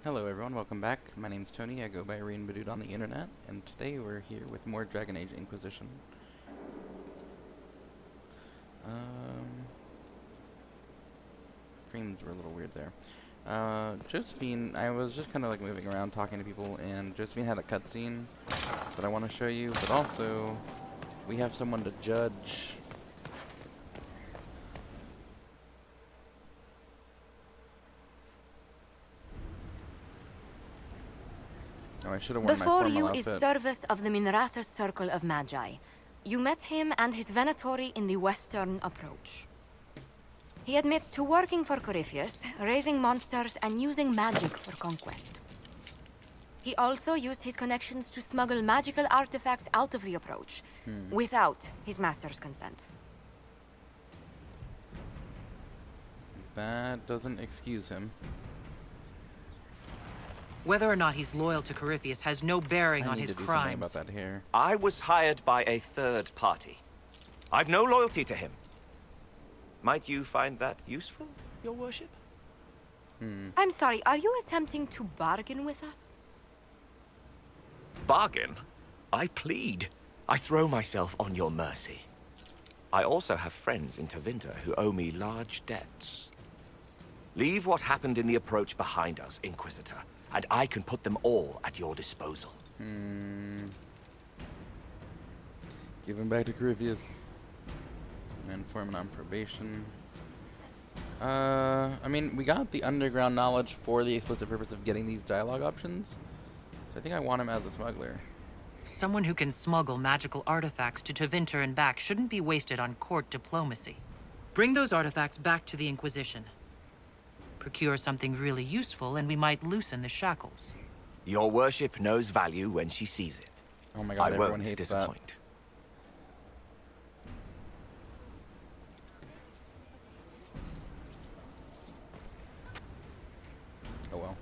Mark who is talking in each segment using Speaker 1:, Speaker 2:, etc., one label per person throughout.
Speaker 1: Hello everyone, welcome back. My name's Tony, I go by Rainbowdude on the internet, and today we're here with more Dragon Age Inquisition. Frames were a little weird there. Josephine, I was just kind of like moving around talking to people, and Josephine had a cutscene that I want to show you, but also we have someone to judge. Oh, I should have worn my
Speaker 2: Before
Speaker 1: formal
Speaker 2: you
Speaker 1: outfit.
Speaker 2: is Service of the Minratha's Circle of Magi. You met him and his Venatori in the Western Approach. He admits to working for Corypheus, raising monsters and using magic for conquest. He also used his connections to smuggle magical artifacts out of the Approach, without his master's consent.
Speaker 1: That doesn't excuse him.
Speaker 3: Whether or not he's loyal to Corypheus has no bearing
Speaker 1: I
Speaker 3: on
Speaker 1: need
Speaker 3: his
Speaker 1: to do something
Speaker 3: crimes.
Speaker 1: about that here.
Speaker 4: I was hired by a third party. I've no loyalty to him. Might you find that useful, your worship?
Speaker 2: I'm sorry, are you attempting to bargain with us?
Speaker 4: Bargain? I plead. I throw myself on your mercy. I also have friends in Tevinter who owe me large debts. Leave what happened in the approach behind us, Inquisitor, and I can put them all at your disposal.
Speaker 1: Give him back to Corypheus. And form on probation. I mean, we got the underground knowledge for the explicit purpose of getting these dialogue options. So I think I want him as a smuggler.
Speaker 3: Someone who can smuggle magical artifacts to Tevinter and back shouldn't be wasted on court diplomacy. Bring those artifacts back to the Inquisition. Procure something really useful and we might loosen the shackles.
Speaker 4: Your worship knows value when she sees it.
Speaker 1: Oh my god,
Speaker 4: I
Speaker 1: everyone
Speaker 4: won't
Speaker 1: hates
Speaker 4: disappoint.
Speaker 1: that. Oh well.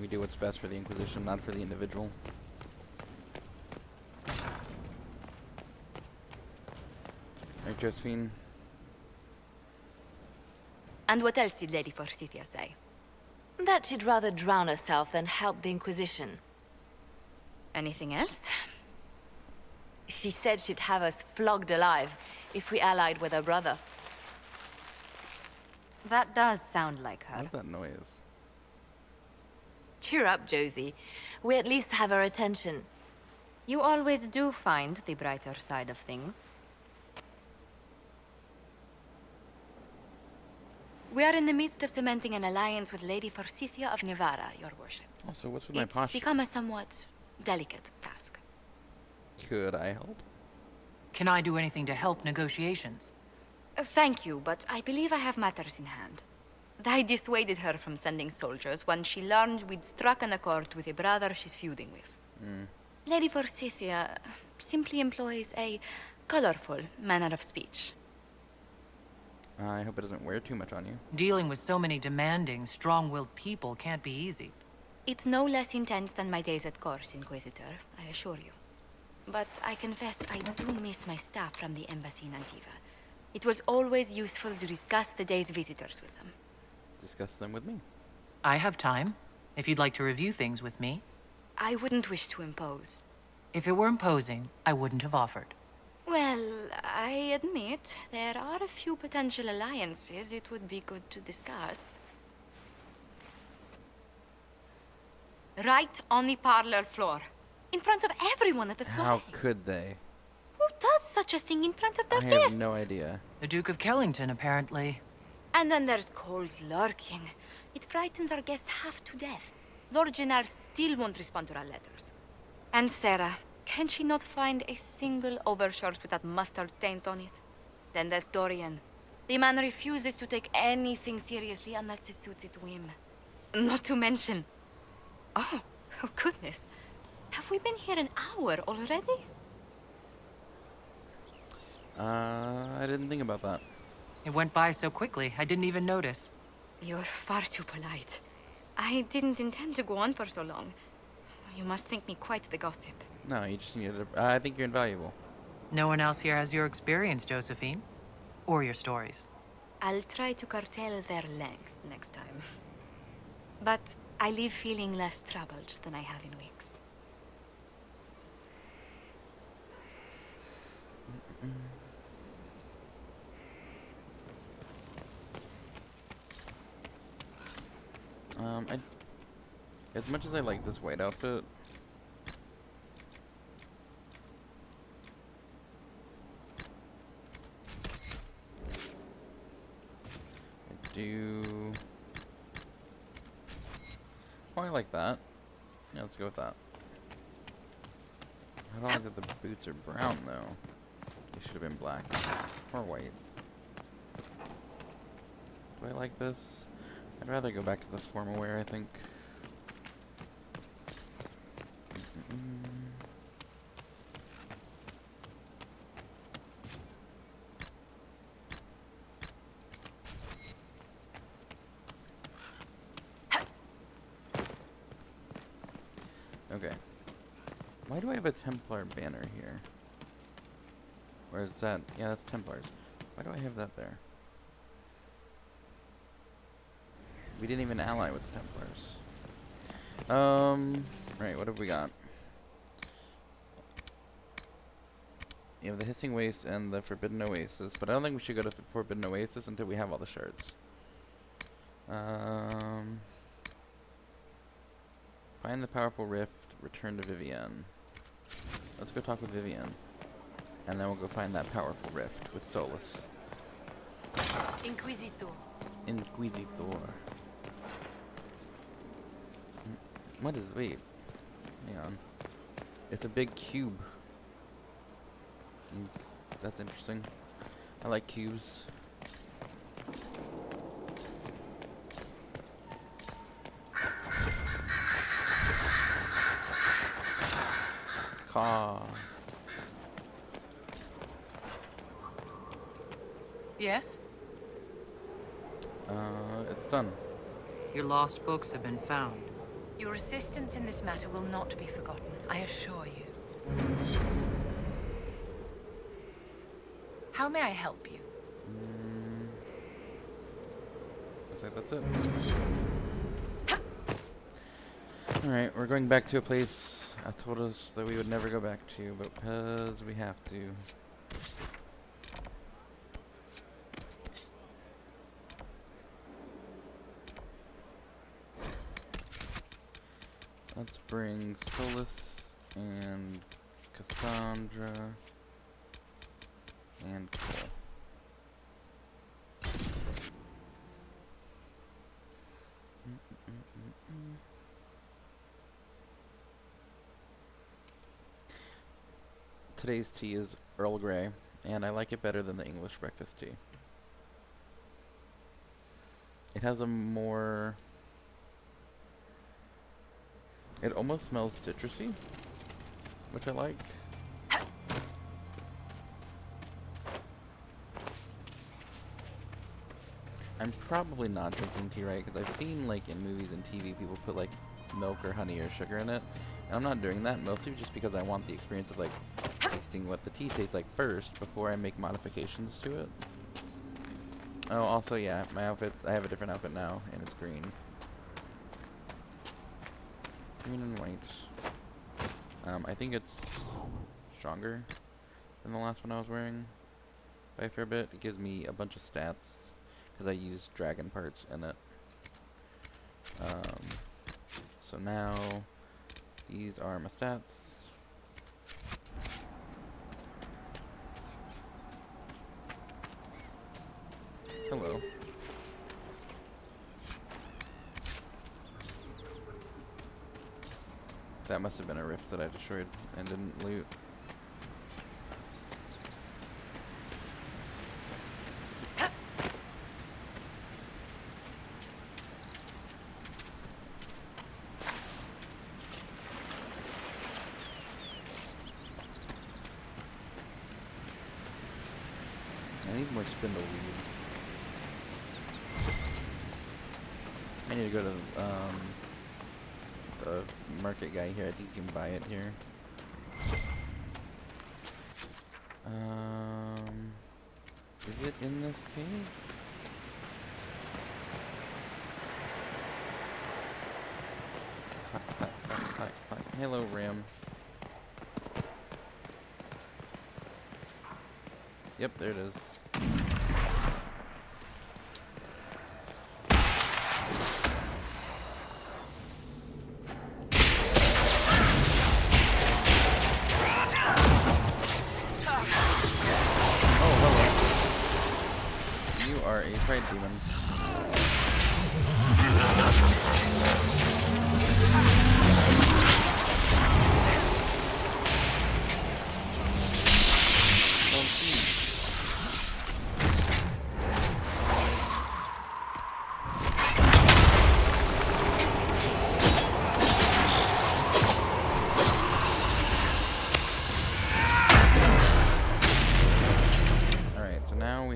Speaker 1: We do what's best for the Inquisition, not for the individual. Right, Josephine?
Speaker 2: And what else did Lady Forsythia say?
Speaker 5: That she'd rather drown herself than help the Inquisition.
Speaker 2: Anything else?
Speaker 5: She said she'd have us flogged alive if we allied with her brother.
Speaker 2: That does sound like her.
Speaker 1: What's that noise?
Speaker 5: Cheer up, Josie. We at least have her attention.
Speaker 2: You always do find the brighter side of things. We are in the midst of cementing an alliance with Lady Forsythia of Nevada, your worship.
Speaker 1: Also, what's with my
Speaker 2: It's
Speaker 1: posture?
Speaker 2: become a somewhat delicate task.
Speaker 1: Could I help?
Speaker 3: Can I do anything to help negotiations?
Speaker 2: Thank you, but I believe I have matters in hand. I dissuaded her from sending soldiers when she learned we'd struck an accord with a brother she's feuding with. Lady Forsythia simply employs a colorful manner of speech.
Speaker 1: I hope it doesn't wear too much on you.
Speaker 3: Dealing with so many demanding, strong-willed people can't be easy.
Speaker 2: It's no less intense than my days at court, Inquisitor, I assure you. But I confess I do miss my staff from the embassy in Antiva. It was always useful to discuss the day's visitors with them.
Speaker 1: Discuss them with me.
Speaker 3: I have time, if you'd like to review things with me.
Speaker 2: I wouldn't wish to impose.
Speaker 3: If it were imposing, I wouldn't have offered.
Speaker 2: Well, I admit there are a few potential alliances it would be good to discuss. Right on the parlor floor. In front of everyone at the
Speaker 1: How
Speaker 2: soiree.
Speaker 1: could they?
Speaker 2: Who does such a thing in front of their
Speaker 1: I
Speaker 2: guests?
Speaker 1: have no idea.
Speaker 3: The Duke of Kellington, apparently.
Speaker 2: And then there's Cole's lurking. It frightens our guests half to death. Lord Gennard still won't respond to our letters. And Sarah, can she not find a single overshirt with that mustard taint on it? Then there's Dorian. The man refuses to take anything seriously unless it suits its whim. Not to mention... Oh goodness. Have we been here an hour already?
Speaker 1: I didn't think about that.
Speaker 3: It went by so quickly, I didn't even notice.
Speaker 2: You're far too polite. I didn't intend to go on for so long. You must think me quite the gossip.
Speaker 1: No, you just needed to... I think you're invaluable.
Speaker 3: No one else here has your experience, Josephine. Or your stories.
Speaker 2: I'll try to curtail their length next time. But I leave feeling less troubled than I have in weeks.
Speaker 1: As much as I like this white outfit, I do. Oh, I like that. Yeah, let's go with that. I don't like that the boots are brown though. They should have been black or white. Do I like this? I'd rather go back to the formal wear, I think. Okay. Why do I have a Templar banner here? Where is that? Yeah, that's Templars. Why do I have that there? We didn't even ally with the Templars. Right, what have we got? You have the Hissing Waste and the Forbidden Oasis, but I don't think we should go to Forbidden Oasis until we have all the shards. Find the Powerful Rift, return to Vivienne. Let's go talk with Vivienne. And then we'll go find that Powerful Rift with Solus.
Speaker 2: Inquisitor.
Speaker 1: Inquisitor. What is, wait. Hang on. It's a big cube. That's interesting. I like cubes. Caw.
Speaker 2: Yes?
Speaker 1: It's done.
Speaker 3: Your lost books have been found.
Speaker 2: Your assistance in this matter will not be forgotten, I assure you. How may I help you?
Speaker 1: Looks like that's it. Alright, we're going back to a place I told us that we would never go back to, but because we have to. Let's bring Solus and Cassandra and Cole. Today's tea is Earl Grey, and I like it better than the English breakfast tea. It has a more... It almost smells citrusy, which I like. I'm probably not drinking tea right, because I've seen, like, in movies and TV, people put, like, milk or honey or sugar in it. And I'm not doing that, mostly just because I want the experience of, like, tasting what the tea tastes like first before I make modifications to it. Oh, also, yeah, my outfit, I have a different outfit now, and it's green. Green and white. I think it's stronger than the last one I was wearing by a fair bit. It gives me a bunch of stats because I use dragon parts in it. So now these are my stats. Hello. That must have been a rift that I destroyed and didn't loot. I need more spindle weed. I need to go to the market guy here. I think you can buy it here. Is it in this cave? Hello, Ram. Yep, there it is. Oh, hello. You are a pride demon.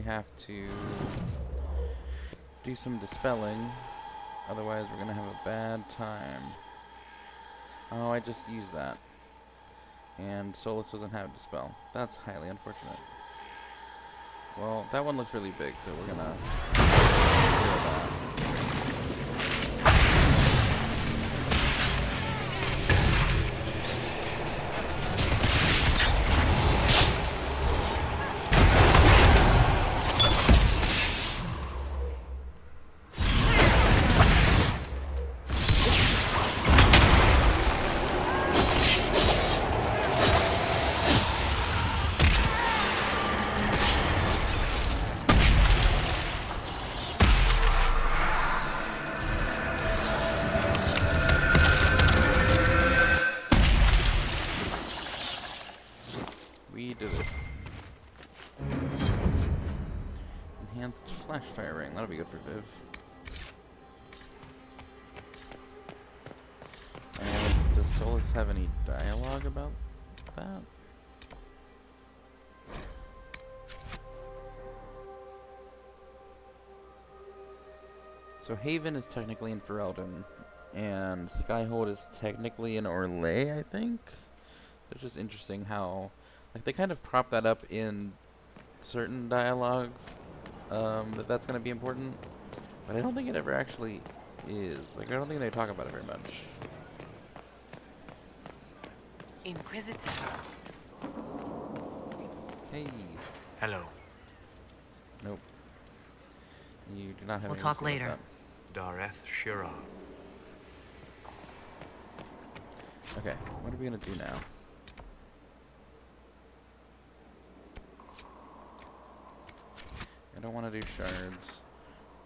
Speaker 1: Have to do some dispelling, otherwise we're gonna have a bad time. Oh, I just used that, and Solus doesn't have dispel. That's highly unfortunate. Well, that one looks really big, so we're gonna deal with that. We did it. Enhanced flash firing. That'll be good for Viv. And does Solus have any dialogue about that? So Haven is technically in Ferelden, and Skyhold is technically in Orlais, I think? It's just interesting how, like, they kind of prop that up in certain dialogues, that's going to be important, but I don't think it ever actually is. Like, I don't think they talk about it very much.
Speaker 6: Inquisitor.
Speaker 1: Hey.
Speaker 7: Hello.
Speaker 1: Nope. You do not have
Speaker 3: We'll
Speaker 1: any
Speaker 3: talk
Speaker 1: info about
Speaker 3: later.
Speaker 1: that.
Speaker 7: Dareth Shira.
Speaker 1: Okay, what are we going to do now? I don't want to do shards.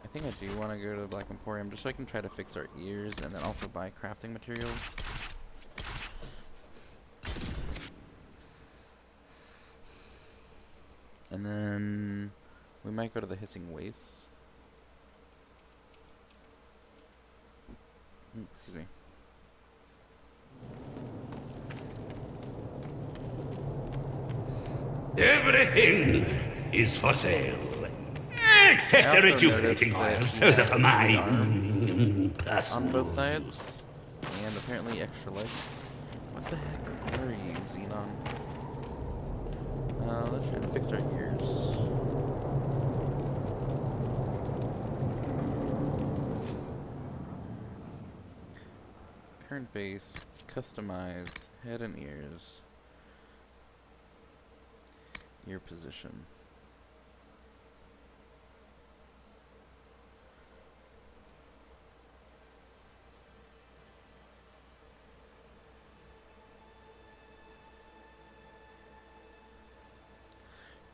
Speaker 1: I think I do want to go to the Black Emporium just so I can try to fix our ears and then also buy crafting materials. And then we might go to the Hissing Wastes. Excuse me.
Speaker 8: Everything is for sale. Except the rejuvenating oils. Those are for my personal
Speaker 1: on both sides. And apparently extra legs. What the heck are you, Xenon? Let's try to fix our ears. Current base, customize, head and ears. Ear position.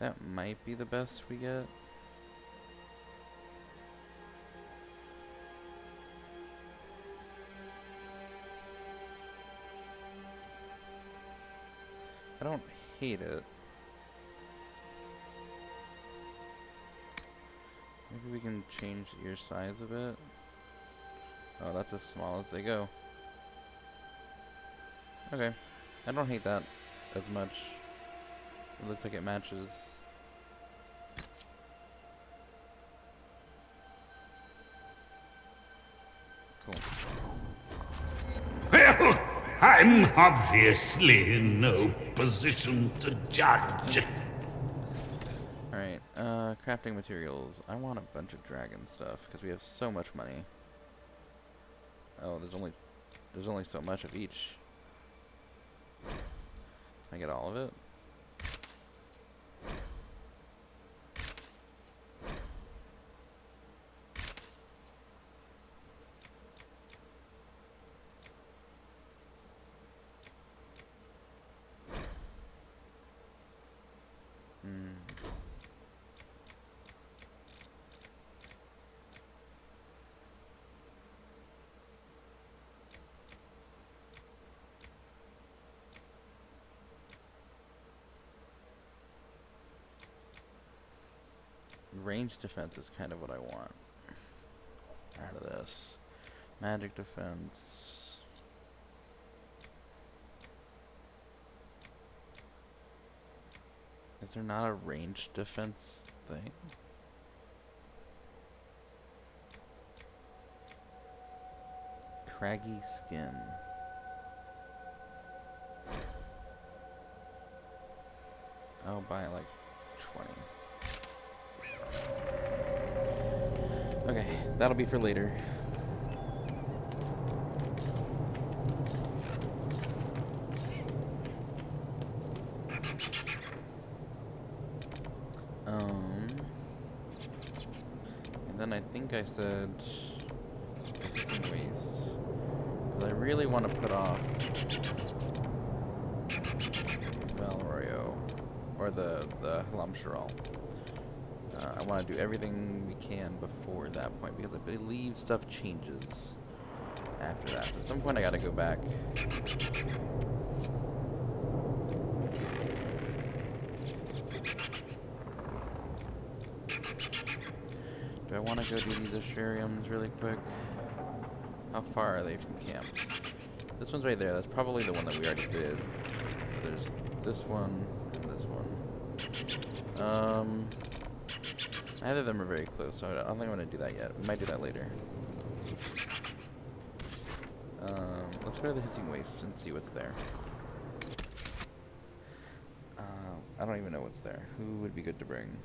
Speaker 1: That might be the best we get. I don't hate it. Maybe we can change the ear size a bit. Oh, that's as small as they go. Okay. I don't hate that as much. It looks like it matches. Cool.
Speaker 8: Well, I'm obviously in no position to judge.
Speaker 1: Alright, crafting materials. I want a bunch of dragon stuff, because we have so much money. Oh, there's only so much of each. Can I get all of it? Range defense is kind of what I want out of this. Magic defense. Is there not a range defense thing? Craggy skin. I'll buy like 20. Okay, that'll be for later. And then I think I said some waste. Because I really want to put off Valerio or the Halamsharal. I want to do everything we can before that point, because I believe stuff changes after that. At some point I gotta go back. Do I want to go do these Asheriums really quick? How far are they from camps? This one's right there. That's probably the one that we already did. But there's this one and this one. Neither of them are very close, so I don't think I'm going to do that yet. We might do that later. Let's go to the Hissing Waste and see what's there. I don't even know what's there. Who would be good to bring?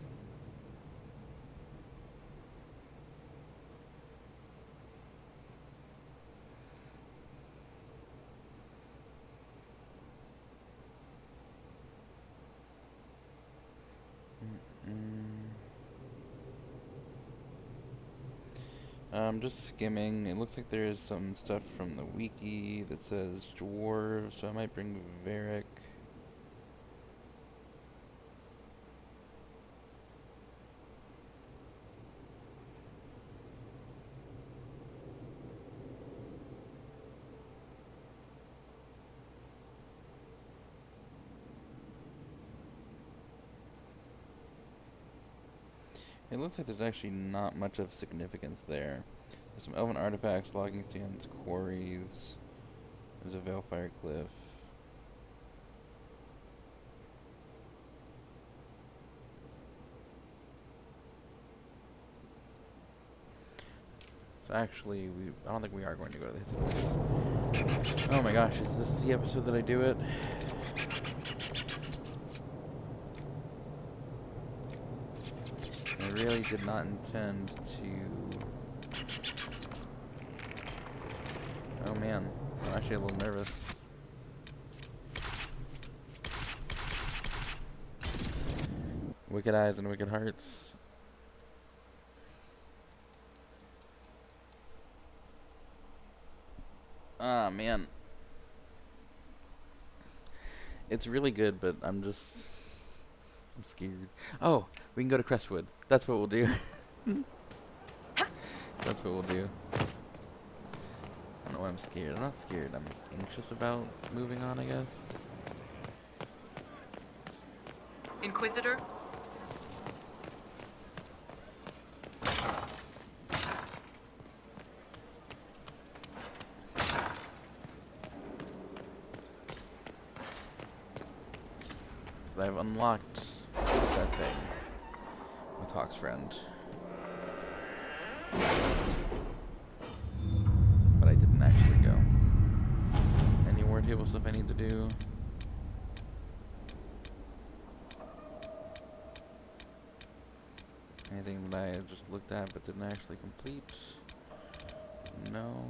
Speaker 1: I'm just skimming. It looks like there is some stuff from the wiki that says dwarves, so I might bring Varric. It looks like there's actually not much of significance there. There's some elven artifacts, logging stands, quarries. There's a Veilfire Cliff. So actually, I don't think we are going to go to the Hissing Waste. Oh my gosh, is this the episode that I do it? I really did not intend to... Oh man, I'm actually a little nervous. Wicked eyes and wicked hearts. Ah man. It's really good, but I'm scared. Oh, we can go to Crestwood. That's what we'll do. That's what we'll do. I don't know why I'm scared. I'm not scared. I'm anxious about moving on, I guess.
Speaker 6: Inquisitor?
Speaker 1: I've unlocked that thing with Hawk's friend. But I didn't actually go. Any war table stuff I need to do? Anything that I just looked at but didn't actually complete? No.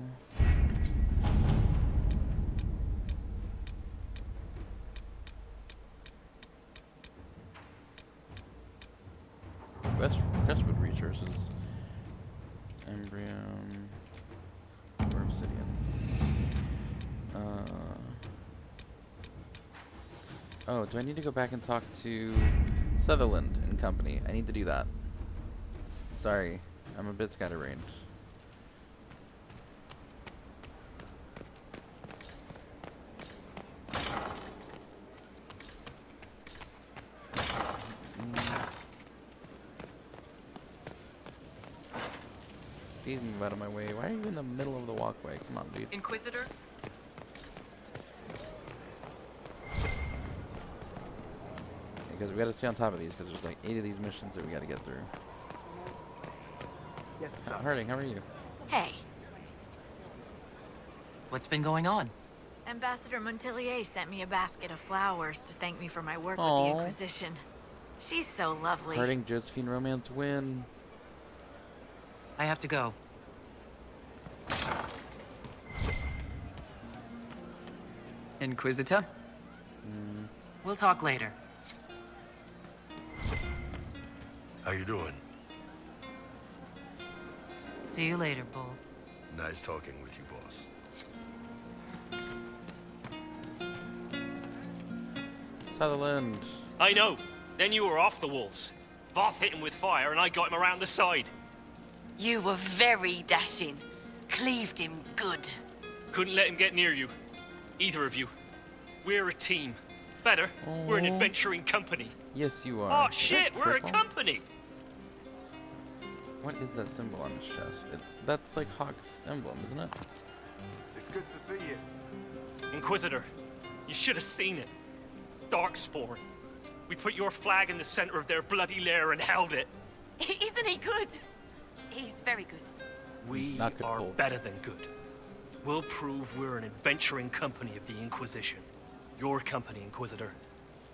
Speaker 1: Crestwood resources. Embryon. Or obsidian. Oh, do I need to go back and talk to Sutherland and company? I need to do that. Sorry, I'm a bit scatterbrained. Please move out of my way. Why are you in the middle of the walkway? Come on, dude.
Speaker 6: Inquisitor?
Speaker 1: Because we gotta stay on top of these, because there's like 8 of these missions that we gotta get through.
Speaker 7: Yes,
Speaker 1: Harding, how are you?
Speaker 9: Hey,
Speaker 3: What's been going on?
Speaker 9: Ambassador Montelier sent me a basket of flowers to thank me for my work with
Speaker 1: Aw.
Speaker 9: the Inquisition. She's so lovely.
Speaker 1: Harding, Josephine romance win.
Speaker 3: I have to go.
Speaker 10: Inquisitor?
Speaker 3: We'll talk later.
Speaker 11: How you doing?
Speaker 3: See you later, Bull.
Speaker 11: Nice talking with you, boss.
Speaker 1: Sutherland.
Speaker 12: I know. Then you were off the wolves. Voth hit him with fire and I got him around the side.
Speaker 9: You were very dashing. Cleaved him good.
Speaker 12: Couldn't let him get near you. Either of you. We're a team. Better, we're an adventuring company.
Speaker 1: Yes, you are.
Speaker 12: Oh
Speaker 1: Is
Speaker 12: shit,
Speaker 1: that
Speaker 12: we're a
Speaker 1: purple?
Speaker 12: company!
Speaker 1: What is that symbol on his chest? That's like Hawk's emblem, isn't it?
Speaker 7: It's good to see you.
Speaker 12: Inquisitor, you should have seen it. Darkspawn. We put your flag in the center of their bloody lair and held it.
Speaker 9: Isn't he good? He's very good.
Speaker 12: We
Speaker 1: Not good
Speaker 12: are
Speaker 1: cold.
Speaker 12: better than good. We'll prove we're an adventuring company of the Inquisition. Your company, Inquisitor.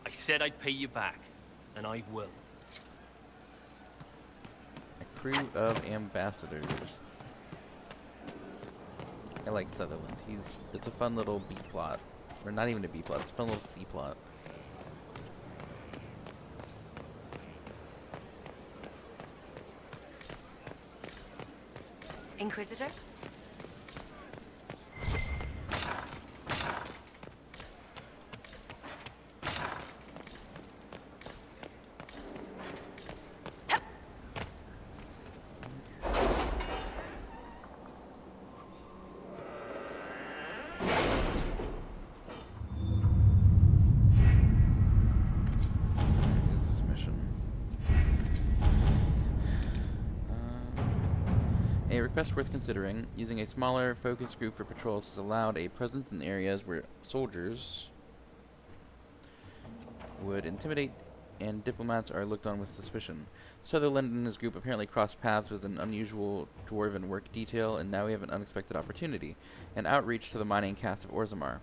Speaker 12: I said I'd pay you back, and I will.
Speaker 1: A crew of ambassadors. I like Sutherland. It's a fun little B plot. Or not even a B plot, it's a fun little C plot.
Speaker 5: Inquisitor?
Speaker 1: A request worth considering. Using a smaller focus group for patrols has allowed a presence in areas where soldiers would intimidate and diplomats are looked on with suspicion. Sutherland and his group apparently crossed paths with an unusual dwarven work detail, and now we have an unexpected opportunity, an outreach to the mining caste of Orzammar.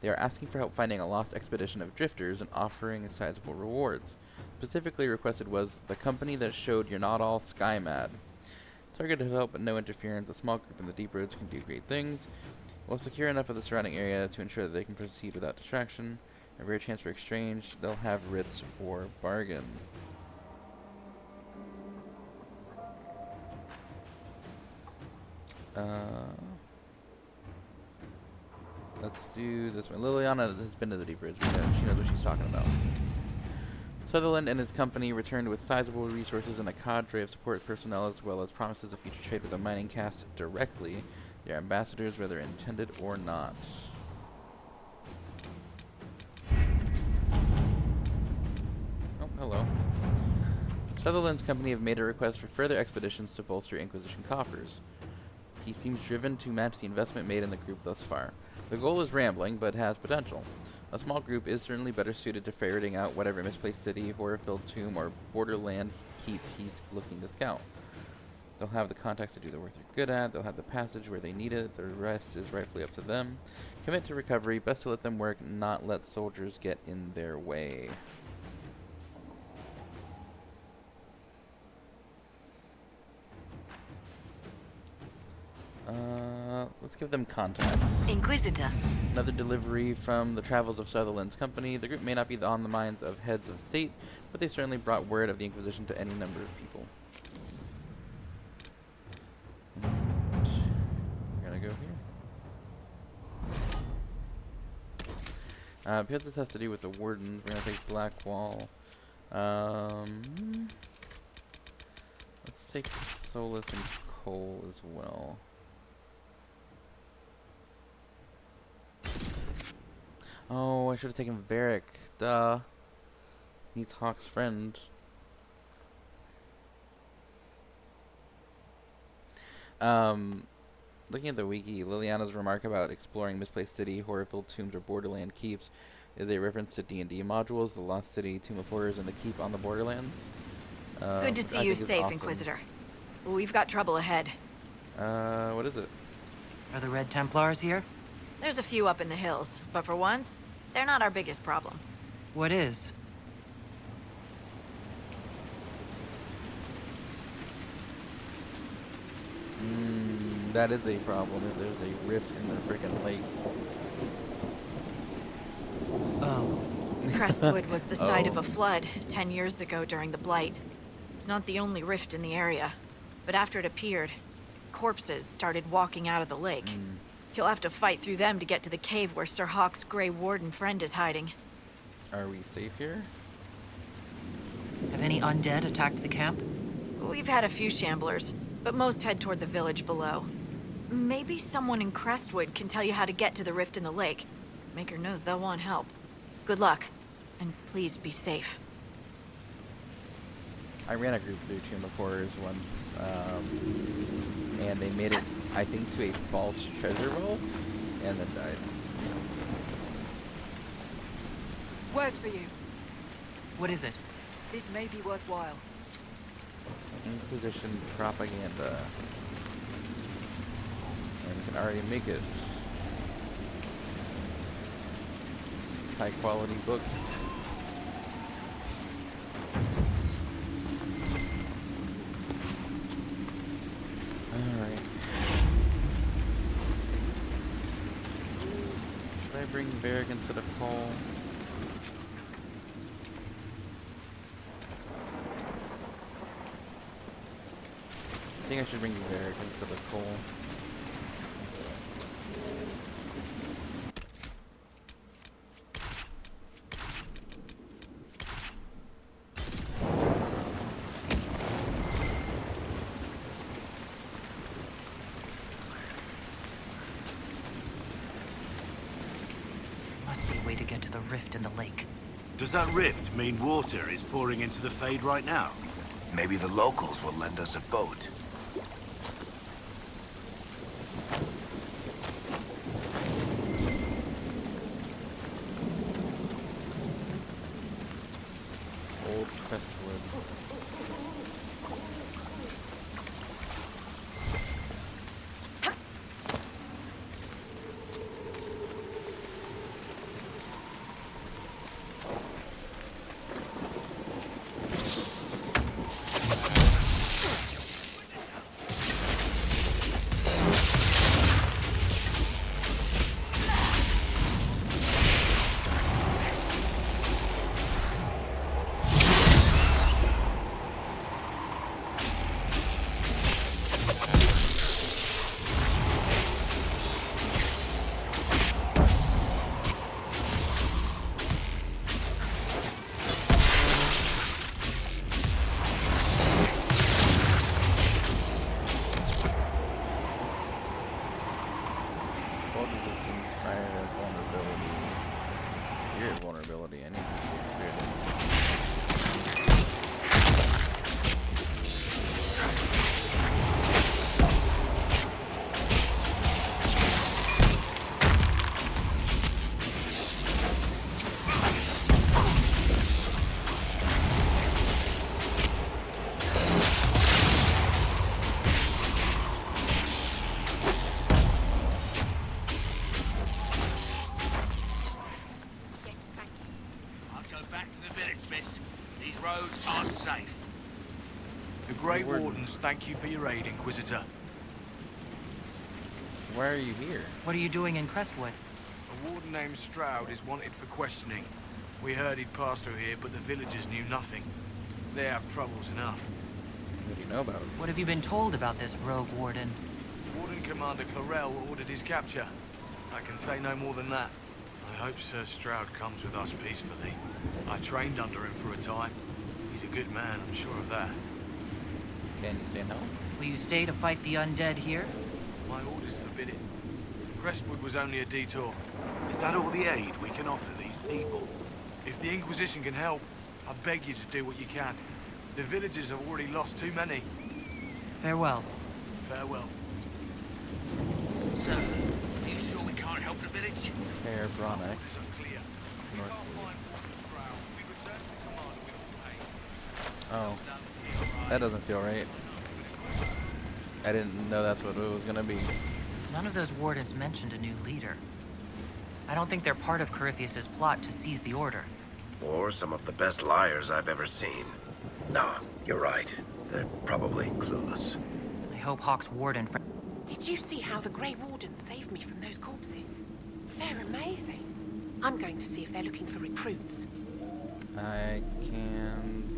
Speaker 1: They are asking for help finding a lost expedition of drifters and offering sizable rewards. Specifically requested was the company that showed you're not all sky mad. Targeted help but no interference. A small group in the deep roads can do great things. We'll secure enough of the surrounding area to ensure that they can proceed without distraction. A rare chance for exchange. They'll have writs for bargain. Let's do this one. Liliana has been to the deep roads. She knows what she's talking about. Sutherland and his company returned with sizable resources and a cadre of support personnel, as well as promises of future trade with the mining caste directly. They are ambassadors, whether intended or not. Oh, hello. Sutherland's company have made a request for further expeditions to bolster Inquisition coffers. He seems driven to match the investment made in the group thus far. The goal is rambling, but has potential. A small group is certainly better suited to ferreting out whatever misplaced city, horror-filled tomb, or borderland keep he's looking to scout. They'll have the contacts to do the work they're good at, they'll have the passage where they need it, the rest is rightfully up to them. Commit to recovery, best to let them work, not let soldiers get in their way. Let's give them contacts.
Speaker 9: Inquisitor.
Speaker 1: Another delivery from the travels of Sutherland's company. The group may not be on the minds of heads of state, but they certainly brought word of the Inquisition to any number of people. Because this has to do with the wardens, we're gonna take Blackwall. Let's take Solus and Cole as well. Oh, I should have taken Varric. Duh. He's Hawk's friend. Looking at the wiki, Liliana's remark about exploring Misplaced City, horror-filled tombs, or Borderland keeps is a reference to D&D modules, the Lost City, Tomb of Horrors, and the Keep on the Borderlands.
Speaker 9: Good to see you safe, awesome. Inquisitor. We've got trouble ahead.
Speaker 1: What is it?
Speaker 3: Are the Red Templars here?
Speaker 9: There's a few up in the hills, but for once, they're not our biggest problem.
Speaker 3: What is?
Speaker 1: That is a problem if there's a rift in the freaking lake.
Speaker 3: Oh.
Speaker 9: Crestwood was the site of a flood 10 years ago during the Blight. It's not the only rift in the area, but after it appeared, corpses started walking out of the lake. You'll have to fight through them to get to the cave where Sir Hawk's Grey Warden friend is hiding.
Speaker 1: Are we safe here?
Speaker 3: Have any undead attacked the camp?
Speaker 9: We've had a few shamblers, but most head toward the village below. Maybe someone in Crestwood can tell you how to get to the rift in the lake. Maker knows they'll want help. Good luck, and please be safe.
Speaker 1: I ran a group through Tomb of Horrors once, and they made it, I think, to a false treasure vault, and then died.
Speaker 6: Word for you.
Speaker 3: What is it?
Speaker 6: This may be worthwhile.
Speaker 1: Inquisition propaganda. And we can already make it. High quality books. Alright. Should I bring Varric instead of Cole? I think I should bring Varric instead of Cole.
Speaker 3: Must be a way to get to the rift in the lake.
Speaker 11: Does that rift mean water is pouring into the Fade right now? Maybe the locals will lend us a boat.
Speaker 1: Old Crestwood. Vulnerability. I need to see
Speaker 11: Thank you for your aid, Inquisitor.
Speaker 1: Why are you here?
Speaker 3: What are you doing in Crestwood?
Speaker 11: A warden named Stroud is wanted for questioning. We heard he'd passed through here, but the villagers knew nothing. They have troubles enough.
Speaker 1: What do you know about him?
Speaker 3: What have you been told about this rogue warden?
Speaker 11: Warden Commander Clarel ordered his capture. I can say no more than that. I hope Sir Stroud comes with us peacefully. I trained under him for a time. He's a good man, I'm sure of that.
Speaker 1: Can you stay in hell?
Speaker 3: Will you stay to fight the undead here?
Speaker 11: My orders forbid it. Crestwood was only a detour.
Speaker 7: Is that all the aid we can offer these people?
Speaker 11: If the Inquisition can help, I beg you to do what you can. The villagers have already lost too many.
Speaker 3: Farewell.
Speaker 11: Farewell.
Speaker 4: Sir, are you sure we can't help the village?
Speaker 1: Herr Bronick.
Speaker 11: Orders are clear. We can't find Mr. Stroud. We return to the commander with all haste.
Speaker 1: Oh. That doesn't feel right. I didn't know that's what it was gonna be.
Speaker 3: None of those wardens mentioned a new leader. I don't think they're part of Corypheus's plot to seize the Order.
Speaker 10: Or some of the best liars I've ever seen. Nah, you're right. They're probably clueless.
Speaker 3: I hope Hawk's warden friend.
Speaker 13: Did you see how the Grey Wardens saved me from those corpses? They're amazing. I'm going to see if they're looking for recruits.
Speaker 1: I can.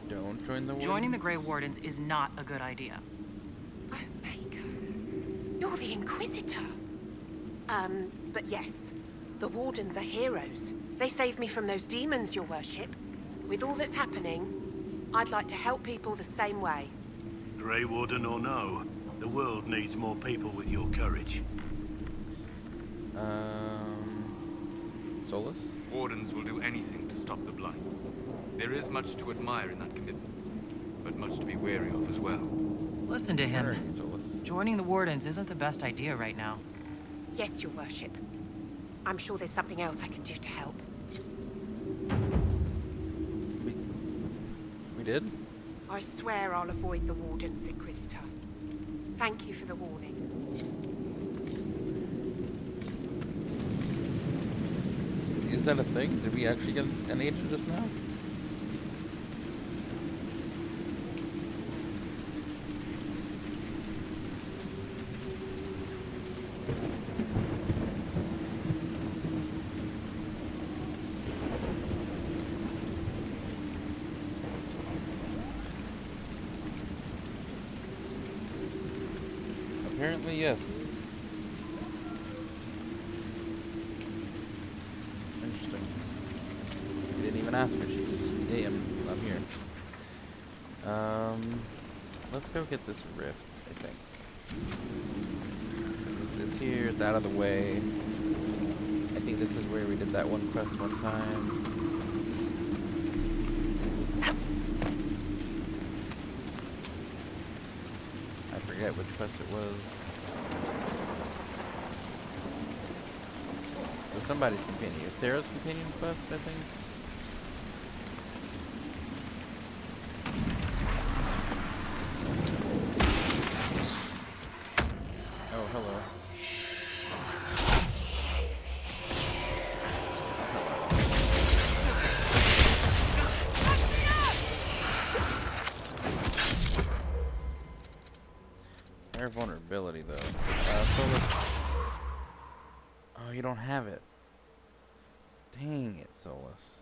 Speaker 1: Don't join the
Speaker 3: Joining the
Speaker 1: Wardens.
Speaker 3: Grey Wardens is not a good idea.
Speaker 13: Oh, Maker. You're the Inquisitor. But yes, the Wardens are heroes. They saved me from those demons, your worship. With all that's happening, I'd like to help people the same way.
Speaker 7: Grey Warden or no, the world needs more people with your courage.
Speaker 1: Solus?
Speaker 14: Wardens will do anything to stop the Blight. There is much to admire in that commitment, but much to be wary of as well.
Speaker 3: Listen to him.
Speaker 1: Where are you, Solus?
Speaker 3: Joining the Wardens isn't the best idea right now.
Speaker 13: Yes, your worship. I'm sure there's something else I can do to help.
Speaker 1: We did?
Speaker 13: I swear I'll avoid the Wardens, Inquisitor. Thank you for the warning.
Speaker 1: Is that a thing? Did we actually get an age of this now? Apparently, yes. Interesting. We didn't even ask her. She just, hey, I'm here. Let's go get this rift, I think. It's here, it's out of the way. I think this is where we did that one quest one time. I forget which quest it was. It was somebody's companion. It was Sarah's companion quest, I think. Oh, hello. Air vulnerability, though. So let's... Oh, you don't have it. Dang it, Solus.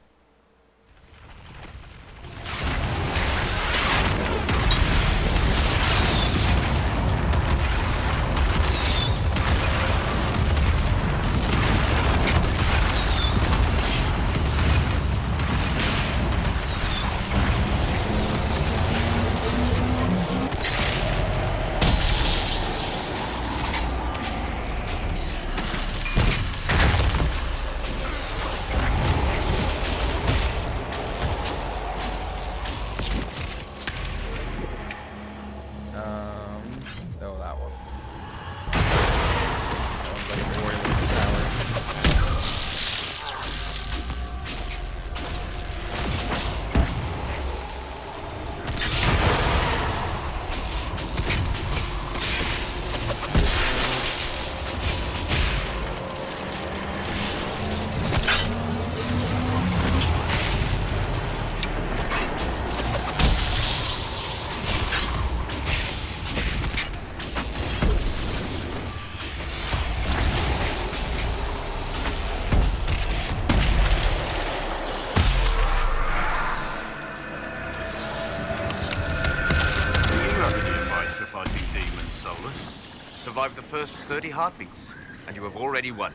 Speaker 4: first 30 heartbeats, and you have already won.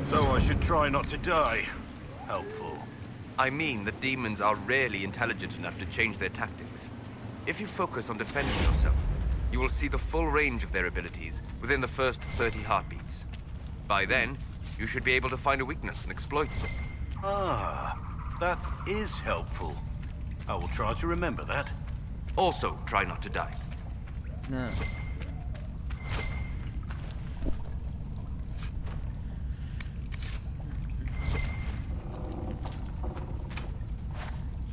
Speaker 7: So I should try not to die. Helpful.
Speaker 4: I mean that demons are rarely intelligent enough to change their tactics. If you focus on defending yourself, you will see the full range of their abilities within the first 30 heartbeats. By then, you should be able to find a weakness and exploit it.
Speaker 7: Ah, that is helpful. I will try to remember that.
Speaker 4: Also, try not to die.
Speaker 1: No. So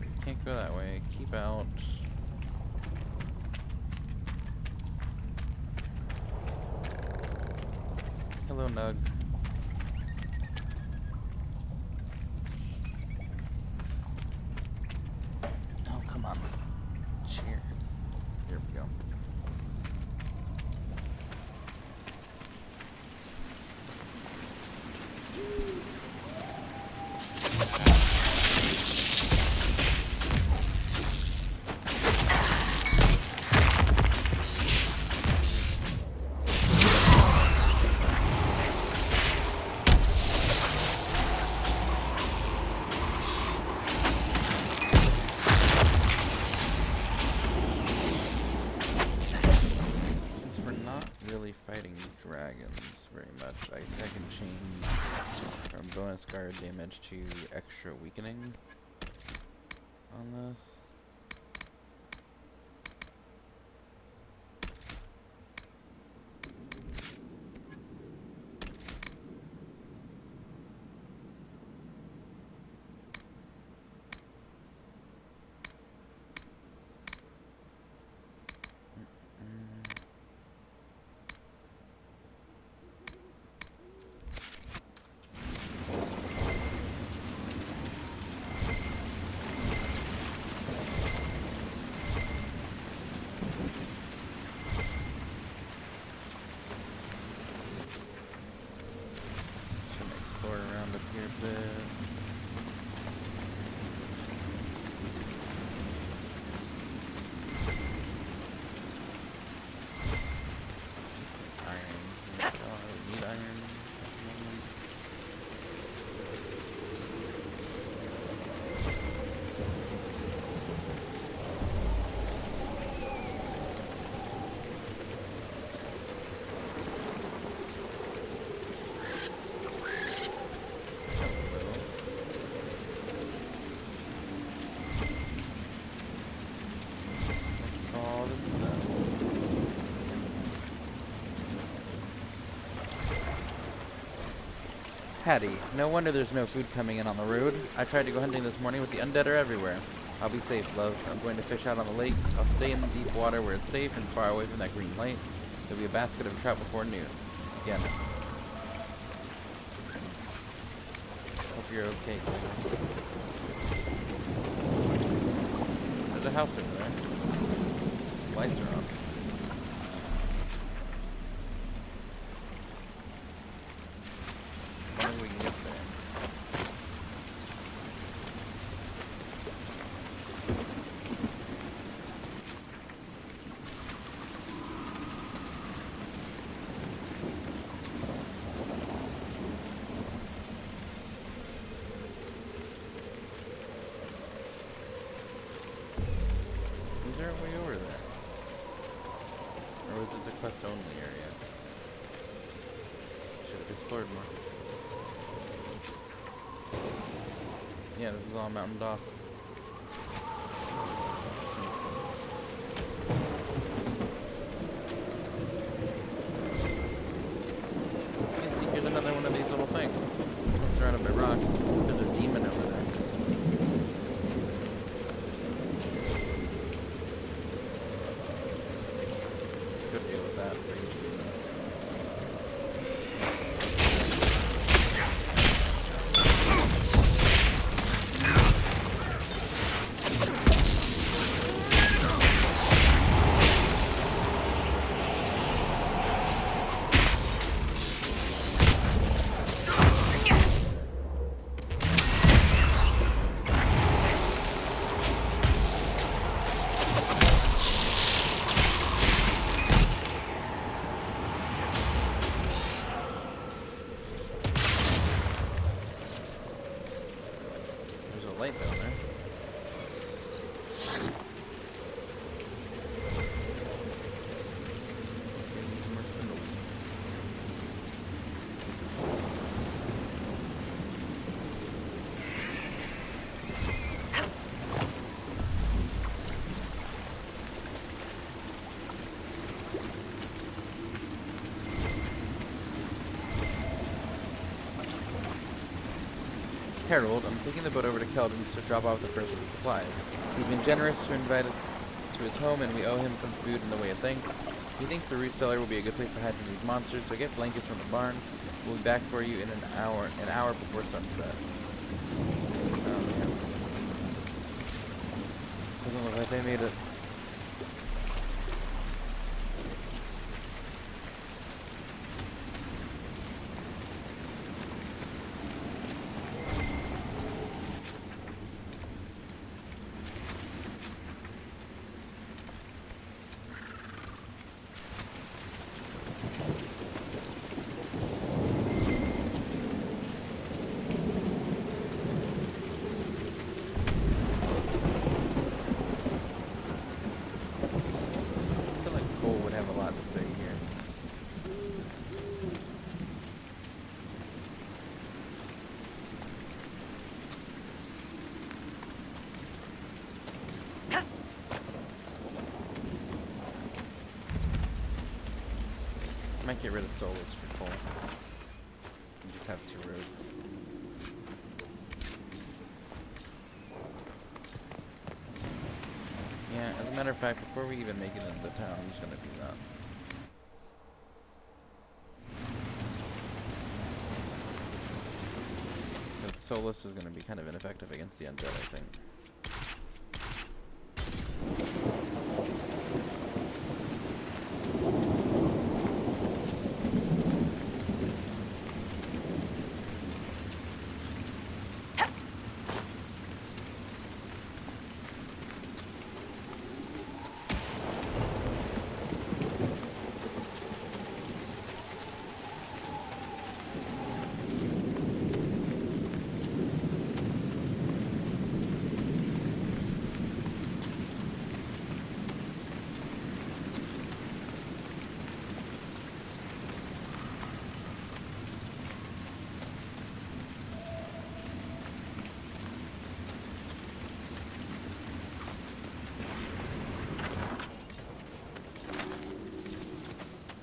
Speaker 1: you can't go that way. Keep out. Hello, Nug. Oh, come on. Cheer. Here we go. Fighting dragons very much. I can change from bonus guard damage to extra weakening on this. Around up here a bit. Some iron. I don't really need iron at the moment. Hattie, no wonder there's no food coming in on the road. I tried to go hunting this morning, but the undead are everywhere. I'll be safe, love. I'm going to fish out on the lake. I'll stay in the deep water where it's safe and far away from that green light. There'll be a basket of trout before noon. Again. Hope you're okay, Glenn. There's a house over there. Lights are on. We can get there. Is there a way over there? Or was it the quest only area? Should have explored more. Yeah, this is all mountained off. I think here's another one of these little things. Surrounded by rocks. There's a demon over there. Could deal with that. light down there. Harold, I'm taking the boat over to Keldon's to drop off the first of the supplies. He's been generous to invite us to his home, and we owe him some food in the way of thanks. He thinks the root cellar will be a good place for hatching these monsters, so get blankets from the barn. We'll be back for you in an hour before sunset. Oh, man. Doesn't look like they made it. Might get rid of Solus for coal. And just have 2 roads. Yeah, as a matter of fact, before we even make it into the town, I'm just gonna do that. Because Solus is gonna be kind of ineffective against the undead, I think.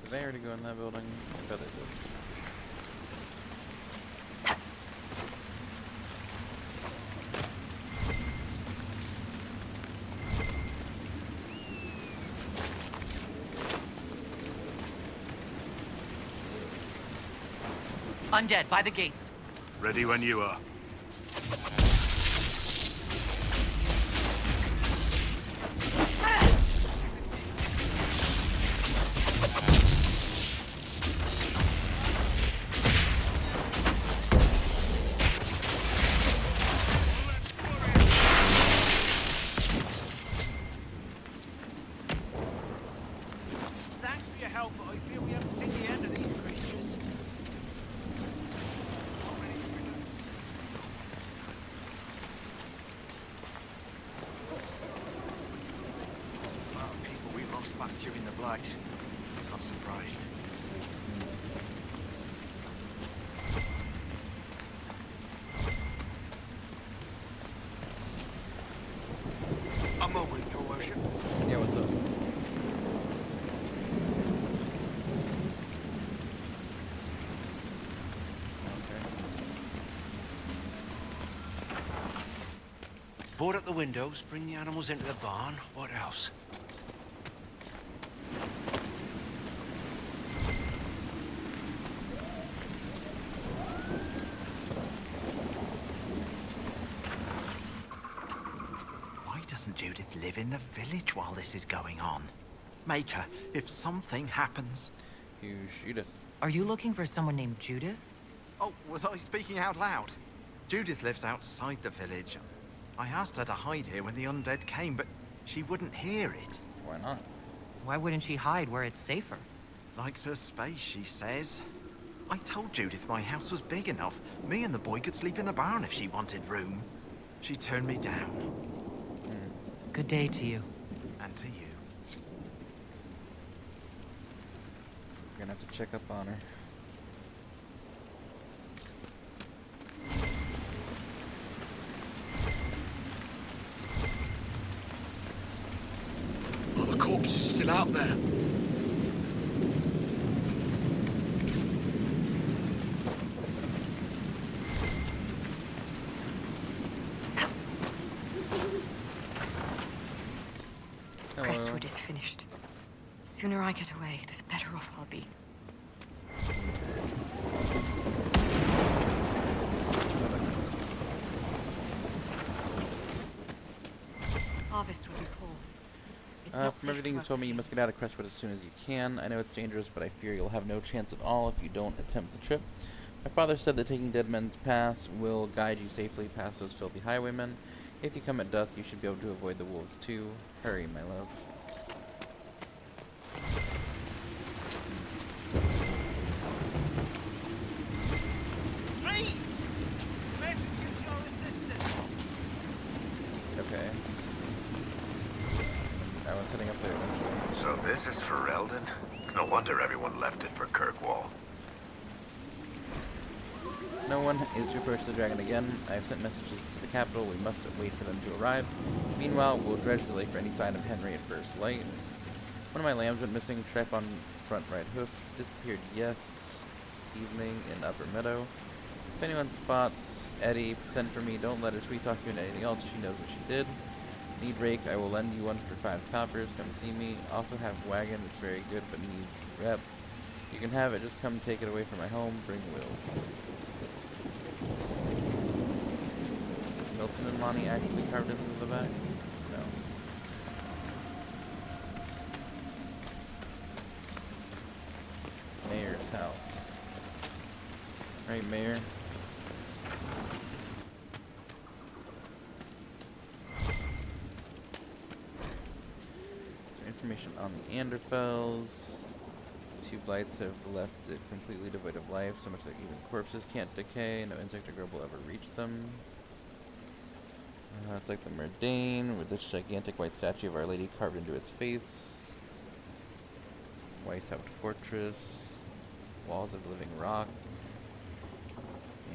Speaker 1: Did they already go in that building? I bet they did.
Speaker 3: Undead, by the gates.
Speaker 7: Ready when you are.
Speaker 11: Thanks for your help, but I fear we haven't seen the end of these creatures. People we lost back during the Blight. Not surprised. A moment, Your Worship.
Speaker 1: Yeah, what's up?
Speaker 11: Board up the windows, bring the animals into the barn. What else?
Speaker 15: Why doesn't Judith live in the village while this is going on? Make her, if something happens.
Speaker 1: Who's Judith?
Speaker 3: Are you looking for someone named Judith?
Speaker 15: Oh, was I speaking out loud? Judith lives outside the village. I asked her to hide here when the undead came, but she wouldn't hear it.
Speaker 1: Why not?
Speaker 3: Why wouldn't she hide where it's safer?
Speaker 15: Likes her space, she says. I told Judith my house was big enough. Me and the boy could sleep in the barn if she wanted room. She turned me down.
Speaker 3: Good day to you.
Speaker 15: And to you.
Speaker 1: We're gonna have to check up on her.
Speaker 11: Are the corpses still out there?
Speaker 2: Crestwood is finished. The sooner I get away, the better off I'll be. Harvest will be poor. It's not
Speaker 1: From
Speaker 2: safe
Speaker 1: everything
Speaker 2: to
Speaker 1: you
Speaker 2: work
Speaker 1: told
Speaker 2: the
Speaker 1: me, you must
Speaker 2: fields.
Speaker 1: get out of Crestwood as soon as you can. I know it's dangerous, but I fear you'll have no chance at all if you don't attempt the trip. My father said that taking Dead Men's Pass will guide you safely past those filthy highwaymen. If you come at dusk, you should be able to avoid the wolves too. Hurry, my love.
Speaker 15: Please! Men, use your assistance!
Speaker 1: Okay. I was heading up there eventually.
Speaker 10: So this is for Eldon? No wonder everyone left it for Kirkwall.
Speaker 1: No one is to approach the dragon again. I have sent messages to the capital. We must wait for them to arrive. Meanwhile, we'll dredge the lake for any sign of Henry at first light. One of my lambs went missing. Trap on front right hoof. Disappeared evening in Upper Meadow. If anyone spots Eddie, send for me. Don't let her sweet talk you into anything else. She knows what she did. Need rake. I will lend you one for 5 coppers. Come see me. Also have wagon. It's very good, but needs rep. You can have it. Just come take it away from my home. Bring wheels. Milton and Lonnie actually carved into the back? No. Mayor's house. Right, Mayor? Information on the Anderfells. 2 blights have left it completely devoid of life, so much that even corpses can't decay. No insect or grub will ever reach them. It's like the Murdane, with this gigantic white statue of Our Lady carved into its face. Weishaupt Fortress. Walls of living rock.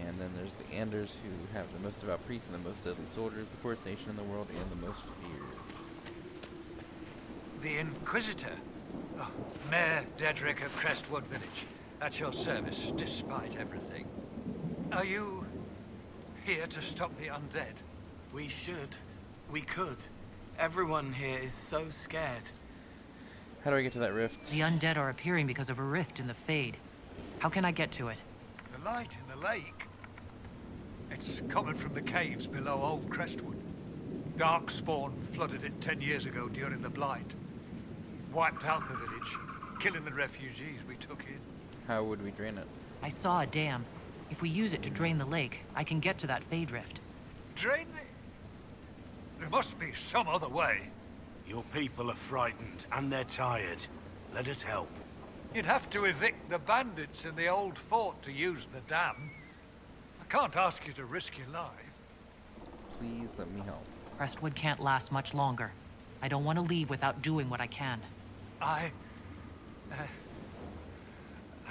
Speaker 1: And then there's the Anders, who have the most devout priests and the most deadly soldiers, the poorest nation in the world, and the most feared.
Speaker 16: The Inquisitor? Oh, Mayor Dedrick of Crestwood Village. At your service, despite everything. Are you here to stop the undead?
Speaker 11: We should. We could. Everyone here is so scared.
Speaker 1: How do I get to that rift?
Speaker 3: The undead are appearing because of a rift in the Fade. How can I get to it?
Speaker 16: The light in the lake. It's coming from the caves below Old Crestwood. Darkspawn flooded it 10 years ago during the Blight. Wiped out the village, killing the refugees we took in.
Speaker 1: How would we drain it?
Speaker 3: I saw a dam. If we use it to drain the lake, I can get to that Fade rift.
Speaker 16: Drain the... There must be some other way.
Speaker 7: Your people are frightened, and they're tired. Let us help.
Speaker 16: You'd have to evict the bandits in the old fort to use the dam. I can't ask you to risk your life.
Speaker 1: Please let me help.
Speaker 3: Crestwood can't last much longer. I don't want to leave without doing what I can.
Speaker 16: I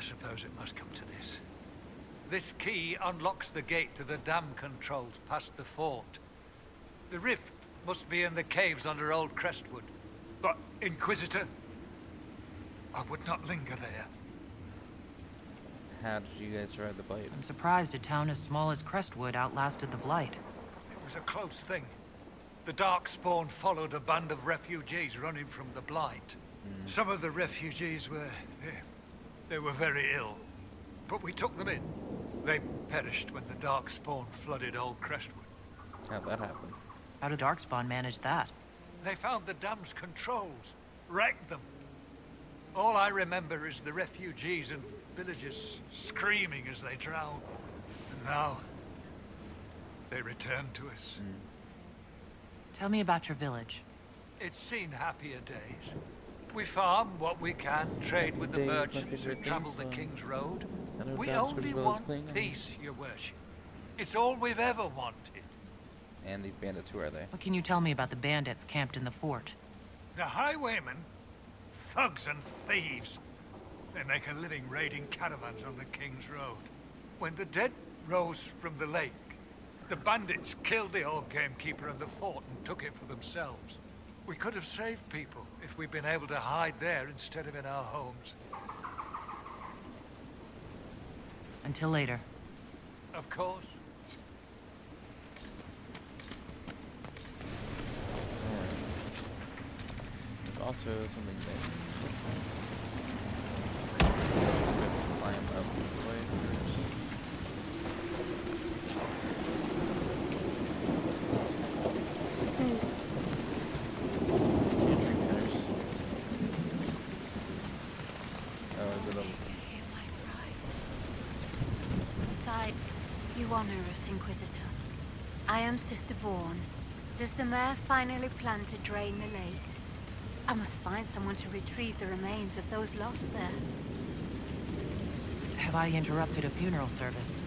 Speaker 16: suppose it must come to this. This key unlocks the gate to the dam controls past the fort. The rift must be in the caves under Old Crestwood. But, Inquisitor, I would not linger there.
Speaker 1: How did you guys survive the Blight?
Speaker 3: I'm surprised a town as small as Crestwood outlasted the Blight.
Speaker 16: It was a close thing. The Darkspawn followed a band of refugees running from the Blight. Some of the refugees were... they were very ill. But we took them in. They perished when the Darkspawn flooded Old Crestwood.
Speaker 1: How'd that happen?
Speaker 3: How did Darkspawn manage that?
Speaker 16: They found the dam's controls, wrecked them. All I remember is the refugees and villagers screaming as they drowned. And now, they return to us.
Speaker 3: Tell me about your village.
Speaker 16: It's seen happier days. We farm what we can, trade with the merchants who travel the King's Road. We only want peace, your worship. It's all we've ever wanted.
Speaker 1: And these bandits, who are they?
Speaker 3: What can you tell me about the bandits camped in the fort?
Speaker 16: The highwaymen? Thugs and thieves. They make a living raiding caravans on the King's Road. When the dead rose from the lake, the bandits killed the old gamekeeper and the fort and took it for themselves. We could have saved people if we'd been able to hide there instead of in our homes.
Speaker 3: Until later.
Speaker 16: Of course.
Speaker 1: There's also something there. Climb up this way first. Entry matters. Oh, is it a...
Speaker 2: Side, you honor us, Inquisitor. I am Sister Vaughn. Does the mayor finally plan to drain the lake? I must find someone to retrieve the remains of those lost there.
Speaker 3: Have I interrupted a funeral service?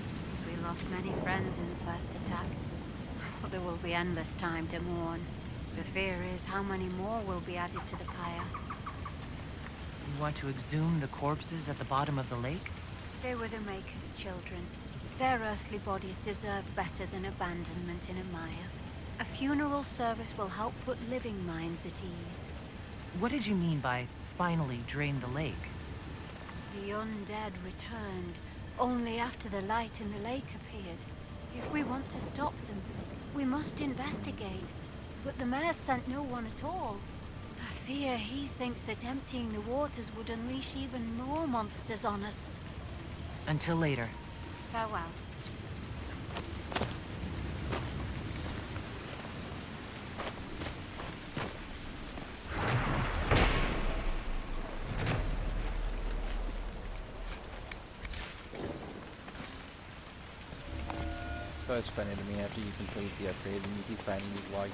Speaker 2: We lost many friends in the first attack. There will be endless time to mourn. The fear is how many more will be added to the pyre.
Speaker 3: You want to exhume the corpses at the bottom of the lake?
Speaker 2: They were the Maker's children. Their earthly bodies deserve better than abandonment in a mire. A funeral service will help put living minds at ease.
Speaker 3: What did you mean by finally drain the lake?
Speaker 2: The undead returned only after the light in the lake appeared. If we want to stop them, we must investigate. But the mayor sent no one at all. I fear he thinks that emptying the waters would unleash even more monsters on us.
Speaker 3: Until later.
Speaker 2: Farewell.
Speaker 1: It's funny to me after you complete the upgrade and you keep finding these logging.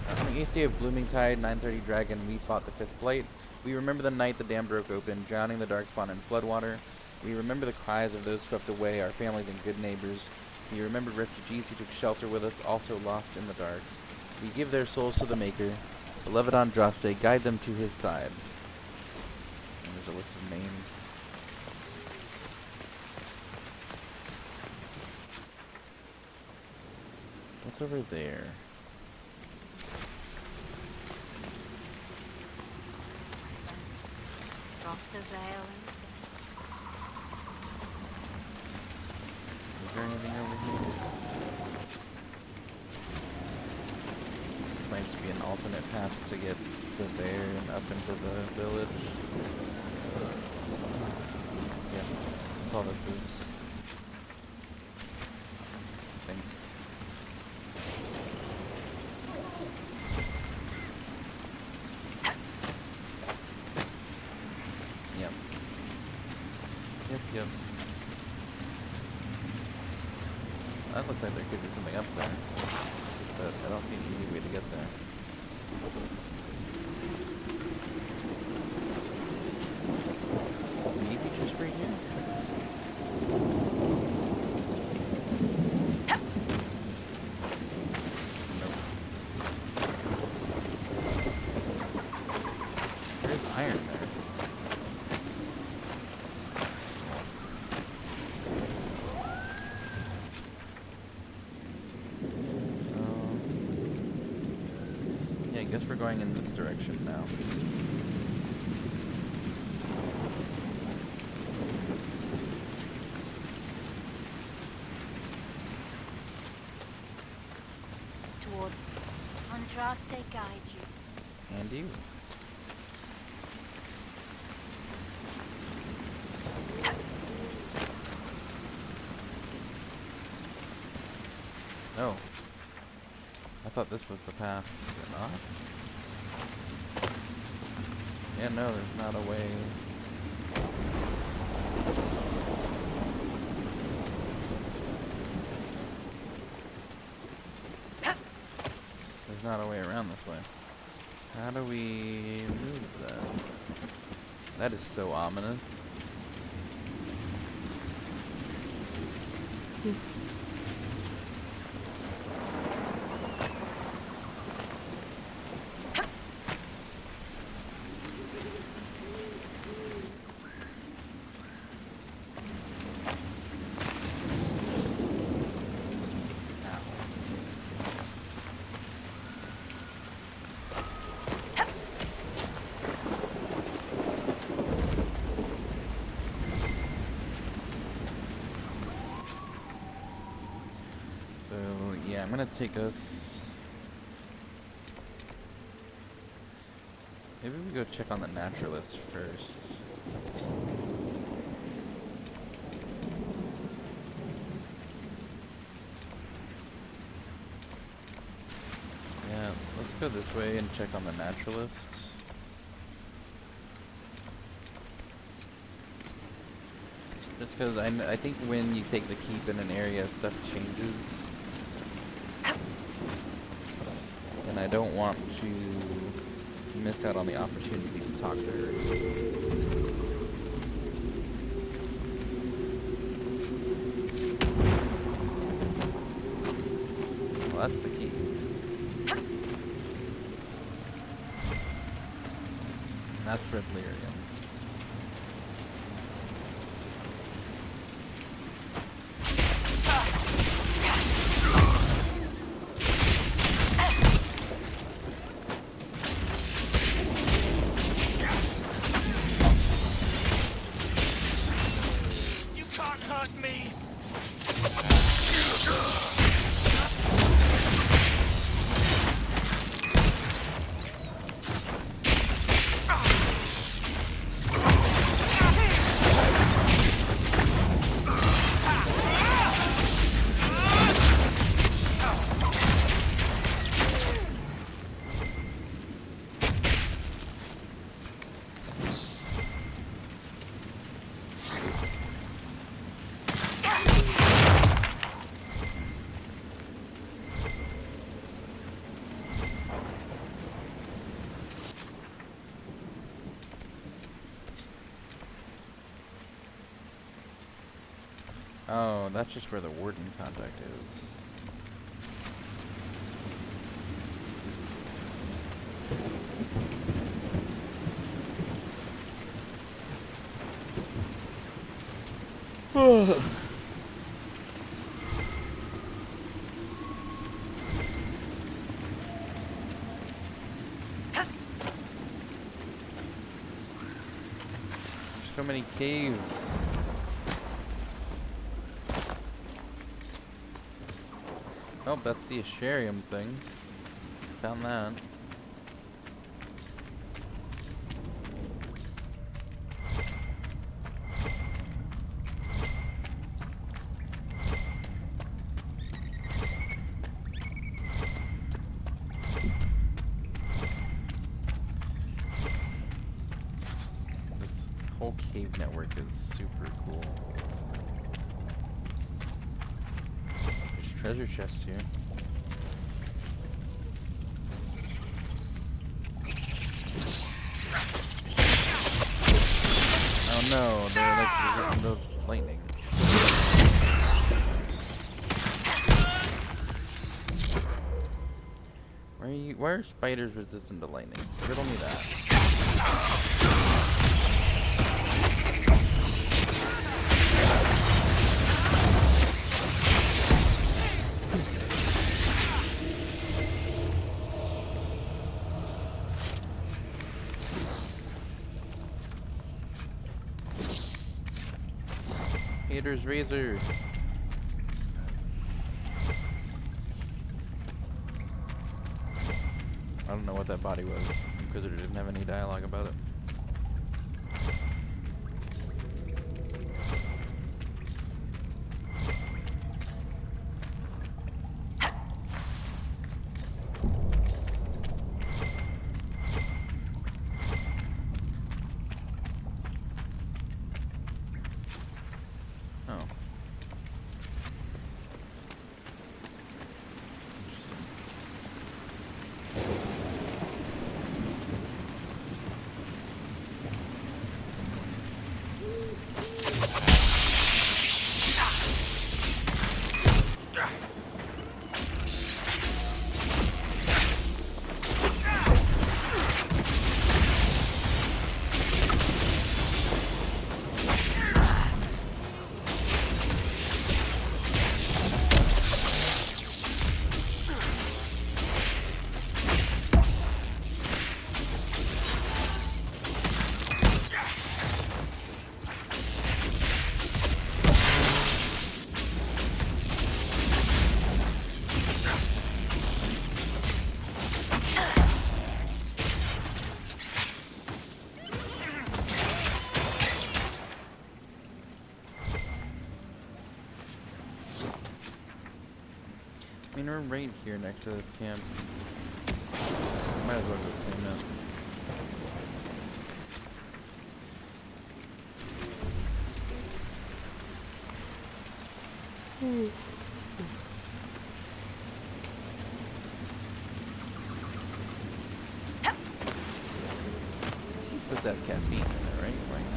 Speaker 1: On the 8th day of Bloomingtide, 930 Dragon, we fought the 5th Blight. We remember the night the dam broke open, drowning the Darkspawn in floodwater. We remember the cries of those swept away, our families and good neighbors. We remember refugees who took shelter with us, also lost in the dark. We give their souls to the Maker. Beloved Andraste, guide them to his side. And there's a list of names. What's over there?
Speaker 2: Cross the veil.
Speaker 1: Is there anything over here? Claims to be an alternate path to get to there and up into the village. Yeah, that's all this is. I think. Yep. That looks like there could be something up there, but I don't see an easy way to get there. Maybe just right here? Nope. There's iron there. I guess we're going in this direction now.
Speaker 2: Towards Andraste guide you.
Speaker 1: And you. Oh. I thought this was the path. Is it not? Yeah, no, there's not a way. There's not a way around this way. How do we move that? That is so ominous. So, yeah, I'm gonna take us... Maybe we go check on the naturalist first. Yeah, let's go this way and check on the naturalist. Just because I think when you take the keep in an area, stuff changes. And I don't want to miss out on the opportunity to talk to her. Well, that's the key. And that's Red Lyrium. Oh, that's just where the warden contact is. So many caves. Oh, that's the Asharium thing. Found that. This whole cave network is super cool. There's treasure chests here. Oh no, they're like resistant to lightning. Why are spiders resistant to lightning? Riddle me that. Hater's razor. I don't know what that body was. Inquisitor didn't have any dialogue about it. Oh. I mean, we're right here next to this camp. Might as well go claim it. Seems supposed to have caffeine in it, right? Why not?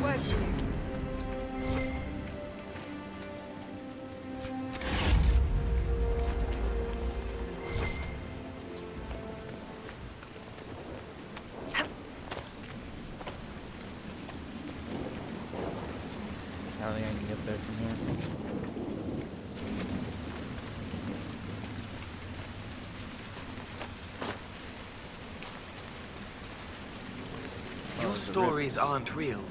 Speaker 6: Word for you.
Speaker 1: I don't think I can get there from here.
Speaker 17: Your stories aren't real,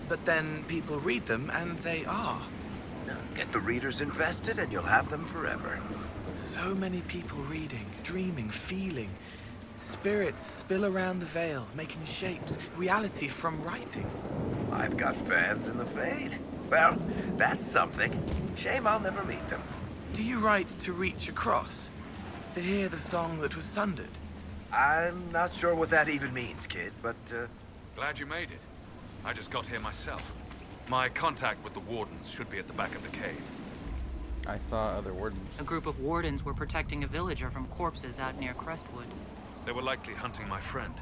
Speaker 17: but then people read them and they are.
Speaker 10: Get the readers invested and you'll have them forever.
Speaker 17: So many people reading, dreaming, feeling. Spirits spill around the veil, making shapes, reality from writing.
Speaker 10: I've got fans in the Fade. Well, that's something. Shame I'll never meet them.
Speaker 17: Do you write to reach across? To hear the song that was sundered?
Speaker 10: I'm not sure what that even means, kid, but,
Speaker 14: Glad you made it. I just got here myself. My contact with the wardens should be at the back of the cave.
Speaker 1: I saw other wardens.
Speaker 3: A group of wardens were protecting a villager from corpses out near Crestwood.
Speaker 14: They were likely hunting my friend.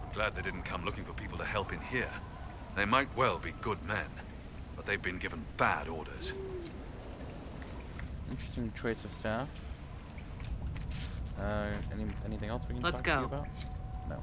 Speaker 14: I'm glad they didn't come looking for people to help in here. They might well be good men, but they've been given bad orders.
Speaker 1: Interesting choice of staff. Anything else we can
Speaker 3: Let's
Speaker 1: talk to you
Speaker 3: go.
Speaker 1: about? No.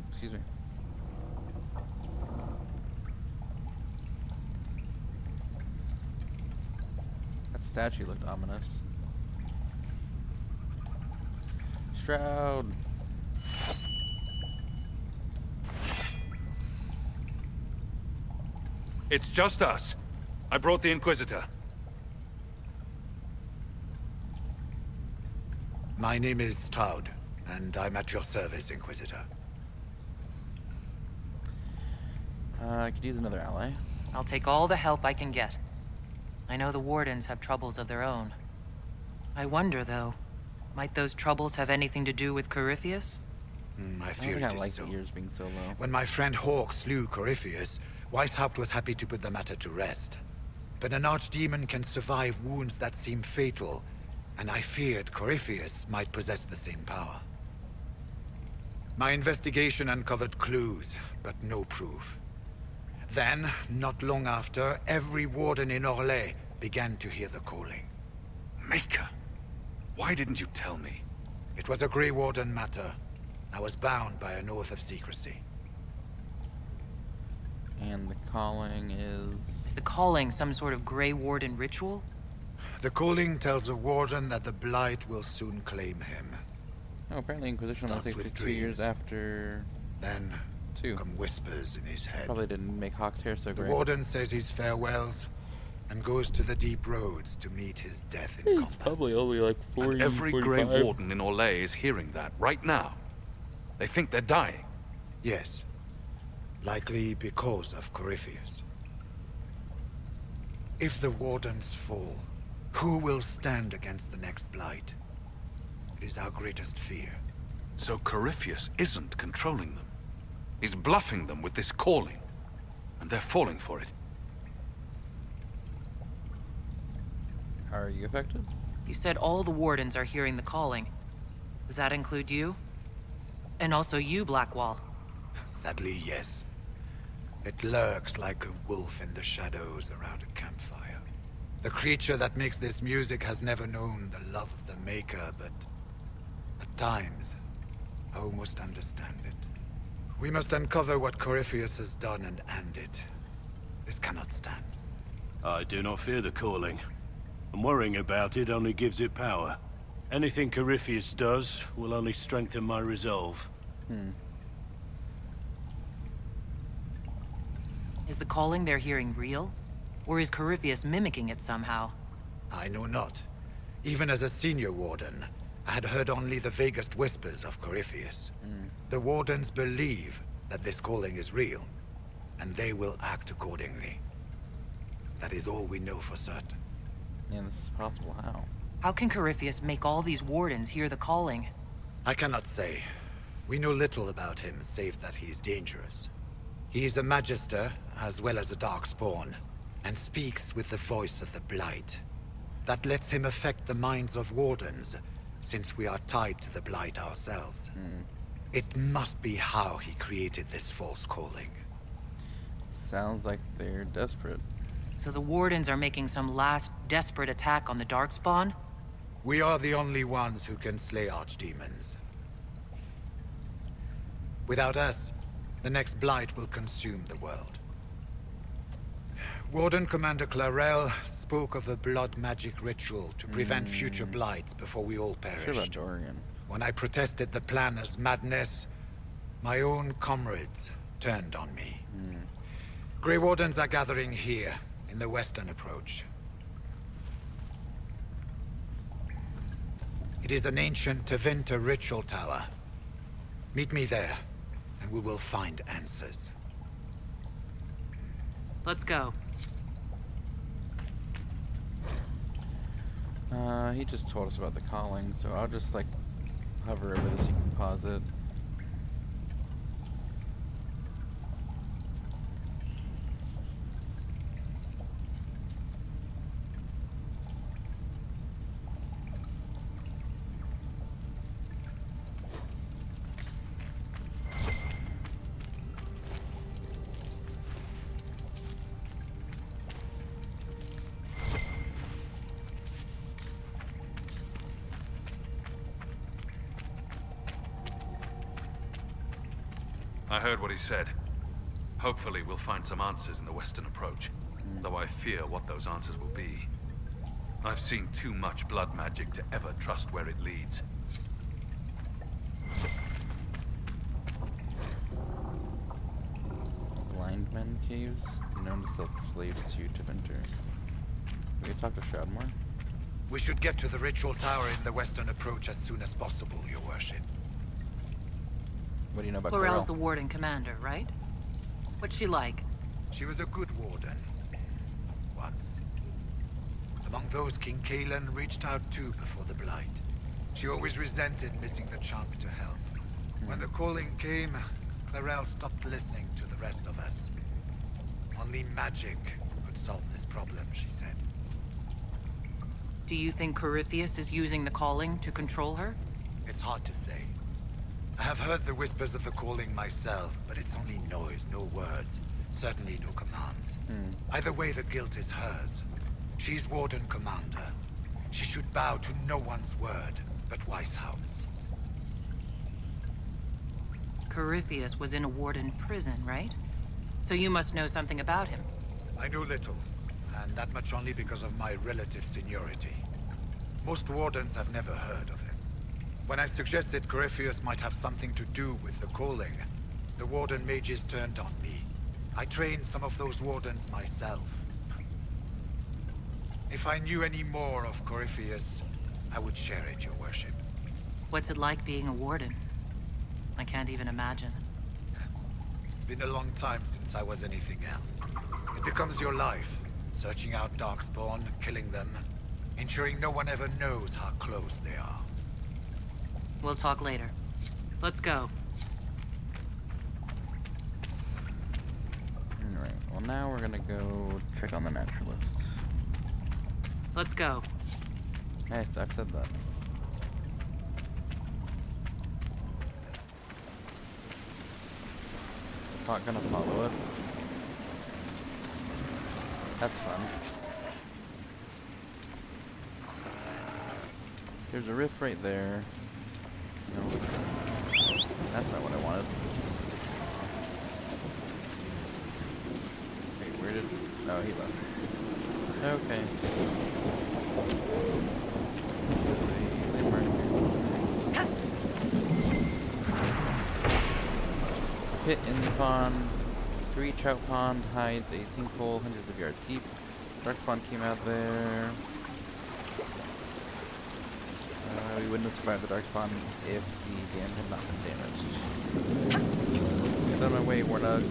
Speaker 1: Excuse me. That statue looked ominous. Shroud.
Speaker 14: It's just us. I brought the Inquisitor.
Speaker 18: My name is Stroud, and I'm at your service, Inquisitor.
Speaker 1: I could use another ally.
Speaker 3: I'll take all the help I can get. I know the wardens have troubles of their own. I wonder, though, might those troubles have anything to do with Corypheus?
Speaker 18: I
Speaker 1: I
Speaker 18: fear
Speaker 1: don't
Speaker 18: it
Speaker 1: think I
Speaker 18: is
Speaker 1: like
Speaker 18: so.
Speaker 1: the ears being so low.
Speaker 18: When my friend Hawk slew Corypheus, Weishaupt was happy to put the matter to rest. But an archdemon can survive wounds that seem fatal, and I feared Corypheus might possess the same power. My investigation uncovered clues, but no proof. Then, not long after, every warden in Orlais began to hear the calling.
Speaker 14: Maker? Why didn't you tell me?
Speaker 18: It was a Grey Warden matter. I was bound by an oath of secrecy.
Speaker 1: And the calling is...
Speaker 3: Is the calling some sort of Grey Warden ritual?
Speaker 18: The calling tells a warden that the Blight will soon claim him.
Speaker 1: Oh, apparently Inquisition only
Speaker 18: Starts
Speaker 1: takes
Speaker 18: with
Speaker 1: 2 years
Speaker 18: dreams.
Speaker 1: after...
Speaker 18: Then
Speaker 1: 2.
Speaker 18: come whispers in his head.
Speaker 1: Probably didn't make Hawk's hair so
Speaker 18: The
Speaker 1: great.
Speaker 18: warden says his farewells and goes to the deep roads to meet his death in combat.
Speaker 1: Probably only like 40,
Speaker 14: And every
Speaker 1: 45.
Speaker 14: Grey Warden in Orlais is hearing that right now. They think they're dying.
Speaker 18: Yes. Likely because of Corypheus. If the wardens fall, who will stand against the next Blight? It is our greatest fear.
Speaker 14: So Corypheus isn't controlling them. He's bluffing them with this calling. And they're falling for it.
Speaker 1: Are you affected?
Speaker 3: You said all the wardens are hearing the calling. Does that include you? And also you, Blackwall.
Speaker 18: Sadly, yes. It lurks like a wolf in the shadows around a campfire. The creature that makes this music has never known the love of the Maker, but at times, I almost understand it. We must uncover what Corypheus has done and end it. This cannot stand.
Speaker 19: I do not fear the calling. And worrying about it only gives it power.
Speaker 7: Anything Corypheus does will only strengthen my resolve.
Speaker 3: Is the calling they're hearing real? Or is Corypheus mimicking it somehow?
Speaker 18: I know not. Even as a senior warden, I had heard only the vaguest whispers of Corypheus. The wardens believe that this calling is real, and they will act accordingly. That is all we know for certain.
Speaker 1: Yeah, this is possible. How?
Speaker 3: How can Corypheus make all these wardens hear the calling?
Speaker 18: I cannot say. We know little about him, save that he's dangerous. He is a Magister, as well as a Darkspawn, and speaks with the voice of the Blight. That lets him affect the minds of wardens, since we are tied to the Blight ourselves. It must be how he created this false calling.
Speaker 1: Sounds like they're desperate.
Speaker 3: So the wardens are making some last desperate attack on the Darkspawn?
Speaker 18: We are the only ones who can slay archdemons. Without us, the next Blight will consume the world. Warden Commander Clarel spoke of a blood magic ritual to prevent future blights before we all perished.
Speaker 1: Sure about Dorian.
Speaker 18: When I protested the plan as madness, my own comrades turned on me. Grey Wardens are gathering here, in the western approach. It is an ancient Tevinter ritual tower. Meet me there, and we will find answers.
Speaker 3: Let's go.
Speaker 1: He just told us about the calling, so I'll just like hover over this composite.
Speaker 14: I heard what he said. Hopefully we'll find some answers in the western approach, though I fear what those answers will be. I've seen too much blood magic to ever trust where it leads.
Speaker 1: Blind Men Caves, known to sell slaves to Tevinter. We could talk to Shroudmore.
Speaker 18: We should get to the ritual tower in the western approach as soon as possible, Your Worship.
Speaker 1: What do you know about
Speaker 3: Chlorel's
Speaker 1: Corel?
Speaker 3: the warden commander, right? What's she like?
Speaker 18: She was a good warden. Once. Among those King Kalen reached out to before the Blight. She always resented missing the chance to help. When the calling came, Chlorel stopped listening to the rest of us. Only magic could solve this problem, she said.
Speaker 3: Do you think Corypheus is using the calling to control her?
Speaker 18: It's hard to say. I have heard the whispers of the calling myself, but it's only noise, no words. Certainly no commands. Either way, the guilt is hers. She's Warden Commander. She should bow to no one's word but Weishaupt's.
Speaker 3: Corypheus was in a warden prison, right? So you must know something about him.
Speaker 18: I know little, and that much only because of my relative seniority. Most wardens have never heard of him. When I suggested Corypheus might have something to do with the calling, the warden mages turned on me. I trained some of those wardens myself. If I knew any more of Corypheus, I would share it, Your Worship.
Speaker 3: What's it like being a warden? I can't even imagine.
Speaker 18: Been a long time since I was anything else. It becomes your life, searching out Darkspawn, killing them, ensuring no one ever knows how close they are.
Speaker 3: We'll talk later. Let's go.
Speaker 1: Alright, well now we're gonna go check on the naturalist.
Speaker 3: Let's go.
Speaker 1: Hey, I've said that. Not gonna follow us. That's fun. There's a rift right there. No. That's not what I wanted. Wait, where did... Oh, he left. Okay. They mark pit in the pond. 3 trout pond hides a sinkhole hundreds of yards deep. Darkspawn came out there. We wouldn't have survived the Darkspawn if the dam had not been damaged. Get out of my way, Warthog.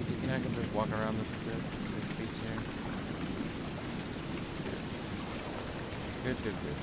Speaker 1: You think I can just walk around this piece here? Good, good, good.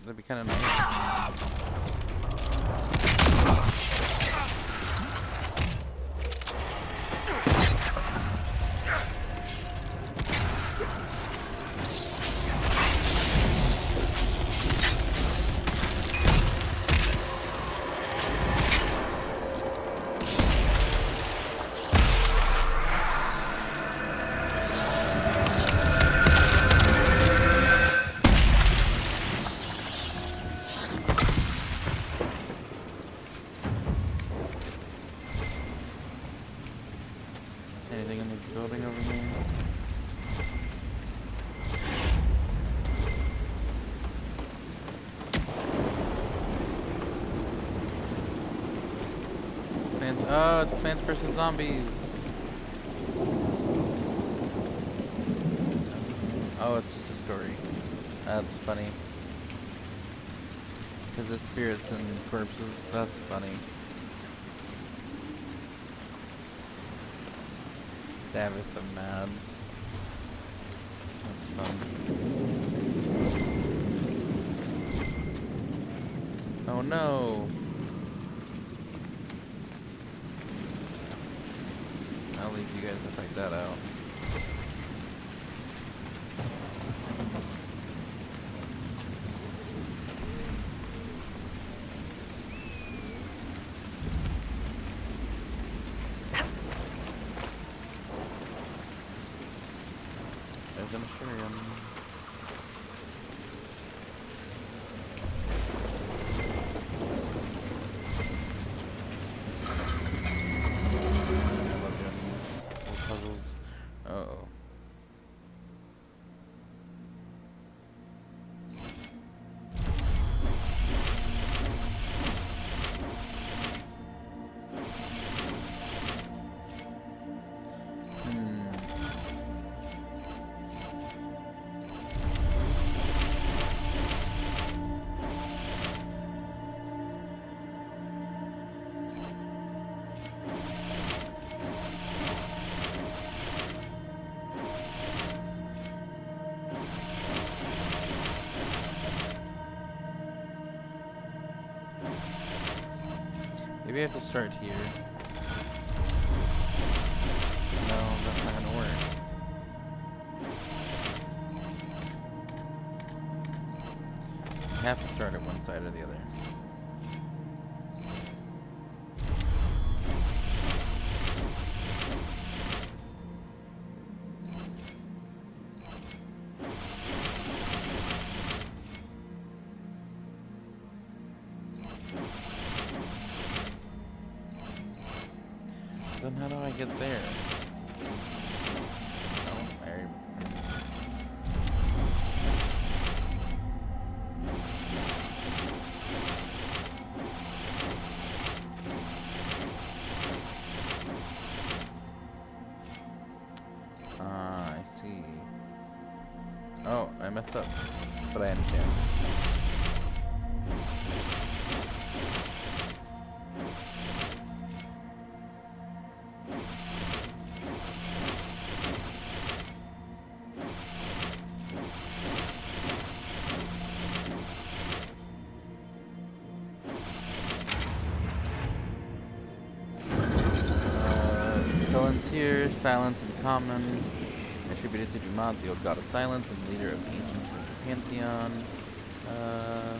Speaker 1: That'd be kind of nice. Anything in the building over here? Oh, it's Plants vs. Zombies. Oh, it's just a story. That's funny. Because it's spirits and corpses. That's funny. Davith the Mad. That's fun. Oh no! I'll leave you guys to fight that out. There's an Assyrian. Puzzles. Uh-oh. Maybe I have to start here. No, that's not gonna work. I have to start at one side or the other. Then how do I get there? Oh, Oh, I messed up. But I understand. Palantir, silence and common, attributed to Dumont, the old god of silence and leader of the ancient pantheon.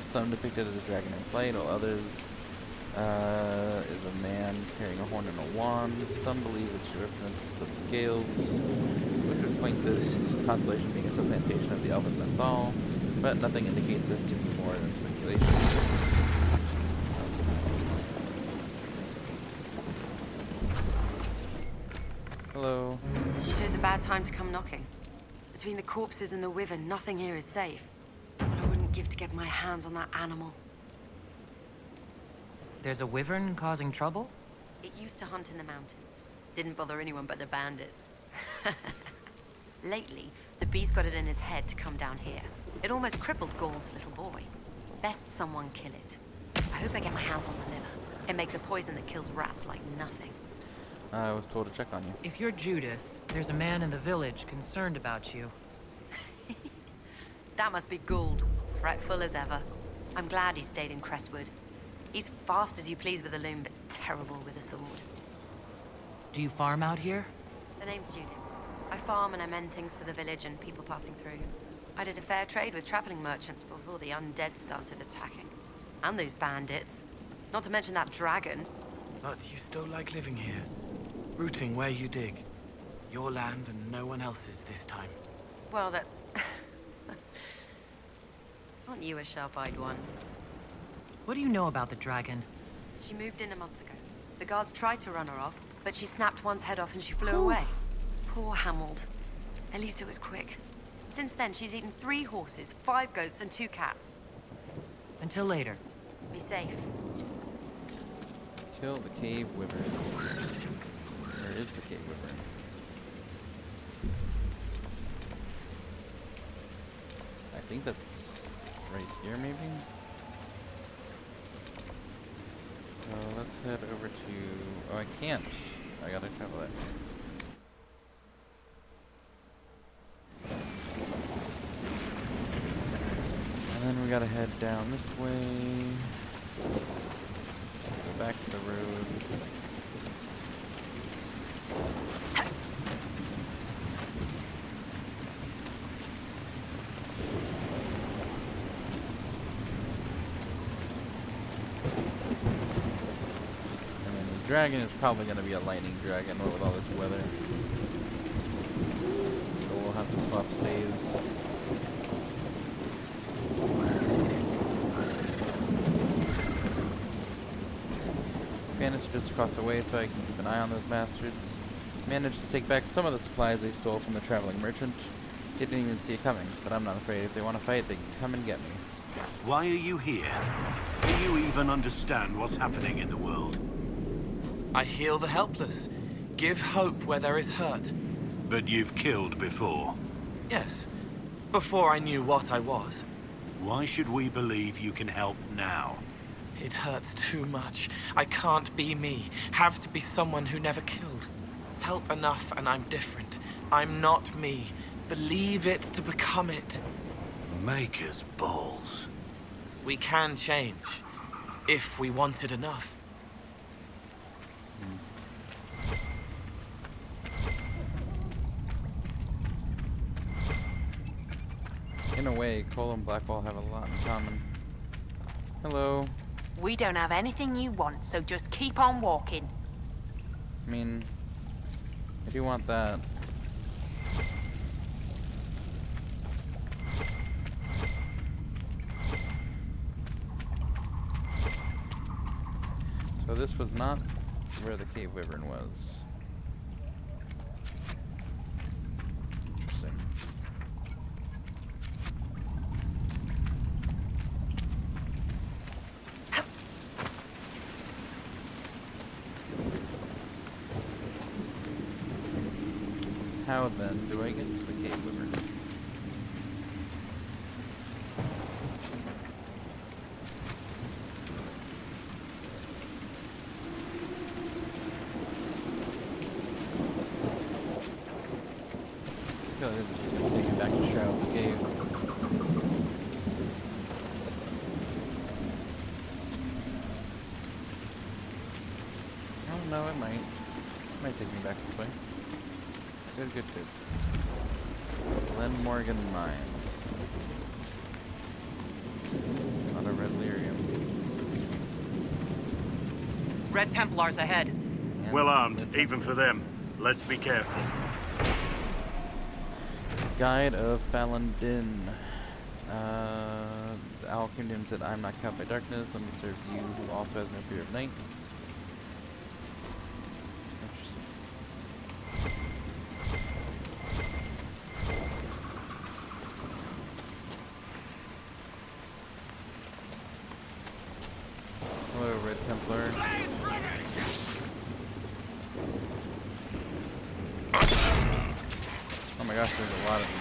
Speaker 1: Some depicted as a dragon in flight, while others is a man carrying a horn and a wand. Some believe it's representative of scales, which would point this constellation being a supplantation of the elven Mythal, but nothing indicates this to be more than speculation. Hello.
Speaker 19: Chose a bad time to come knocking. Between the corpses and the wyvern, nothing here is safe. What I wouldn't give to get my hands on that animal.
Speaker 3: There's a wyvern causing trouble?
Speaker 19: It used to hunt in the mountains. Didn't bother anyone but the bandits. Lately, the beast got it in his head to come down here. It almost crippled Gaunt's little boy. Best someone kill it. I hope I get my hands on the liver. It makes a poison that kills rats like nothing.
Speaker 1: I was told to check on you.
Speaker 3: If you're Judith, there's a man in the village concerned about you.
Speaker 19: That must be Gould. Fretful as ever. I'm glad he stayed in Crestwood. He's fast as you please with a loom, but terrible with a sword.
Speaker 3: Do you farm out here?
Speaker 19: The name's Judith. I farm and I mend things for the village and people passing through. I did a fair trade with traveling merchants before the undead started attacking. And those bandits. Not to mention that dragon.
Speaker 17: But you still like living here? Rooting where you dig. Your land and no one else's this time.
Speaker 19: Well, that's... Aren't you a sharp-eyed one?
Speaker 3: What do you know about the dragon?
Speaker 19: She moved in a month ago. The guards tried to run her off, but she snapped one's head off and she flew away. Poor Hamold. At least it was quick. Since then, she's eaten 3 horses, 5 goats, and 2 cats.
Speaker 3: Until later.
Speaker 19: Be safe.
Speaker 1: Kill the cave wyvern. Where is the cave wyvern? I think that's right here, maybe? So let's head over to... Oh, I can't. I gotta travel that. And then we gotta head down this way. Go back to the road. And then the dragon is probably gonna be a lightning dragon with all this weather. So we'll have to swap staves. Managed to just cross the way so I can keep an eye on those bastards. Managed to take back some of the supplies they stole from the traveling merchant. Didn't even see it coming, but I'm not afraid. If they want to fight, they can come and get me.
Speaker 7: Why are you here? Do you even understand what's happening in the world?
Speaker 17: I heal the helpless. Give hope where there is hurt.
Speaker 7: But you've killed before.
Speaker 17: Yes. Before I knew what I was.
Speaker 7: Why should we believe you can help now?
Speaker 17: It hurts too much. I can't be me. Have to be someone who never killed. Help enough and I'm different. I'm not me. Believe it to become it.
Speaker 7: Maker's balls.
Speaker 17: We can change. If we want it enough.
Speaker 1: In a way, Cole and Blackwall have a lot in common. Hello.
Speaker 13: We don't have anything you want, so just keep on walking.
Speaker 1: I mean, I do want that. So this was not where the cave wyvern was. Interesting. How then do I get to the cave wyvern? feel like this is just gonna take me back to Shroud's Cave. Oh no, it might. It might take me back this way. Good, good, good. Glen Morgan Mine. Not a red lyrium.
Speaker 3: Red Templars ahead.
Speaker 1: And
Speaker 7: Well armed, even for them. Let's be careful.
Speaker 1: Guide of Falun Din. The Owl came to him and said, I am not cowed by darkness. Let me serve you, who also has no fear of night. Hello, Red Templar. Oh my gosh, there's a lot of them.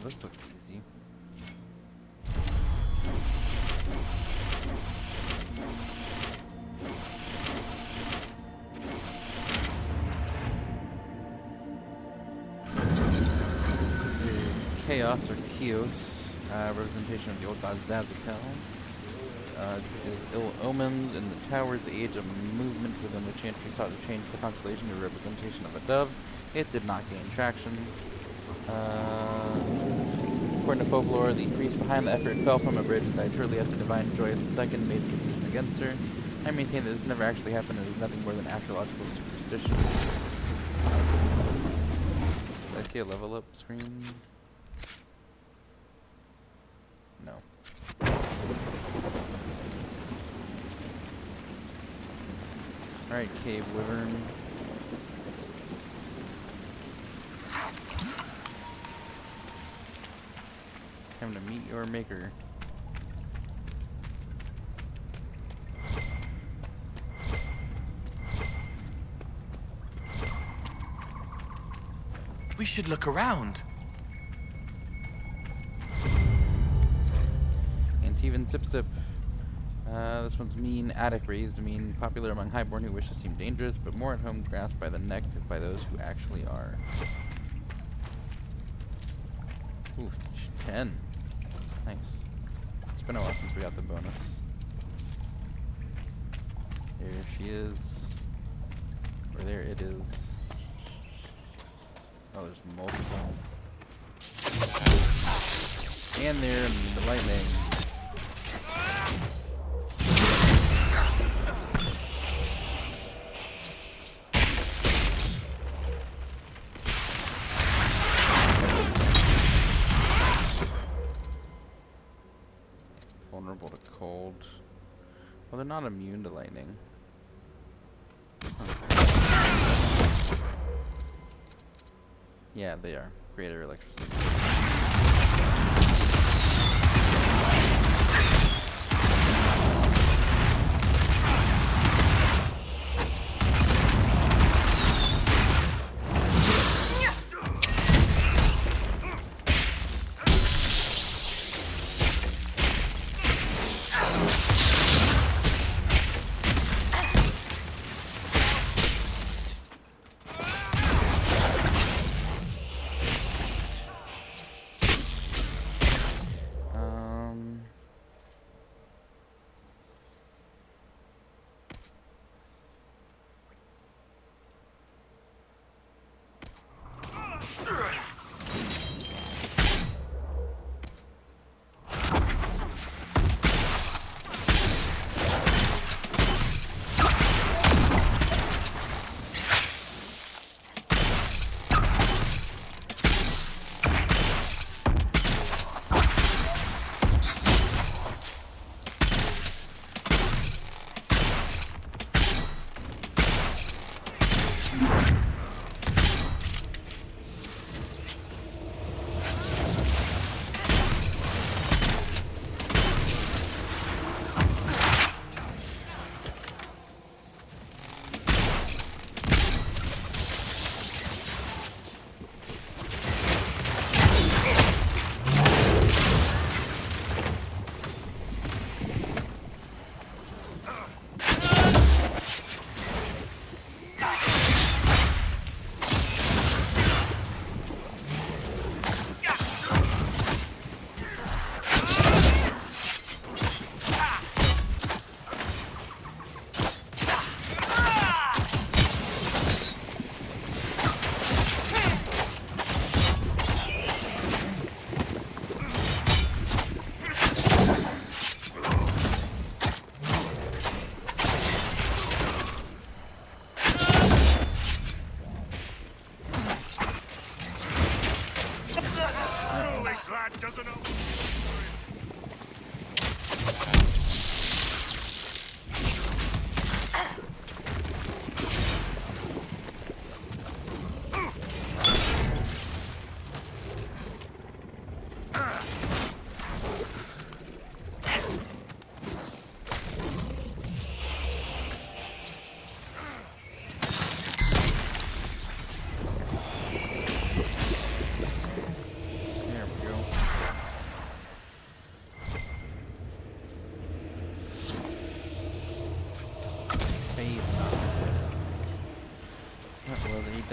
Speaker 1: This looks easy. This is Chaos or Chios, representation of the old god Zazakel. Ill omens in the towers, the age of movement within the Chantry sought to change the constellation to a representation of a dove. It did not gain traction. According to folklore, the priest behind the effort fell from a bridge and died shortly after Divine Joyous II made decisions against her. I maintain that this never actually happened and is nothing more than astrological superstition. Did I see a level up screen? No. Alright, Cave Wyvern. Time to meet your maker.
Speaker 17: We should look around.
Speaker 1: Antivan Sip Sip. This one's mean, attic raised, mean, popular among highborn who wish to seem dangerous, but more at home grasped by the neck by those who actually are. Ooh, 10. Nice. It's been a while since we got the bonus. There she is. Or there it is. Oh, there's multiple. And there, the lightning. Vulnerable to cold. Well, they're not immune to lightning. Huh. Yeah, they are. Greater electricity.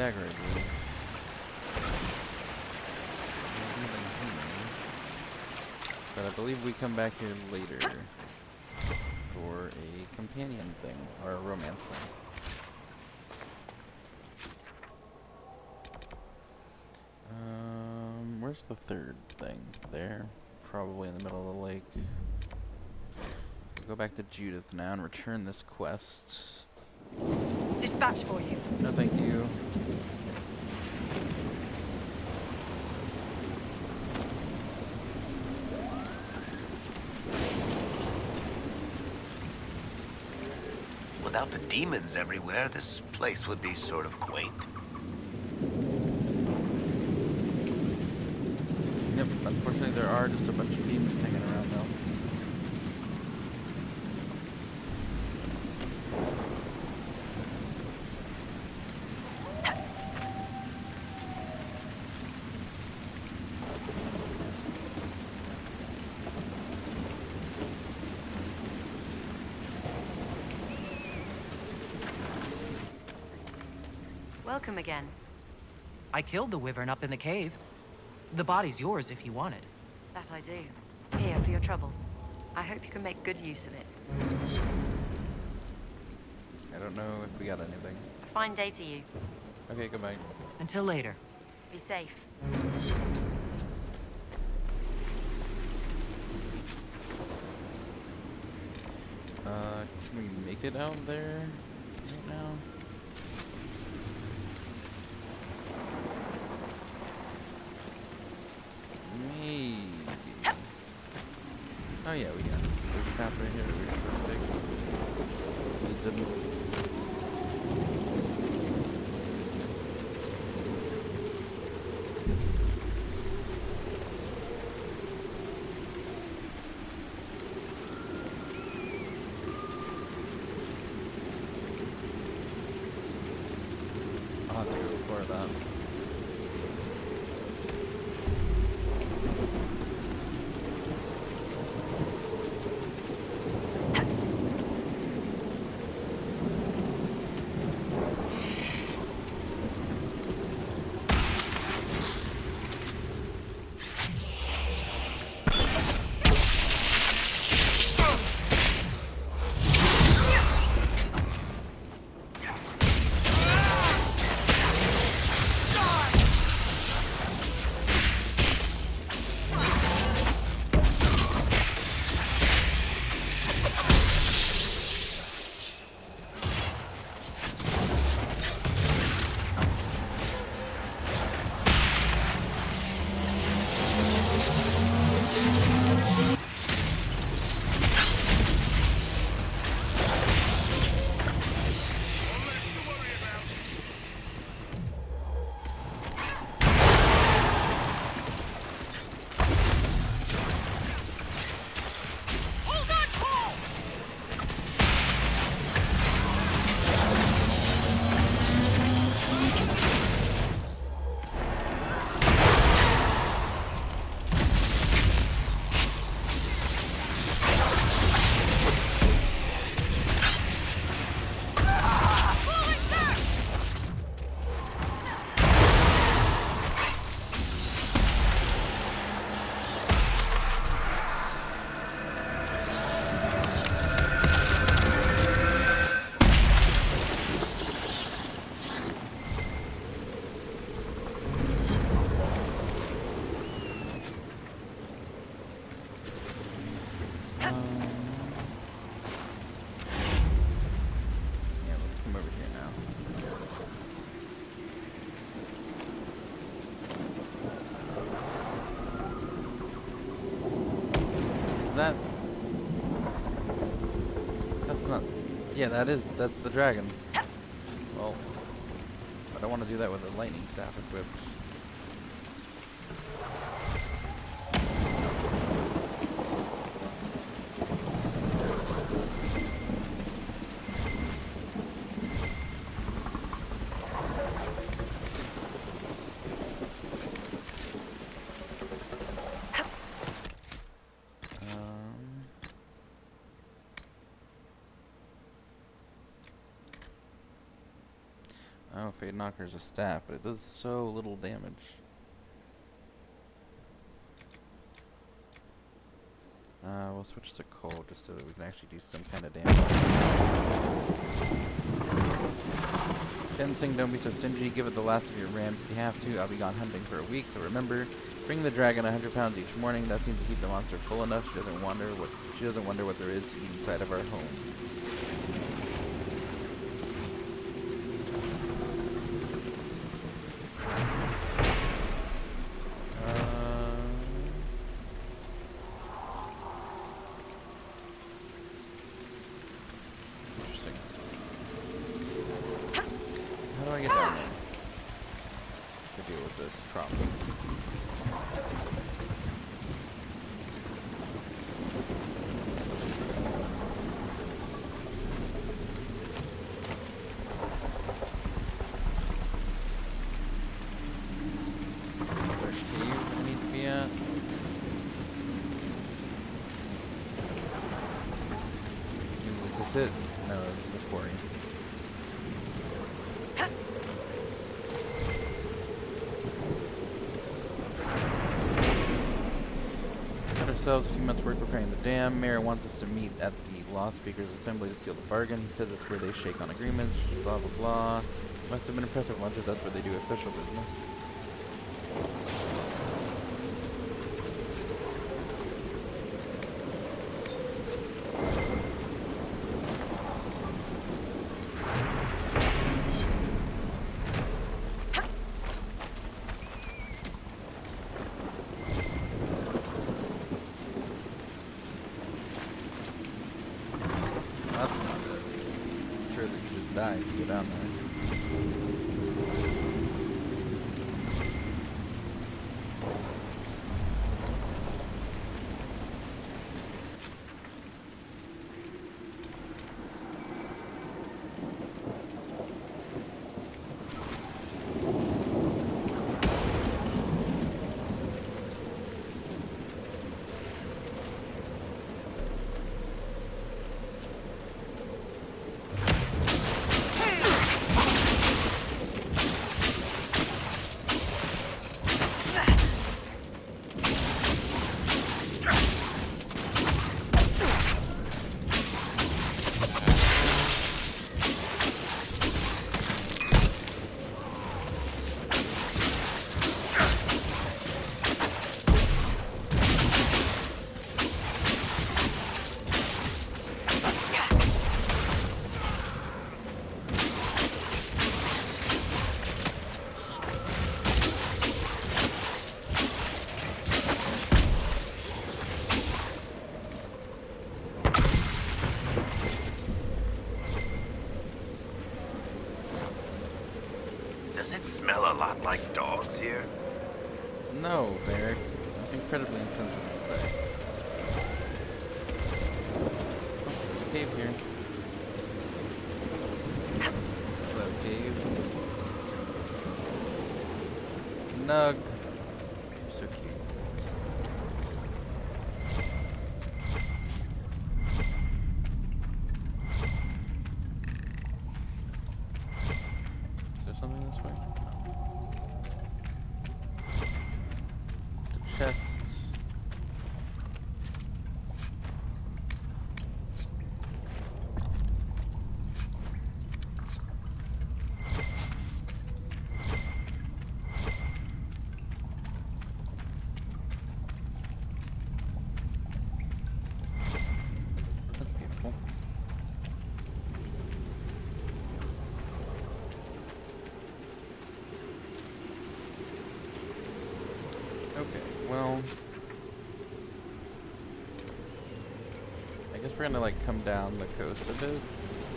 Speaker 1: dagger, I believe. But I believe we come back here later for a companion thing, or a romance thing. Where's the third thing? There. Probably in the middle of the lake. We'll go back to Judith now and return this quest.
Speaker 2: Dispatch for you.
Speaker 1: No, thank you.
Speaker 10: Without the demons everywhere, this place would be sort of quaint.
Speaker 1: Yep, unfortunately there are just a bunch of demons hanging around now.
Speaker 19: Welcome again.
Speaker 3: I killed the wyvern up in the cave. The body's yours if you want it.
Speaker 19: That I do. Here for your troubles. I hope you can make good use of it.
Speaker 1: I don't know if we got anything.
Speaker 19: A fine day to you.
Speaker 1: Okay, goodbye.
Speaker 3: Until later.
Speaker 19: Be safe.
Speaker 1: Can we make it out there right now? Maybe. Oh yeah, we got it. There's a path right here that we're supposed to take. Just didn't. I'll have to go explore that. That's not... Yeah, that's the dragon. Well, I don't want to do that with a lightning staff equipped. Fade Knocker is a staff, but it does so little damage. We'll switch to coal just so that we can actually do some kind of damage. Fencing, don't be so stingy. Give it the last of your rams if you have to. I'll be gone hunting for a week, so remember, bring the dragon 100 pounds each morning. That seems to keep the monster full enough. She doesn't wonder what there is to eat inside of our homes. It? No, this is a quarry. Got ourselves a few months' work preparing the dam. Mayor wants us to meet at the Law Speakers Assembly to seal the bargain. He says that's where they shake on agreements, blah blah blah. Must have been impressive lunch if that's where they do official business. Die if you go down there.
Speaker 10: Like dogs here?
Speaker 1: No, Varric. That's incredibly insensitive to say. Oh, there's a cave here. Hello, cave. Nug. You're so cute. Is there something this way? Chests. That's beautiful. Okay, well, I guess we're gonna like come down the coast a bit,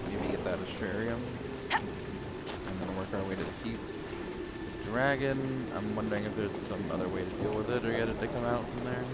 Speaker 1: maybe get that Astrarium, and then work our way to the keep. Dragon, I'm wondering if there's some other way to deal with it or get it to come out from there.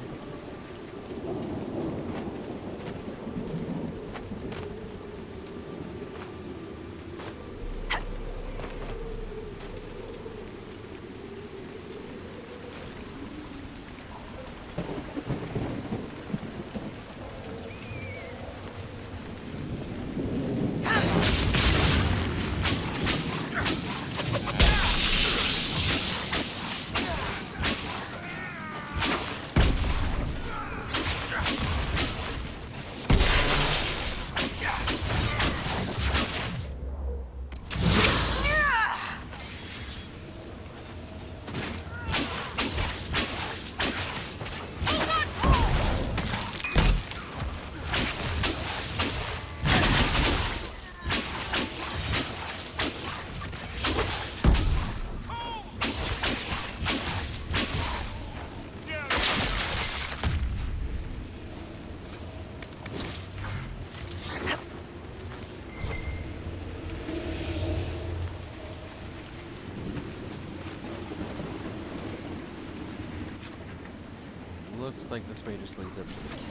Speaker 1: Looks like this way just leads up to the key.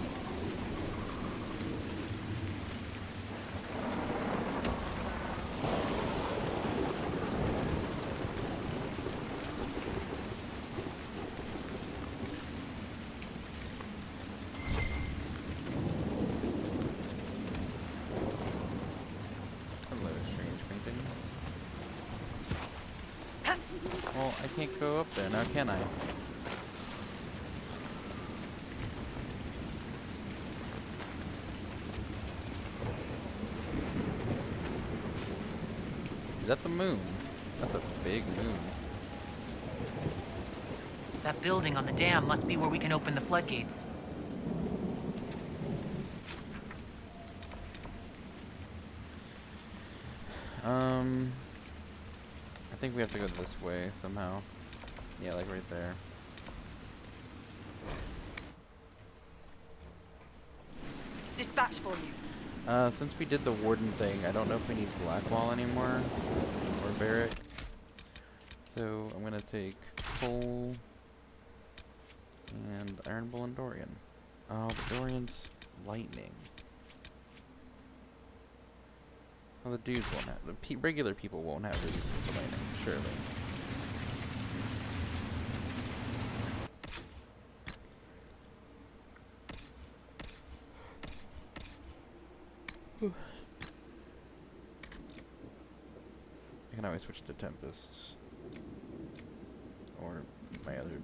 Speaker 1: Well, I can't go up there now, can I? Is that the moon? That's a big moon.
Speaker 3: That building on the dam must be where we can open the floodgates.
Speaker 1: I think we have to go this way somehow. Yeah, like right there.
Speaker 2: Dispatch for you.
Speaker 1: Since we did the warden thing, I don't know if we need Blackwall anymore, or Barrack. So I'm gonna take coal and Iron Bull and Dorian. Oh, the Dorian's lightning. Well, the dudes won't have, the regular people won't have resistance to lightning, surely. I can always switch to Tempest. Or my other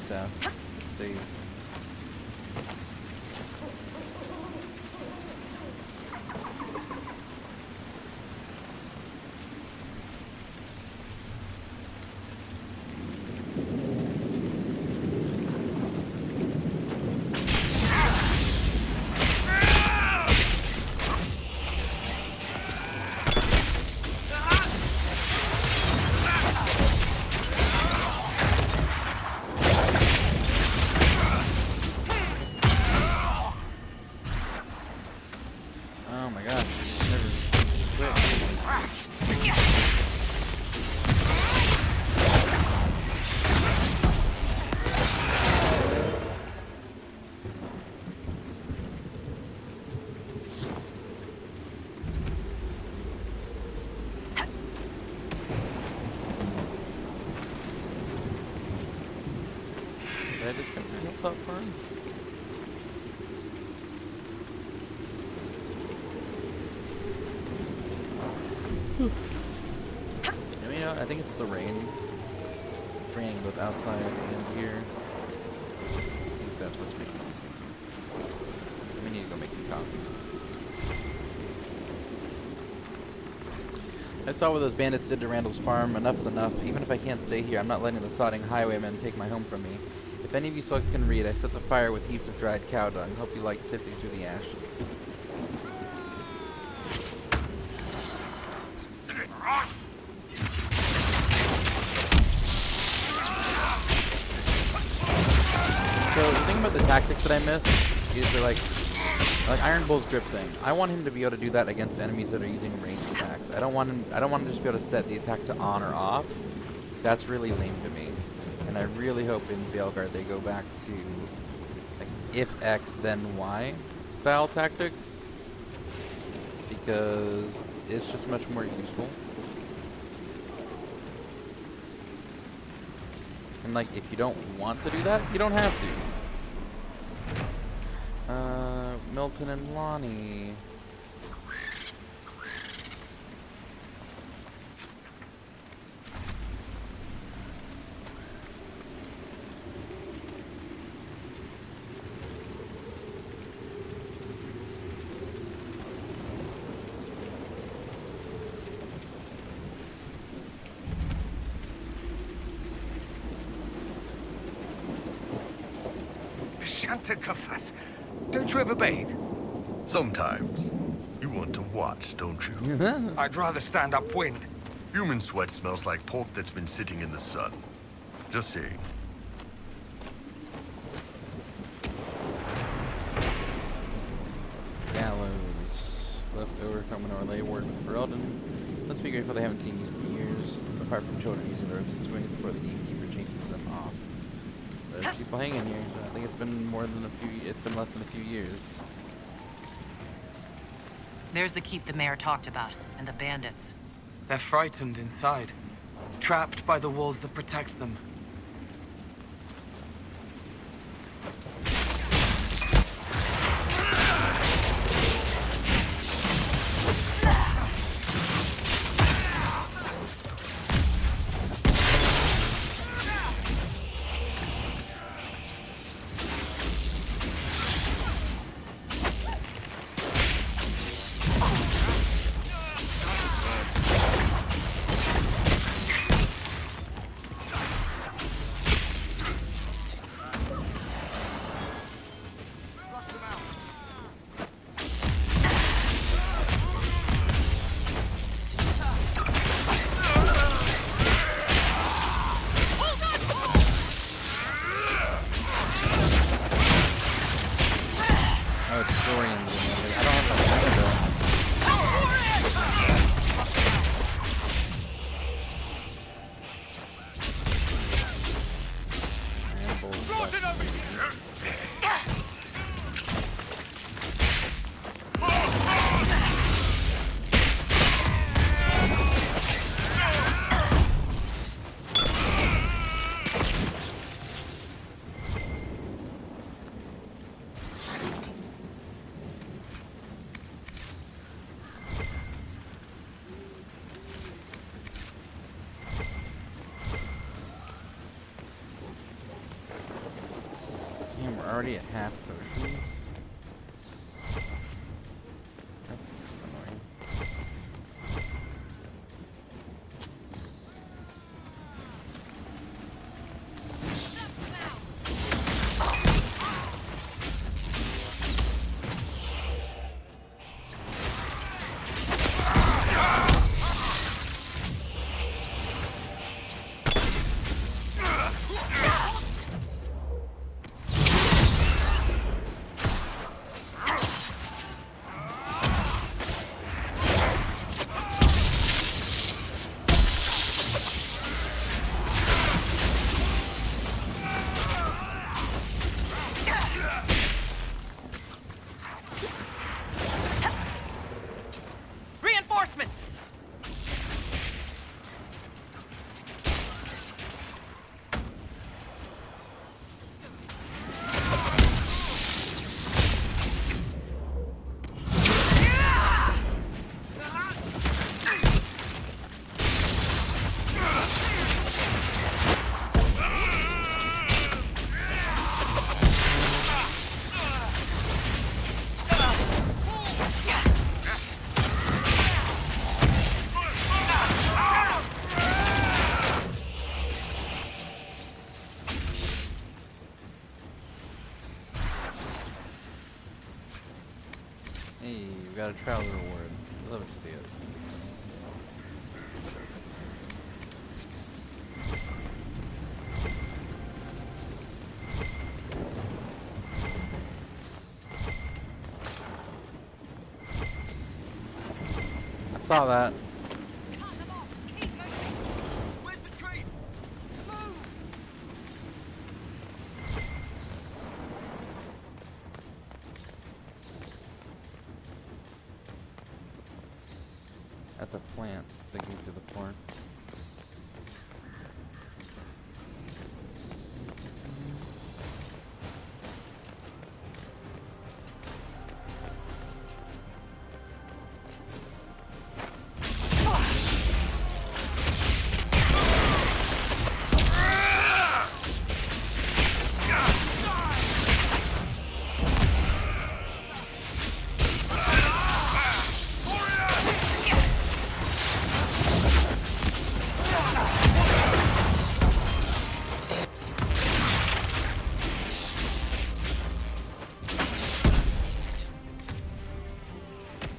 Speaker 1: staff. Stave. Did I just come through the platform? I mean, I think it's the rain. It's raining both outside and here. I think that's what's making me thinking. We need to go make some coffee. I saw what those bandits did to Randall's farm. Enough's enough. Even if I can't stay here, I'm not letting the sodding highwaymen take my home from me. If any of you slugs can read, I set the fire with heaps of dried cow dung. Hope you like sifting through the ashes. So the thing about the tactics that I miss is they're like Iron Bull's grip thing. I want him to be able to do that against enemies that are using ranged attacks. I don't want him to just be able to set the attack to on or off. That's really lame to me. And I really hope in Veilguard they go back to like if X then Y style tactics, because it's just much more useful. And like if you don't want to do that, you don't have to. Milton and Lonnie.
Speaker 10: Shantakafas, don't you ever bathe? Sometimes. You want to watch, don't you?
Speaker 11: I'd rather stand upwind.
Speaker 10: Human sweat smells like pork that's been sitting in the sun. Just saying.
Speaker 1: Gallows. Left over coming our lay word for Eldon. Let's be grateful they haven't seen use in years, apart from children using the ropes and swings before the gamekeeper chases them off. There's people hanging here. So I think it's been it's been less than a few years.
Speaker 3: There's the keep the mayor talked about, and the bandits.
Speaker 17: They're frightened inside, trapped by the walls that protect them.
Speaker 1: We're already at half potions. That's annoying. Hey, we got a travel reward. Love to see it. I saw that. That's a plant sticking to the floor.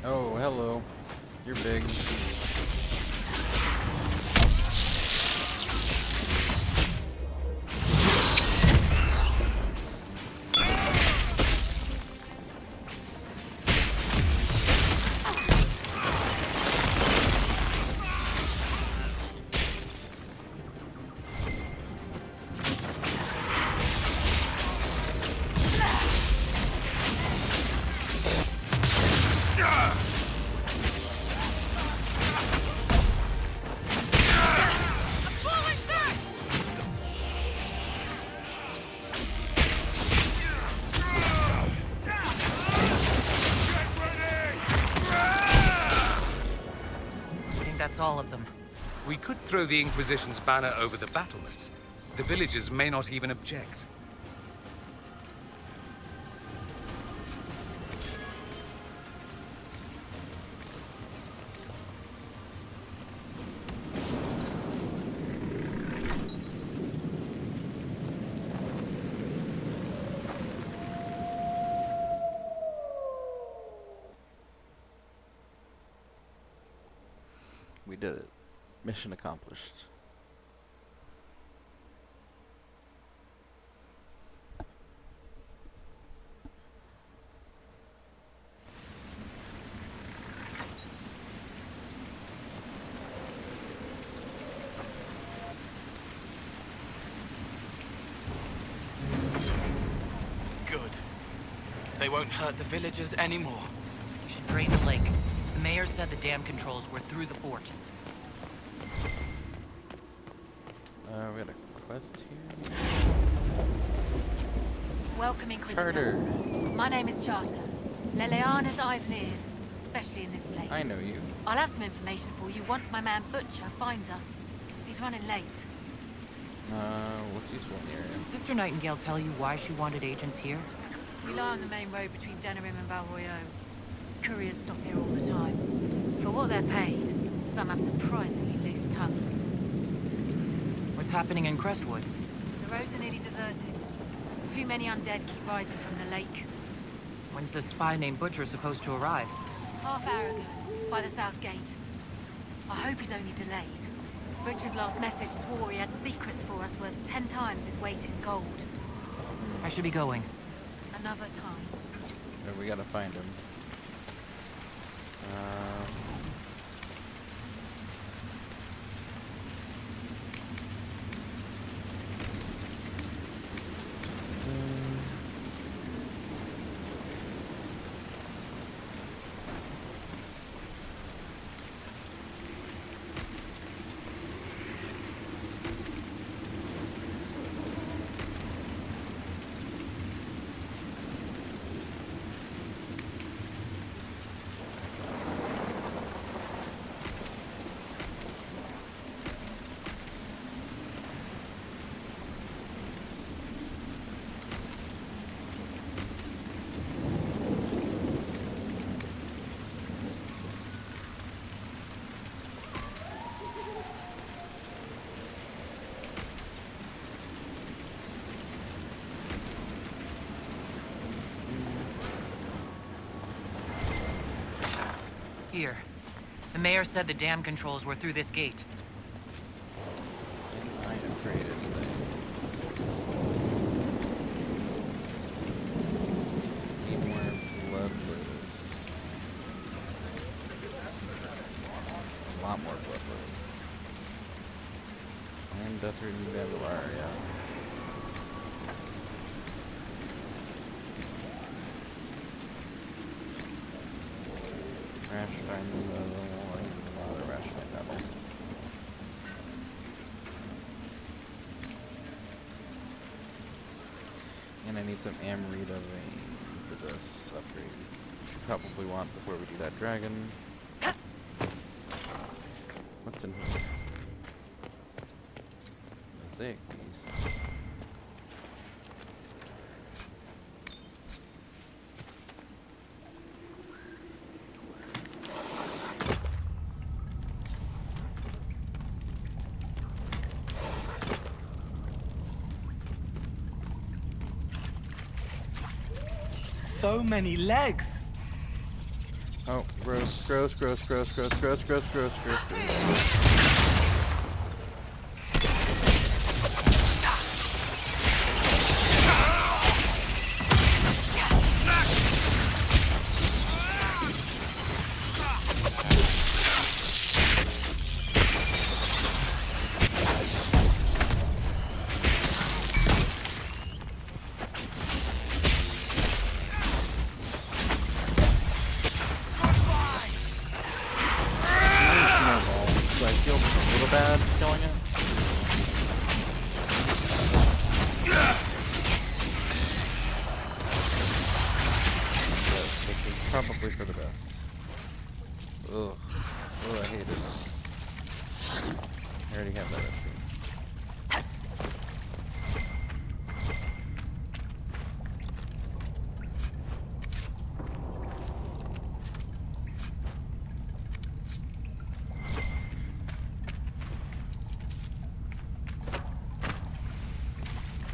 Speaker 1: Oh, hello. You're big.
Speaker 3: That's all of them.
Speaker 20: We could throw the Inquisition's banner over the battlements. The villagers may not even object.
Speaker 1: We did it. Mission accomplished.
Speaker 17: Good. They won't hurt the villagers anymore.
Speaker 3: You should drain the lake. The mayor said the dam controls were through the fort.
Speaker 1: We got a quest here.
Speaker 21: Welcome, Inquisitor.
Speaker 1: Carter.
Speaker 21: My name is Charter. Leleana's eyes and ears, especially in this place.
Speaker 1: I know you.
Speaker 21: I'll have some information for you once my man Butcher finds us. He's running late.
Speaker 1: What's useful in the area?
Speaker 3: Sister Nightingale tell you why she wanted agents here?
Speaker 21: We lie on the main road between Denerim and Valroyo. Couriers stop here all the time. For what they're paid, some have surprisingly loose tongues.
Speaker 3: What's happening in Crestwood?
Speaker 21: The roads are nearly deserted. Too many undead keep rising from the lake.
Speaker 3: When's the spy named Butcher supposed to arrive?
Speaker 21: Half hour ago, by the south gate. I hope he's only delayed. Butcher's last message swore he had secrets for us worth 10 times his weight in gold.
Speaker 3: I should be going.
Speaker 21: Another time.
Speaker 1: We gotta find him.
Speaker 3: Here. The mayor said the dam controls were through this gate.
Speaker 1: I have created today. Need more bloodless. A lot more bloodless. And Deathroot and Babelar, yeah. Rash Diamond Metal, I need a lot of Rash Diamond Metal. And I need some Amrita Vein for this upgrade. Probably want before we do that dragon. What's in here? Mosaic piece.
Speaker 17: So many legs.
Speaker 1: Oh, gross, gross, gross, gross, gross, gross, gross, gross, gross, gross. Probably for the best. Ugh. Ugh, I hate it. already have that recipe.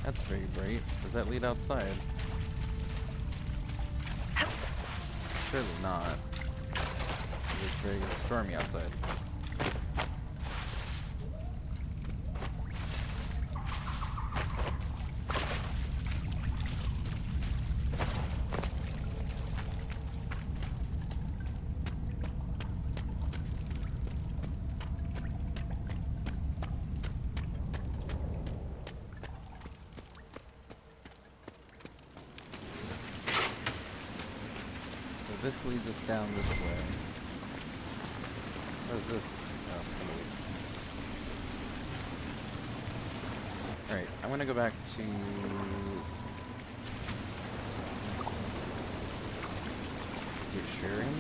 Speaker 1: That's very bright. Does that lead outside? Surely not. It's very stormy outside. This leads us down this way. What is this? Oh, it's kind of weird. Alright, I'm gonna go back to... Is it sharing?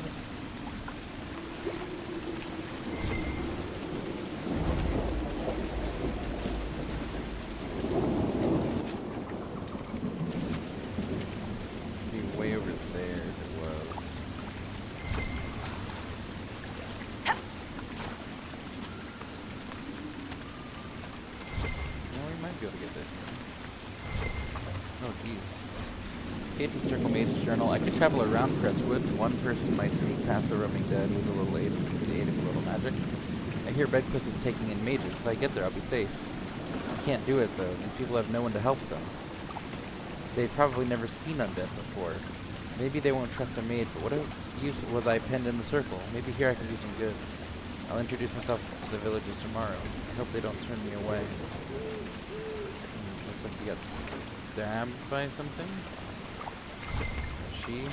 Speaker 1: Be way over there if it was. Be able to get there. Oh geez. Agent Circle Mage's Journal. I could travel around Crestwood. One person might sneak past the roaming dead with a little aid, with the aid of a little magic. I hear Bedcliff is taking in mages. If I get there, I'll be safe. I can't do it though. These people have no one to help them. They've probably never seen undead before. Maybe they won't trust a mage, but what use was I penned in the circle? Maybe here I can do some good. I'll introduce myself to the villagers tomorrow. I hope they don't turn me away. Looks like he got stabbed by something. She.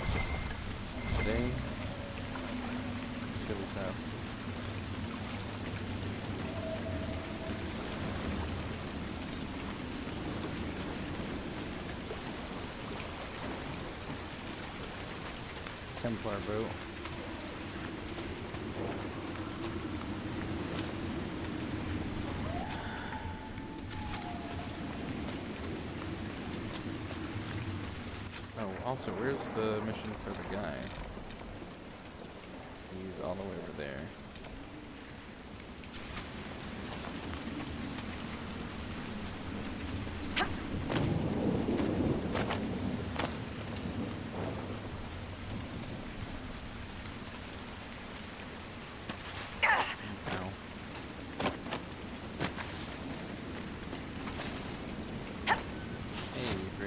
Speaker 1: They. Really sad. Templar boat. Oh, also, where's the mission for the guy? He's all the way over there.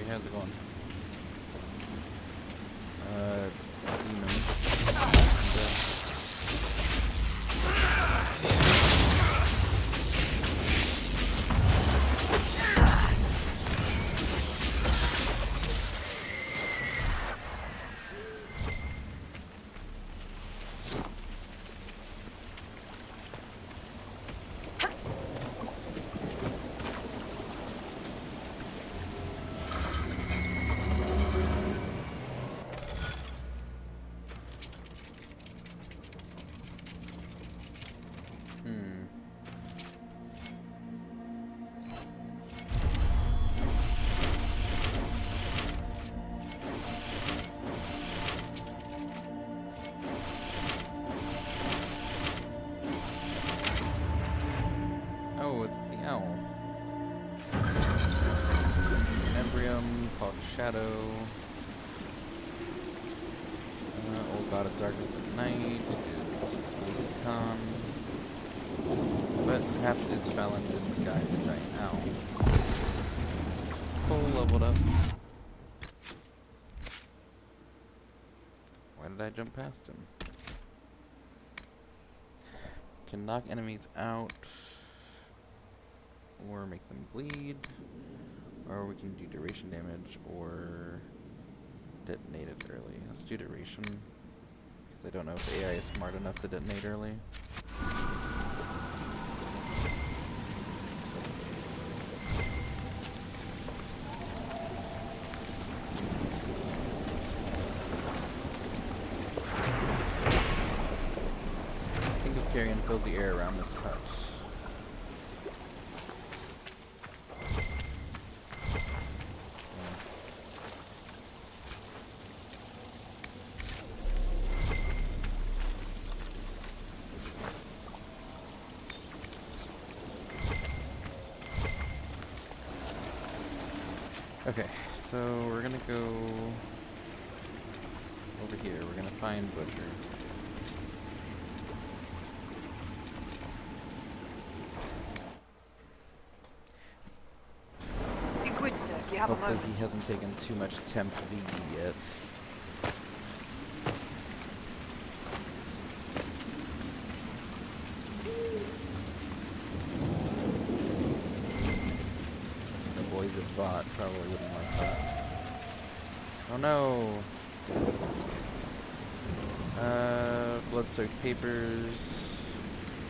Speaker 1: How's it going? Shadow. Old God of Darkness at Night is Lisa Khan. But perhaps it's Valentin's guide, the giant owl. Full leveled up. Why did I jump past him? Can knock enemies out. Or make them bleed. Or we can do duration damage, or detonate it early. Let's do duration, because I don't know if AI is smart enough to detonate early. Single carrion fills the air around this hut. Okay, so we're gonna go over here. We're gonna find Butcher.
Speaker 6: Inquisitor, if you have a
Speaker 1: Hopefully
Speaker 6: moment.
Speaker 1: he hasn't taken too much temp V yet. The boys at Bot probably wouldn't like that. Oh no! Blood-soaked papers.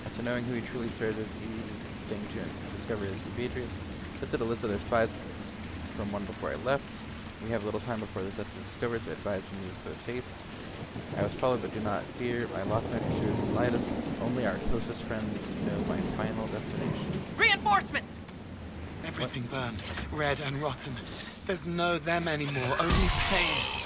Speaker 1: After knowing who he truly served as the thing to discover his compatriots, lifted a list of their spies from one before I left. We have little time before this is discovered, so I advise you move post haste. I was followed, but do not fear. My lockmaker should light us. Only our closest friends know my final destination.
Speaker 17: Reinforcements! Everything burned, red and rotten. There's no them anymore, only pain.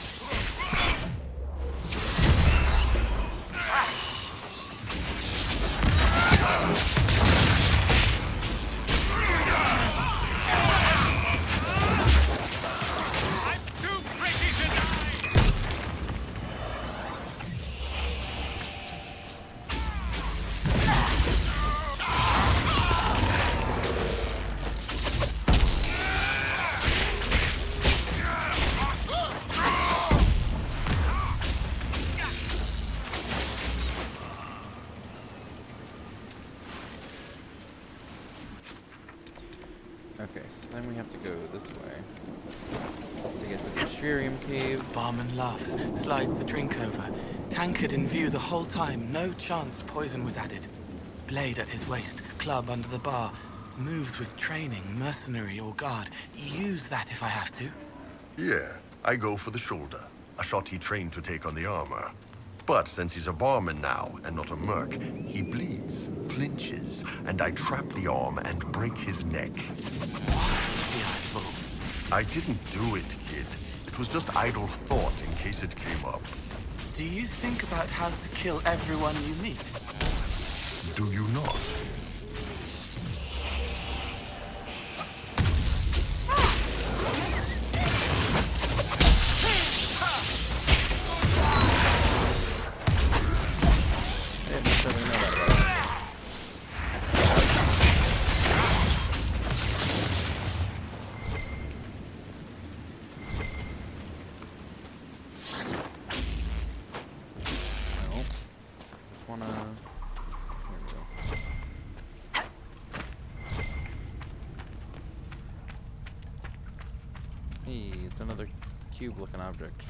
Speaker 1: Okay, so then we have to go this way to get to the Shirium cave.
Speaker 17: Barman laughs, slides the drink over. Tankard in view the whole time, no chance poison was added. Blade at his waist, club under the bar. Moves with training, mercenary or guard. Use that if I have to.
Speaker 10: Yeah, I go for the shoulder. A shot he trained to take on the armor. But since he's a barman now, and not a merc, he bleeds, flinches, and I trap the arm and break his neck. I didn't do it, kid. It was just idle thought in case it came up.
Speaker 17: Do you think about how to kill everyone you meet?
Speaker 10: Do you not?
Speaker 1: Hey, it's another cube-looking object.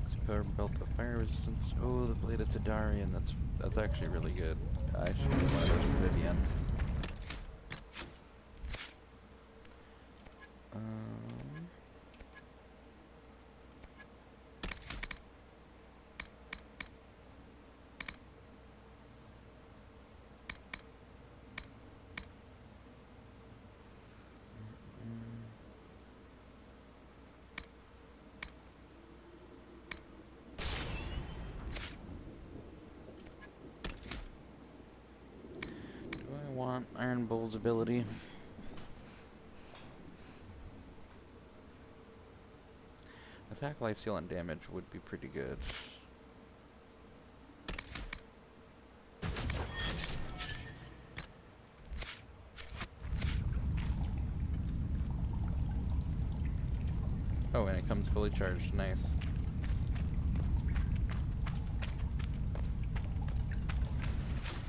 Speaker 1: Spare belt of fire resistance. Oh, the blade of Tadarian. That's actually really good. I should get one of those for Vivian. Iron Bull's ability. Attack, lifesteal, and damage would be pretty good. Oh, and it comes fully charged. Nice.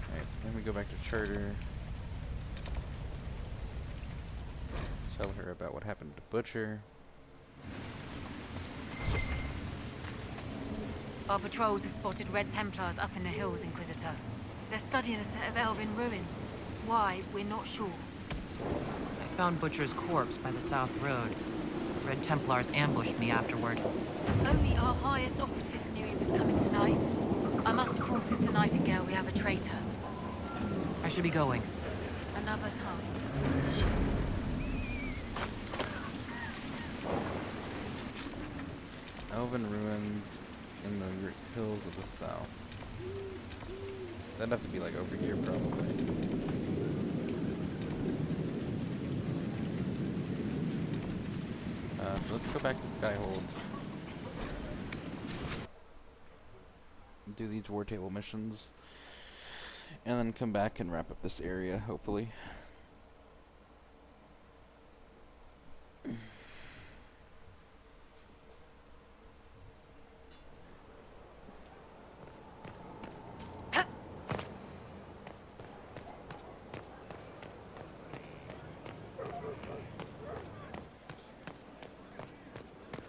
Speaker 1: Alright, so then we go back to Charter. Tell her about what happened to Butcher.
Speaker 21: Our patrols have spotted Red Templars up in the hills, Inquisitor. They're studying a set of elven ruins. Why, we're not sure.
Speaker 3: I found Butcher's corpse by the South Road. Red Templars ambushed me afterward.
Speaker 21: Only our highest operatives knew he was coming tonight. I must inform Sister Nightingale we have a traitor.
Speaker 3: I should be going.
Speaker 21: Another time.
Speaker 1: Elven ruins in the hills of the south. That'd have to be like over here probably. So let's go back to Skyhold. Do these war table missions. And then come back and wrap up this area, hopefully.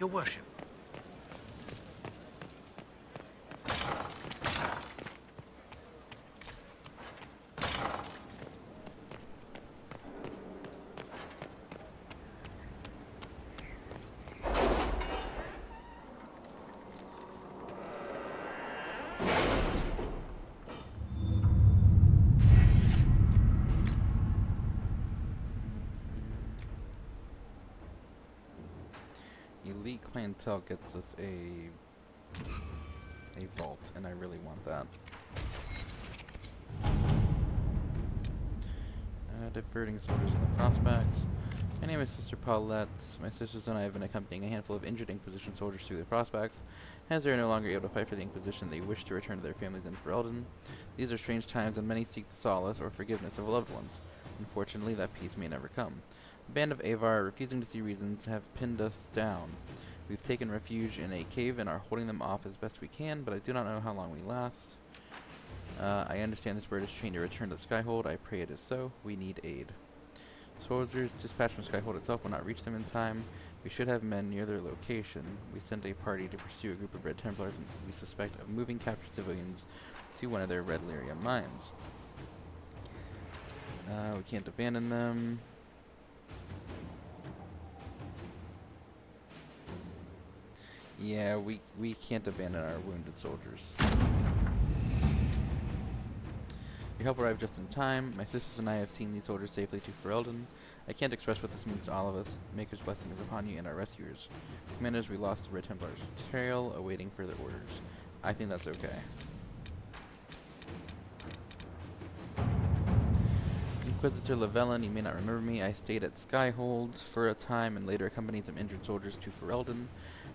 Speaker 11: Your worship.
Speaker 1: Elite clientele gets us a vault, and I really want that. Diverting soldiers in the Frostbacks. My name is Sister Paulette. My sisters and I have been accompanying a handful of injured Inquisition soldiers through the Frostbacks. As they are no longer able to fight for the Inquisition, they wish to return to their families in Ferelden. These are strange times, and many seek the solace or forgiveness of loved ones. Unfortunately, that peace may never come. The band of Avar, refusing to see reasons, have pinned us down. We've taken refuge in a cave and are holding them off as best we can, but I do not know how long we last. I understand this bird is trained to return to Skyhold. I pray it is so. We need aid. Soldiers dispatched from Skyhold itself will not reach them in time. We should have men near their location. We sent a party to pursue a group of Red Templars we suspect of moving captured civilians to one of their Red Lyria mines. We can't abandon them. Yeah, we can't abandon our wounded soldiers. Your help arrived just in time. My sisters and I have seen these soldiers safely to Ferelden. I can't express what this means to all of us. Maker's blessing is upon you and our rescuers. Commanders, we lost the Red Templar's trail, awaiting further orders. I think that's okay. Inquisitor Llewellyn, you may not remember me. I stayed at Skyhold for a time and later accompanied some injured soldiers to Ferelden.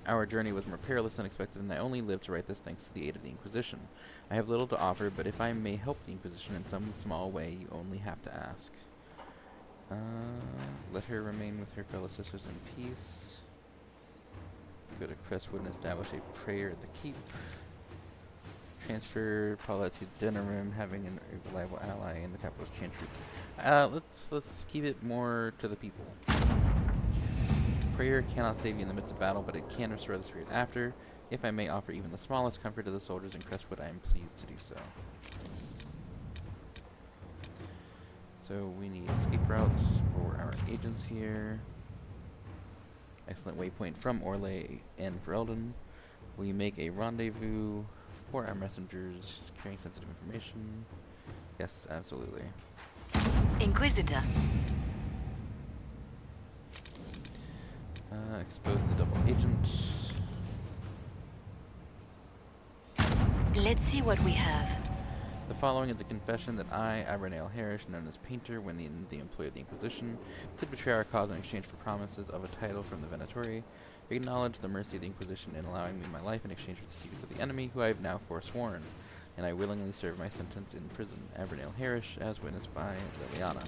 Speaker 1: Our journey was more perilous than expected, and I only lived to write this thanks to the aid of the Inquisition. I have little to offer, but if I may help the Inquisition in some small way, you only have to ask. Let her remain with her fellow sisters in peace. Go to Crestwood and establish a prayer at the keep. Transfer Paula to dinner room, having a reliable ally in the capital's chantry. Let's keep it more to the people. Prayer cannot save you in the midst of battle, but it can restore the spirit after. If I may offer even the smallest comfort to the soldiers in Crestwood, I am pleased to do so. So we need escape routes for our agents here. Excellent waypoint from Orlais and Ferelden. We make a rendezvous for our messengers carrying sensitive information. Yes, absolutely.
Speaker 19: Inquisitor.
Speaker 1: Expose the double agent.
Speaker 19: Let's see what we have.
Speaker 1: The following is a confession that I, Abernale Harris, known as Painter, when the employee of the Inquisition, did betray our cause in exchange for promises of a title from the Venatori. Acknowledge the mercy of the Inquisition in allowing me my life in exchange for the secrets of the enemy, who I have now forsworn, and I willingly serve my sentence in prison. Abernale Harris, as witnessed by Liliana.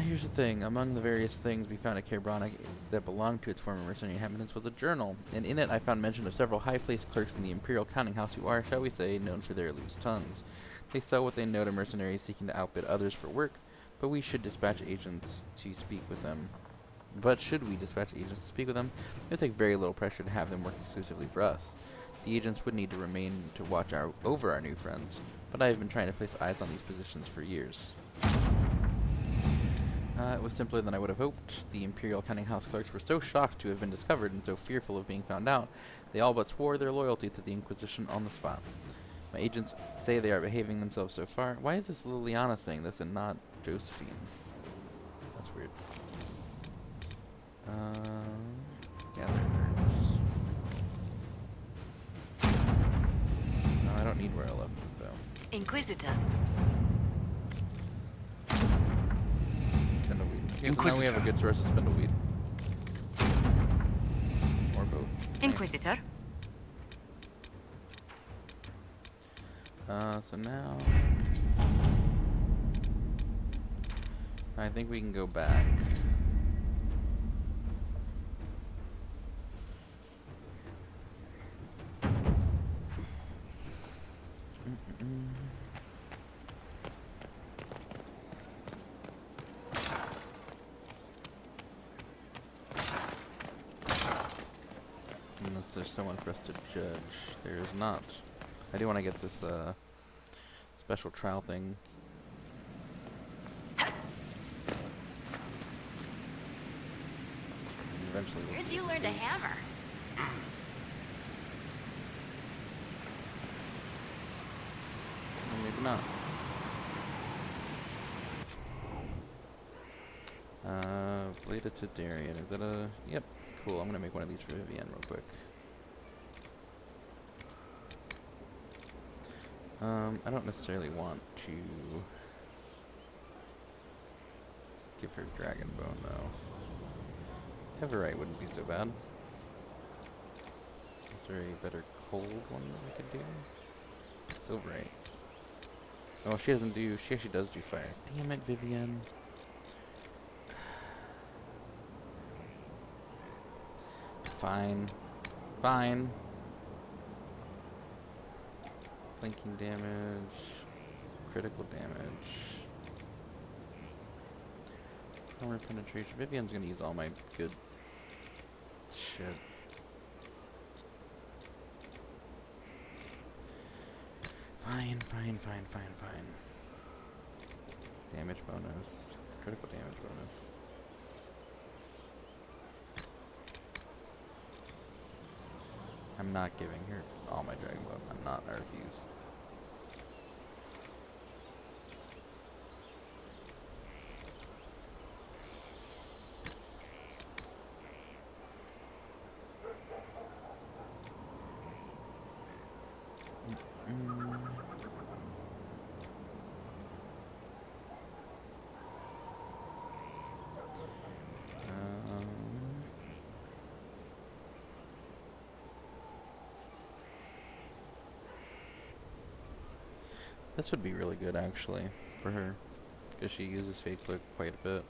Speaker 1: Here's the thing. Among the various things we found at Cairbronic that belonged to its former mercenary inhabitants was a journal, and in it I found mention of several high-placed clerks in the Imperial Counting House who are, shall we say, known for their loose tongues. They sell what they know to mercenaries seeking to outbid others for work, but we should dispatch agents to speak with them. But should we dispatch agents to speak with them, it would take very little pressure to have them work exclusively for us. The agents would need to remain to watch over our new friends, but I have been trying to place eyes on these positions for years. It was simpler than I would have hoped. The Imperial Counting House clerks were so shocked to have been discovered and so fearful of being found out, they all but swore their loyalty to the Inquisition on the spot. My agents say they are behaving themselves so far. Why is this Liliana saying this and not Josephine? That's weird. Gather nerds. No, I don't need where I left it, though.
Speaker 21: Inquisitor.
Speaker 1: Spindleweed. Yeah, now we
Speaker 20: Inquisitor.
Speaker 1: have a good source of spindleweed. Or both.
Speaker 21: Inquisitor.
Speaker 1: So now I think we can go back. Unless there's someone for us to judge. There is not. I do want to get this special trial thing. Eventually we'll
Speaker 9: Where'd
Speaker 1: see
Speaker 9: you learn to hammer?
Speaker 1: Or maybe not. Bladed to Darien. Is that a... Yep. Cool. I'm gonna make one of these for Vivienne real quick. I don't necessarily want to give her Dragon Bone, though. Everite wouldn't be so bad. Is there a better cold one that we could do? Silverite. Oh, she doesn't do... She actually does do fire. Damn it, Vivienne. Fine. Fine. Flanking damage. Critical damage. Armor penetration. Vivienne's gonna use all my good shit. Fine. Damage bonus. Critical damage bonus. I'm not giving her all my Dragon Bone. I'm not. I refuse. This would be really good, actually, for her, because she uses Fade Click quite a bit.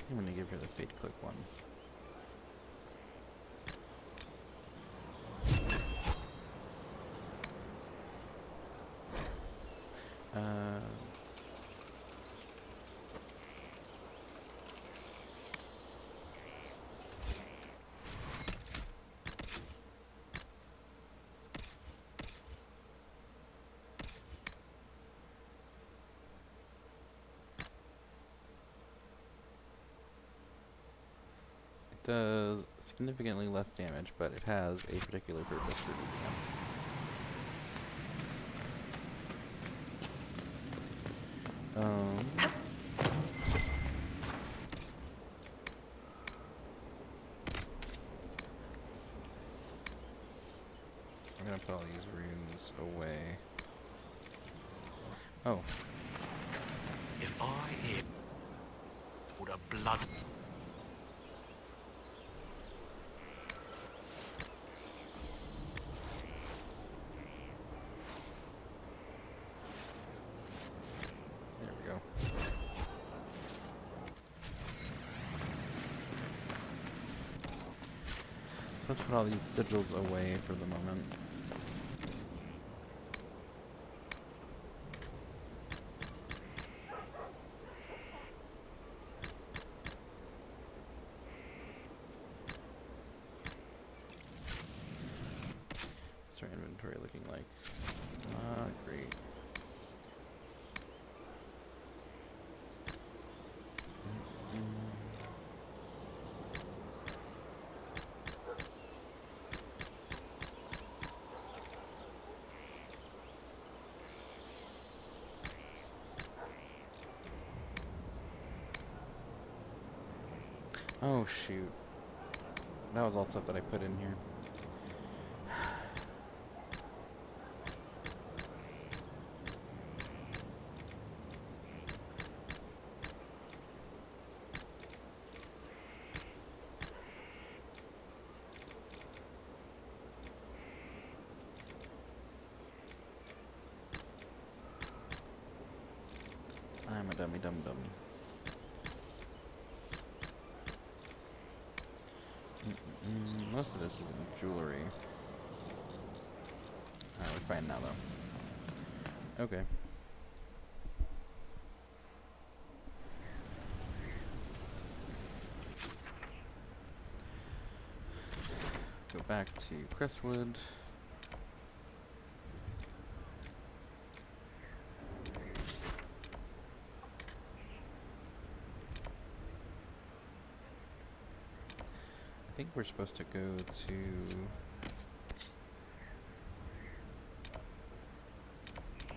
Speaker 1: I'm going to give her the Fade Click one. Does significantly less damage, but it has a particular purpose for DPM. I'm gonna put all these runes away. Oh.
Speaker 15: If I would a blood.
Speaker 1: Let's put all these sigils away for the moment. What's our inventory looking like? Not great. Oh shoot. That was all stuff that I put in here. I'm a dummy dummy. Most of this is in jewelry. Alright, we're fine now though. Okay. Go back to Crestwood. I think we're supposed to go to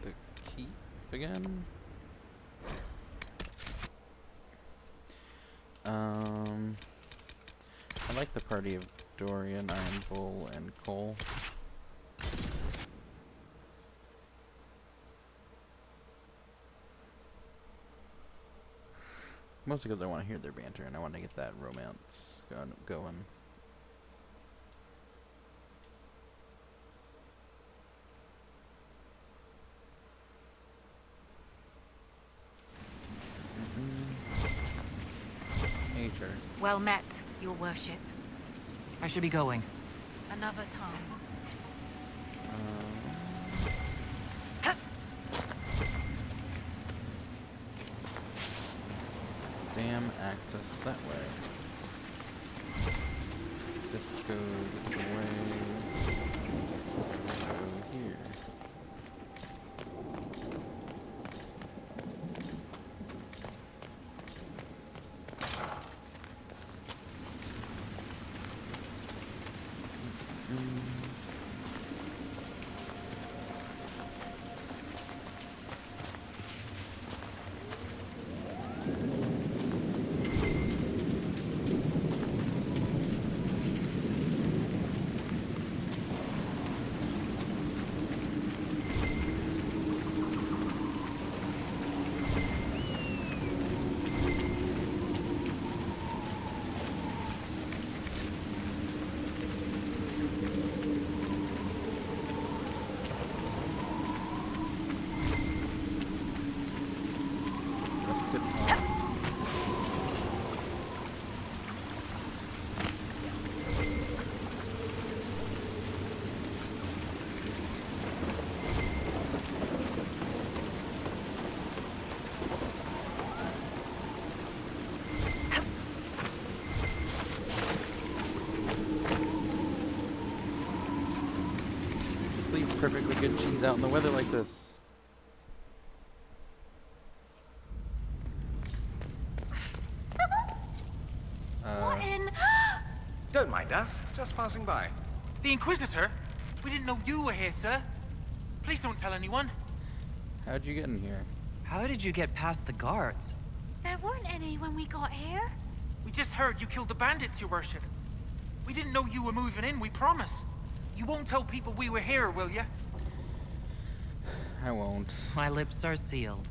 Speaker 1: the keep again. I like the party of Dorian, Iron Bull, and Cole. Mostly because I want to hear their banter and I want to get that romance going. Hey, sure.
Speaker 21: Well met, your worship.
Speaker 3: I should be going.
Speaker 21: Another time.
Speaker 1: Dam access that way. This goes away. Go here. Perfectly good cheese out in the weather like this.
Speaker 21: Martin!
Speaker 4: Don't mind us, just passing by.
Speaker 11: The Inquisitor? We didn't know you were here, sir. Please don't tell anyone.
Speaker 1: How'd you get in here?
Speaker 3: How did you get past the guards?
Speaker 21: There weren't any when we got here.
Speaker 11: We just heard you killed the bandits, your worship. We didn't know you were moving in, we promise. You won't tell people we were here, will you?
Speaker 1: I won't.
Speaker 3: My lips are sealed.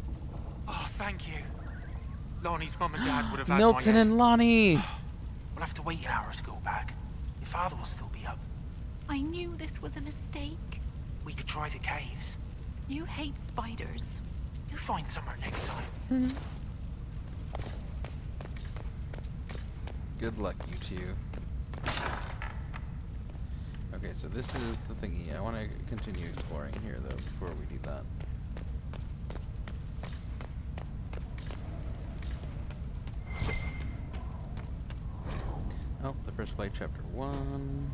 Speaker 11: Oh, thank you. Lonnie's mum and dad would have had
Speaker 1: Milton
Speaker 11: my
Speaker 1: and Lonnie!
Speaker 11: We'll have to wait an hour to go back. Your father will still be up.
Speaker 21: I knew this was a mistake.
Speaker 11: We could try the caves.
Speaker 21: You hate spiders.
Speaker 11: You find somewhere next time.
Speaker 1: Good luck, you two. Okay, so this is the thingy. I want to continue exploring here, though, before we do that. Oh, the first flight, chapter 1.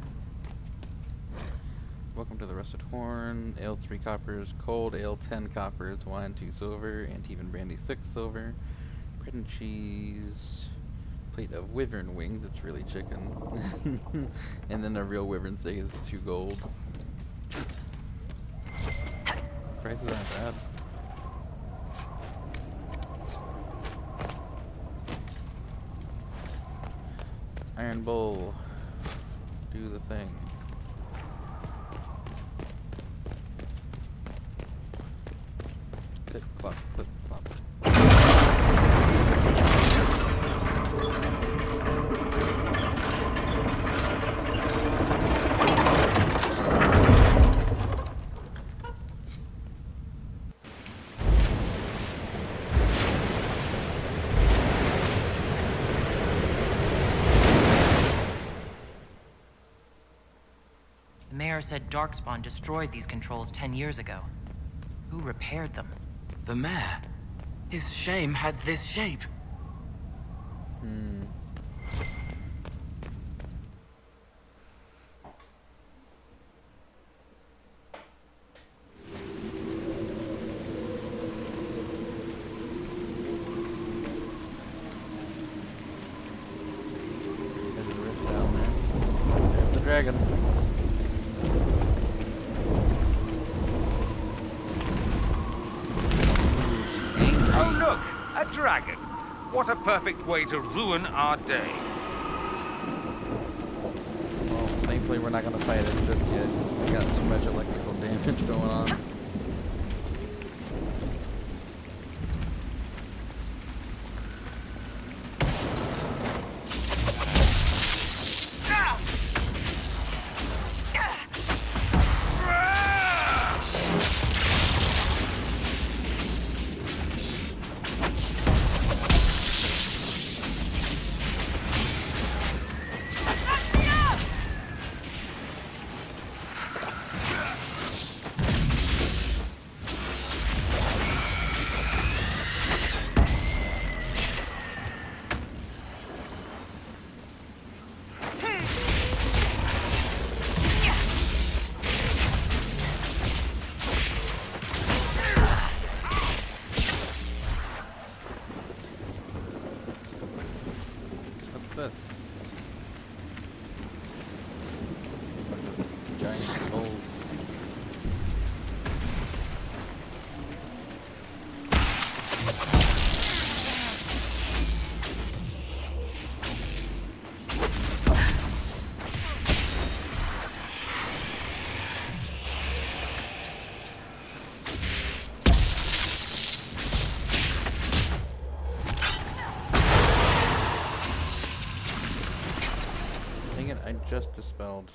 Speaker 1: Welcome to the Rusted Horn. Ale 3 coppers, cold ale 10 coppers, wine 2 silver, Antivan brandy 6 silver, bread and cheese, plate of wyvern wings, it's really chicken, and then a real wyvern steak is 2 gold. Prices aren't bad. Iron Bull. do the thing. Clip, clop, clip, clop.
Speaker 3: The mayor said Darkspawn destroyed these controls 10 years ago. Who repaired them?
Speaker 17: The mayor? His shame had this shape.
Speaker 1: There's a rift down there. There's the dragon.
Speaker 20: Oh, look! A dragon! What a perfect way to ruin our day.
Speaker 1: Well, thankfully we're not gonna fight it just yet. We got too much electrical damage going on. What's this? Just giant skulls. Dang it, I just dispelled.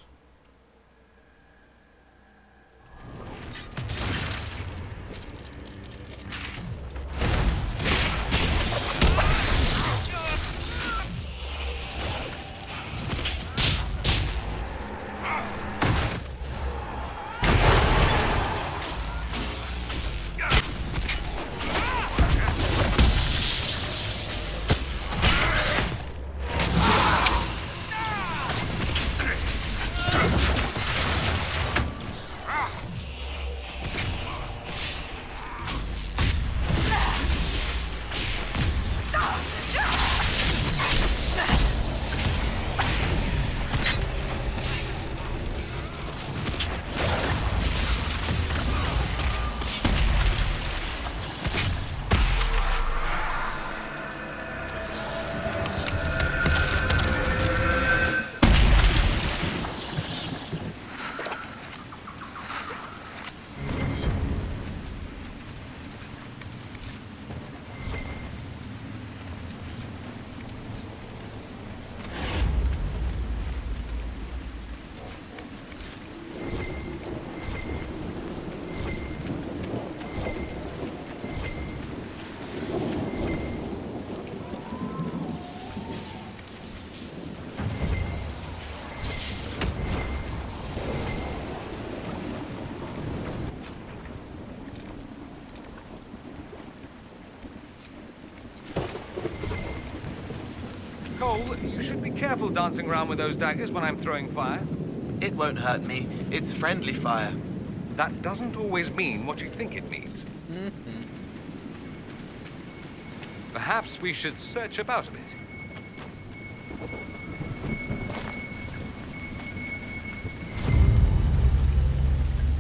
Speaker 20: Cole, you should be careful dancing around with those daggers when I'm throwing fire.
Speaker 17: It won't hurt me. It's friendly fire.
Speaker 20: That doesn't always mean what you think it means. Perhaps we should search about a bit.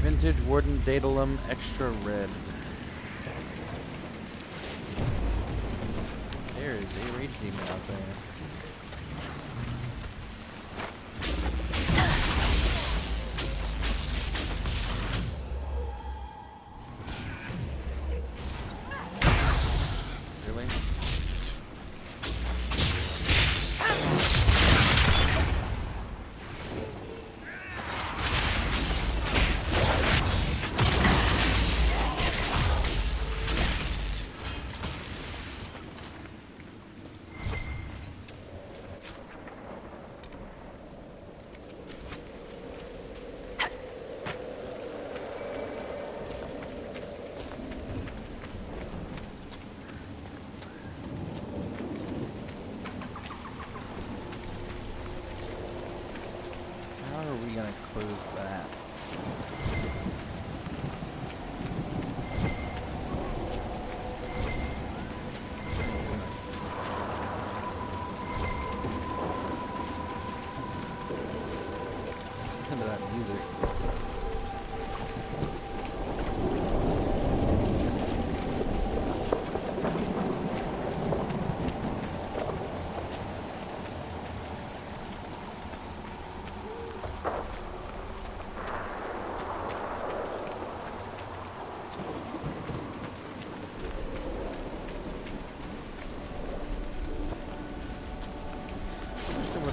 Speaker 1: Vintage Warden Daedalum Extra Red. There is a rage demon out there.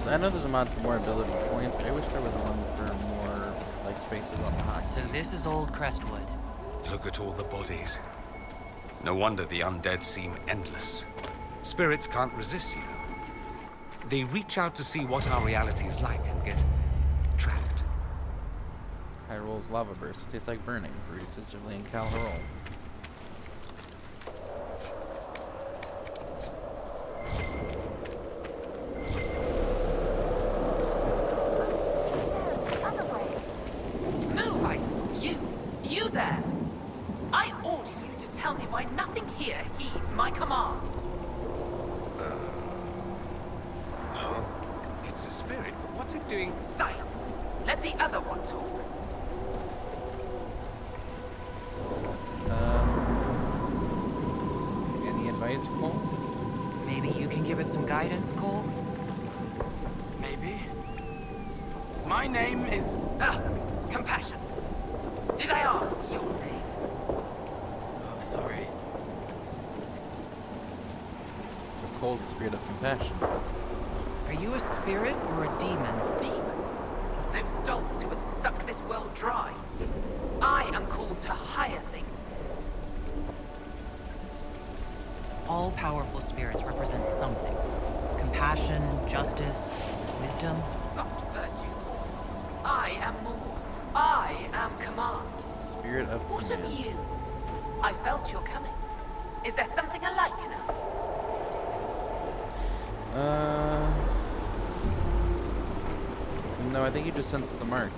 Speaker 1: I know there's a mod for more ability points. I wish there was one for more like spaces on the hotkey.
Speaker 3: So this is old Crestwood.
Speaker 20: Look at all the bodies. No wonder the undead seem endless. Spirits can't resist, you know. They reach out to see what our reality is like and get trapped.
Speaker 1: Hyrole's lava burst. It tastes like burning for usage of Lane Cal Hyrule.
Speaker 8: Move, I say. You there. I order you to tell me why nothing here heeds my commands.
Speaker 20: It's a spirit, but what's it doing?
Speaker 8: Silence. Let the other one talk.
Speaker 1: Any advice, Cole?
Speaker 3: Maybe you can give it some guidance, Cole?
Speaker 11: Maybe. My name is...
Speaker 8: Compassion. Did I ask your name?
Speaker 11: Oh, sorry.
Speaker 1: So Cole's the spirit of compassion.
Speaker 3: Are you a spirit or a demon?
Speaker 8: Demon? Those dolts who would suck this world dry. I am called to higher things.
Speaker 3: All powerful spirits represent something. Compassion, justice, wisdom.
Speaker 8: Soft virtues. I am more. I am command.
Speaker 1: Spirit of
Speaker 8: What
Speaker 1: command.
Speaker 8: of you? I felt your coming. Is there something alike in us?
Speaker 1: No, I think you just sensed the mark.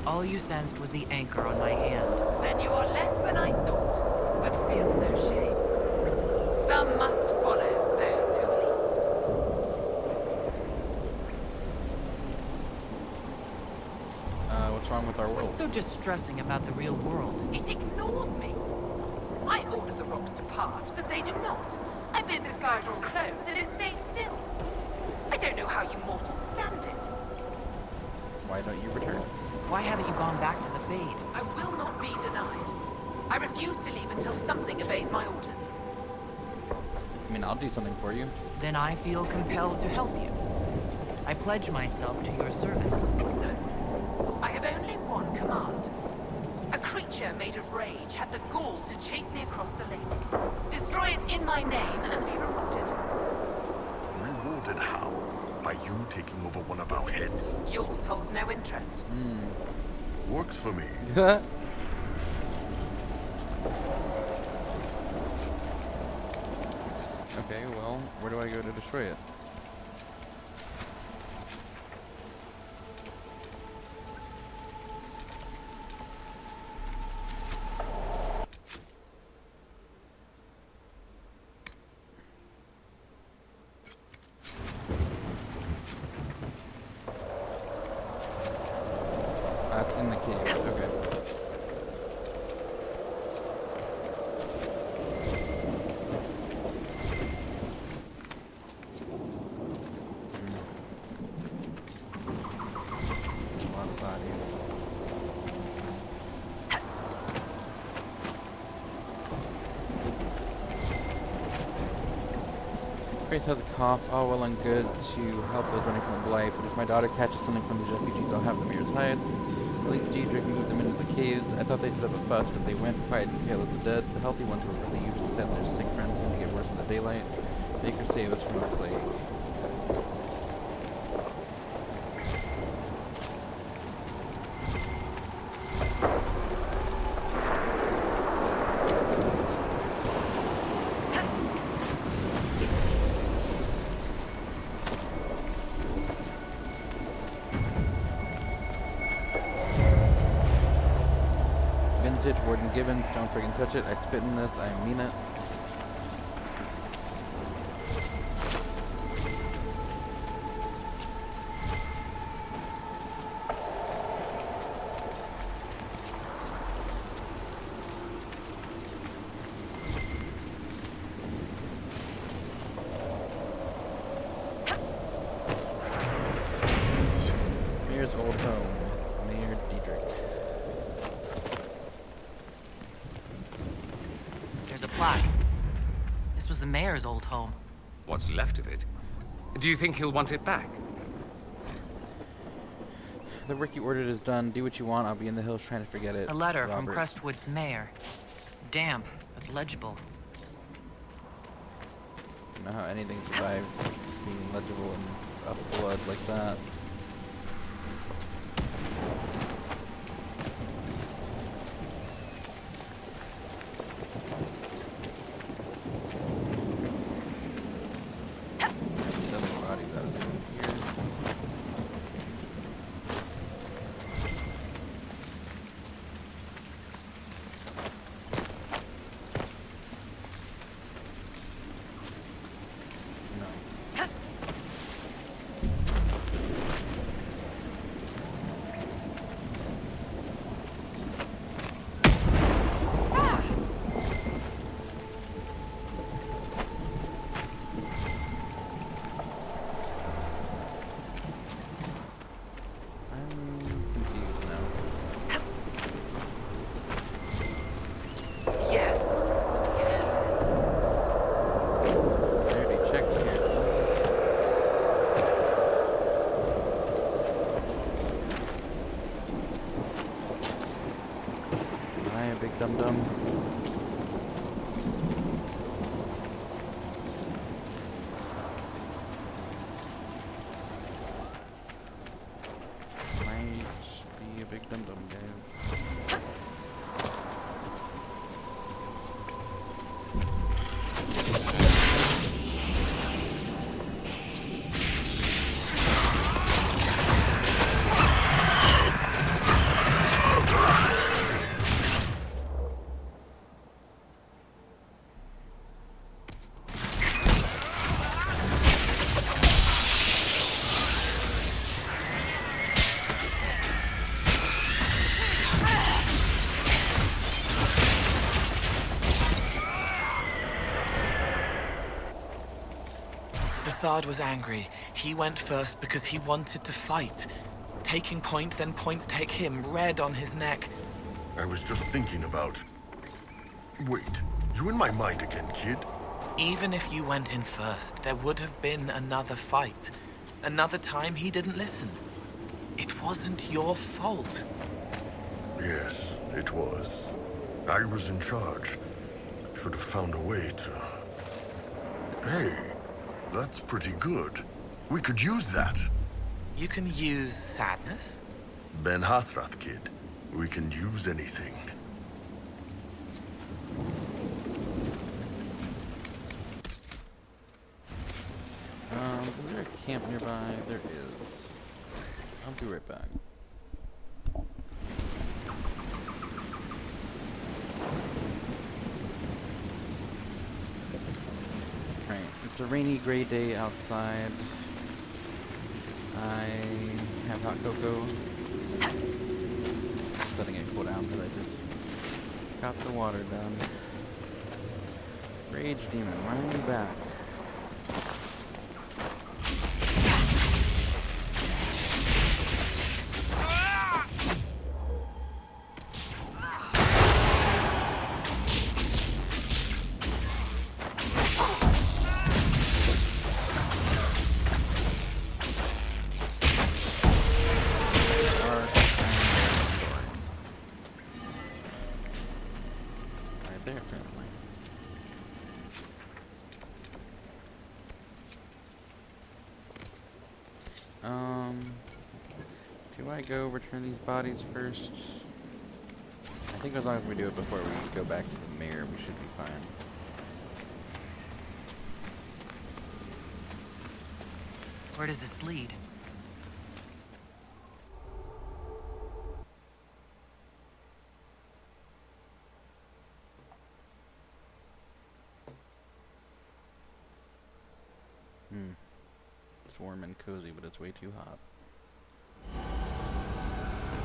Speaker 3: All you sensed was the anchor on my hand.
Speaker 8: Then you are less than I thought, but feel no shame. Some must follow those who lead.
Speaker 1: What's wrong with our world?
Speaker 3: What's so distressing about the real world?
Speaker 8: It ignores me. I order the rocks to part, but they do not. I bid the sky draw close, and it stays still. I don't know how you mortals stand it.
Speaker 1: Why don't you return?
Speaker 3: Why haven't you gone back to the Fade?
Speaker 8: I will not be denied. I refuse to leave until something obeys my orders.
Speaker 1: I mean, I'll do something for you.
Speaker 3: Then I feel compelled to help you. I pledge myself to your service.
Speaker 8: Excellent. I have only one command. A creature made of rage had the gall to chase me across the lake. Destroy it in my name and be rewarded.
Speaker 10: Rewarded how? By you taking over one of our heads?
Speaker 8: Yours holds no interest.
Speaker 10: Works for me.
Speaker 1: Okay, well, where do I go to destroy it? That's in the cave, okay. A lot of bodies. Grace has a cough. Oh, well and good to help those running from the blight, but if my daughter catches something from these refugees, I'll have the mirrors hide. At least Diedrich moved them into the caves. I thought they put up a fuss, but they went quiet and pale as the dead. The healthy ones were really used to send their sick friends in to get worse in the daylight. Maker save us from the plague. Vintage, Warden Gibbons, don't friggin' touch it. I spit in this, I mean it. Mayor's old home. Mayor Diedrich.
Speaker 3: There's a plaque. This was the mayor's old home.
Speaker 20: What's left of it? Do you think he'll want it back?
Speaker 1: The work you ordered is done. Do what you want. I'll be in the hills trying to forget it.
Speaker 3: A letter from
Speaker 1: Robert.
Speaker 3: Crestwood's mayor. Damp, but legible.
Speaker 1: I don't know how anything survived being legible in a flood like that. Dum-dum. Might be a big dum-dum, guys.
Speaker 17: Assad was angry. He went first because he wanted to fight. Taking point, then points take him, red on his neck.
Speaker 10: I was just thinking about... Wait, you in my mind again, kid?
Speaker 17: Even if you went in first, there would have been another fight. Another time he didn't listen. It wasn't your fault.
Speaker 10: Yes, it was. I was in charge. Should have found a way to... Hey, that's pretty good. We could use that.
Speaker 17: You can use sadness?
Speaker 10: Ben Hasrath, kid. We can use anything.
Speaker 1: Is there a camp nearby? There is. I'll be right back. Right, it's a rainy, gray day outside. I have hot cocoa. Letting it cool down because I just got the water done. Rage Demon, why are you back? Do I go return these bodies first? I think as long as we do it before we go back to the mayor, we should be fine.
Speaker 3: Where does this lead?
Speaker 1: It's warm and cozy, but it's way too hot.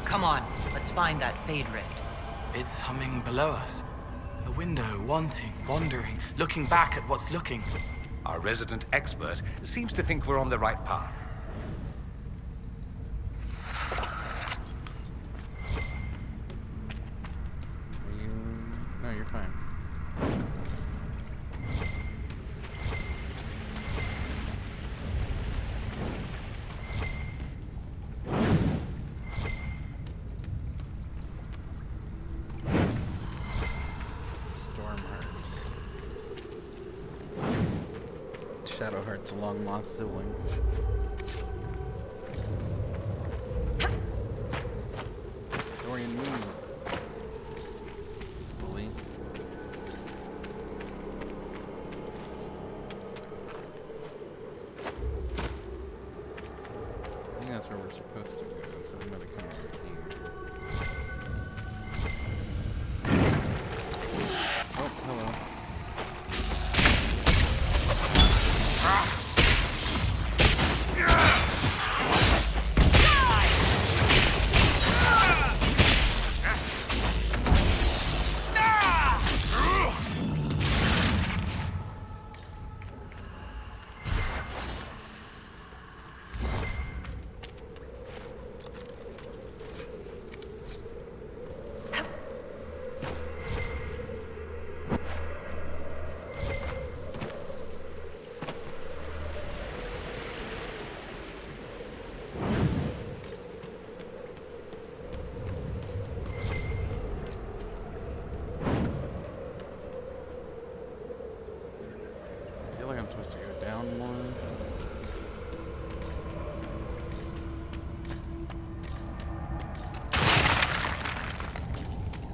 Speaker 3: Come on, let's find that Fade Rift.
Speaker 17: It's humming below us. A window, wanting, wandering, looking back at what's looking.
Speaker 20: Our resident expert seems to think we're on the right path.
Speaker 1: No, you're fine. Shadowheart's long lost sibling. Dorian move. Bully. I think that's where we're supposed to go, so I'm gonna come over here. Oh, hello. I feel like I'm supposed to go down more.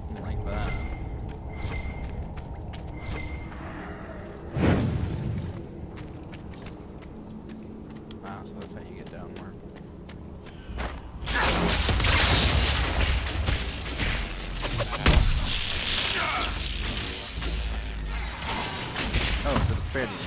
Speaker 1: Something like that. Ah, so that's how you get down more. Oh, so it's fair to you.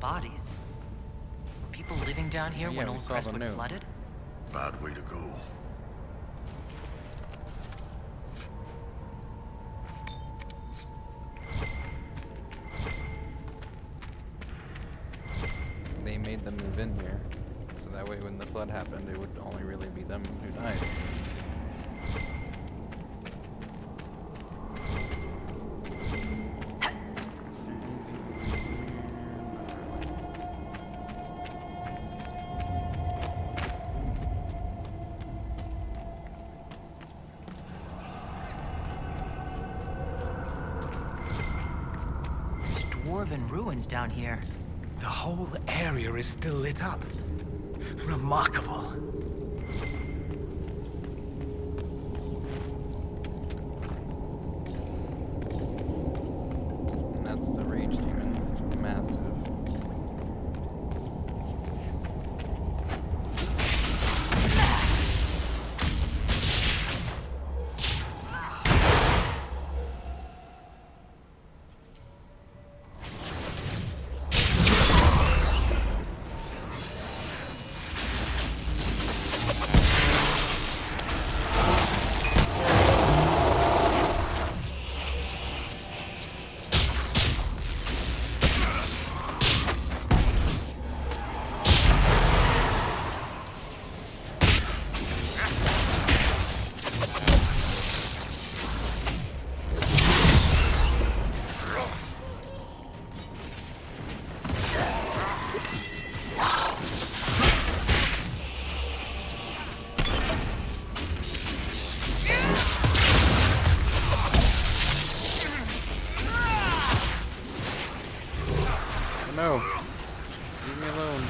Speaker 3: Bodies? Were people living down here
Speaker 1: Yeah,
Speaker 3: when
Speaker 1: we
Speaker 3: old
Speaker 1: saw the
Speaker 3: Crestwood
Speaker 1: note.
Speaker 3: flooded?
Speaker 10: Bad way to go.
Speaker 1: They made them move in here, so that way when the flood happened, it would only really be them who died.
Speaker 3: There's dwarven ruins down here.
Speaker 20: The whole area is still lit up. Remarkable.
Speaker 1: And that's the rage demon. It's massive. No. Leave me alone.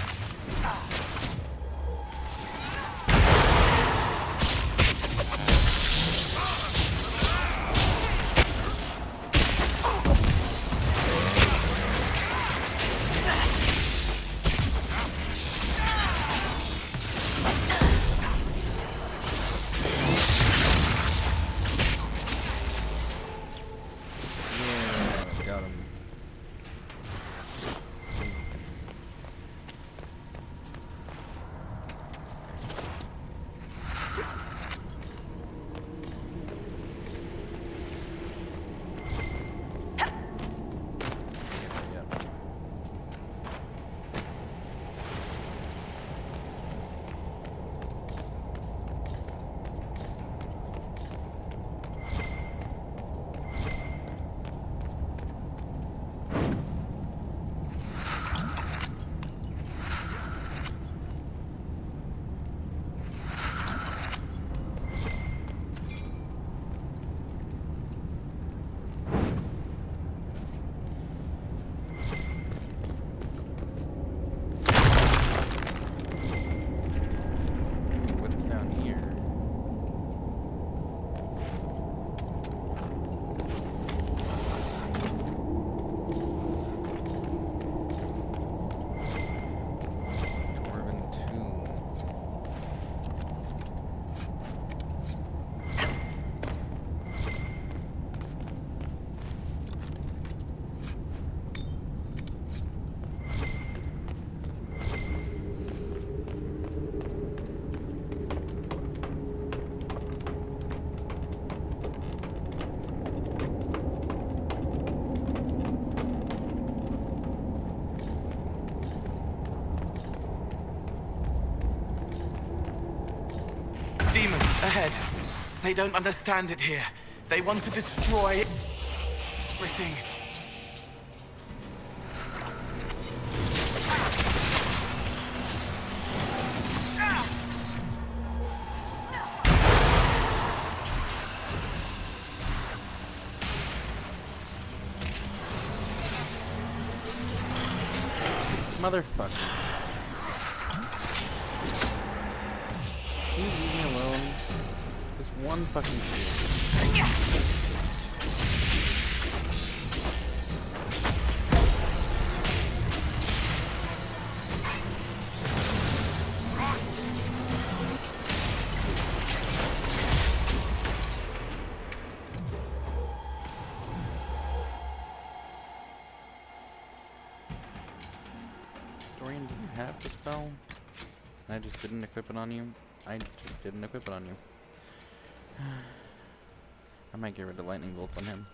Speaker 17: ahead. They don't understand it here. They want to destroy everything.
Speaker 1: Motherfucker. Can you leave me alone? This one fucking shit. Dorian, do you have the spell? I just didn't equip it on you. I just didn't equip it on you. I might get rid of lightning bolts on him.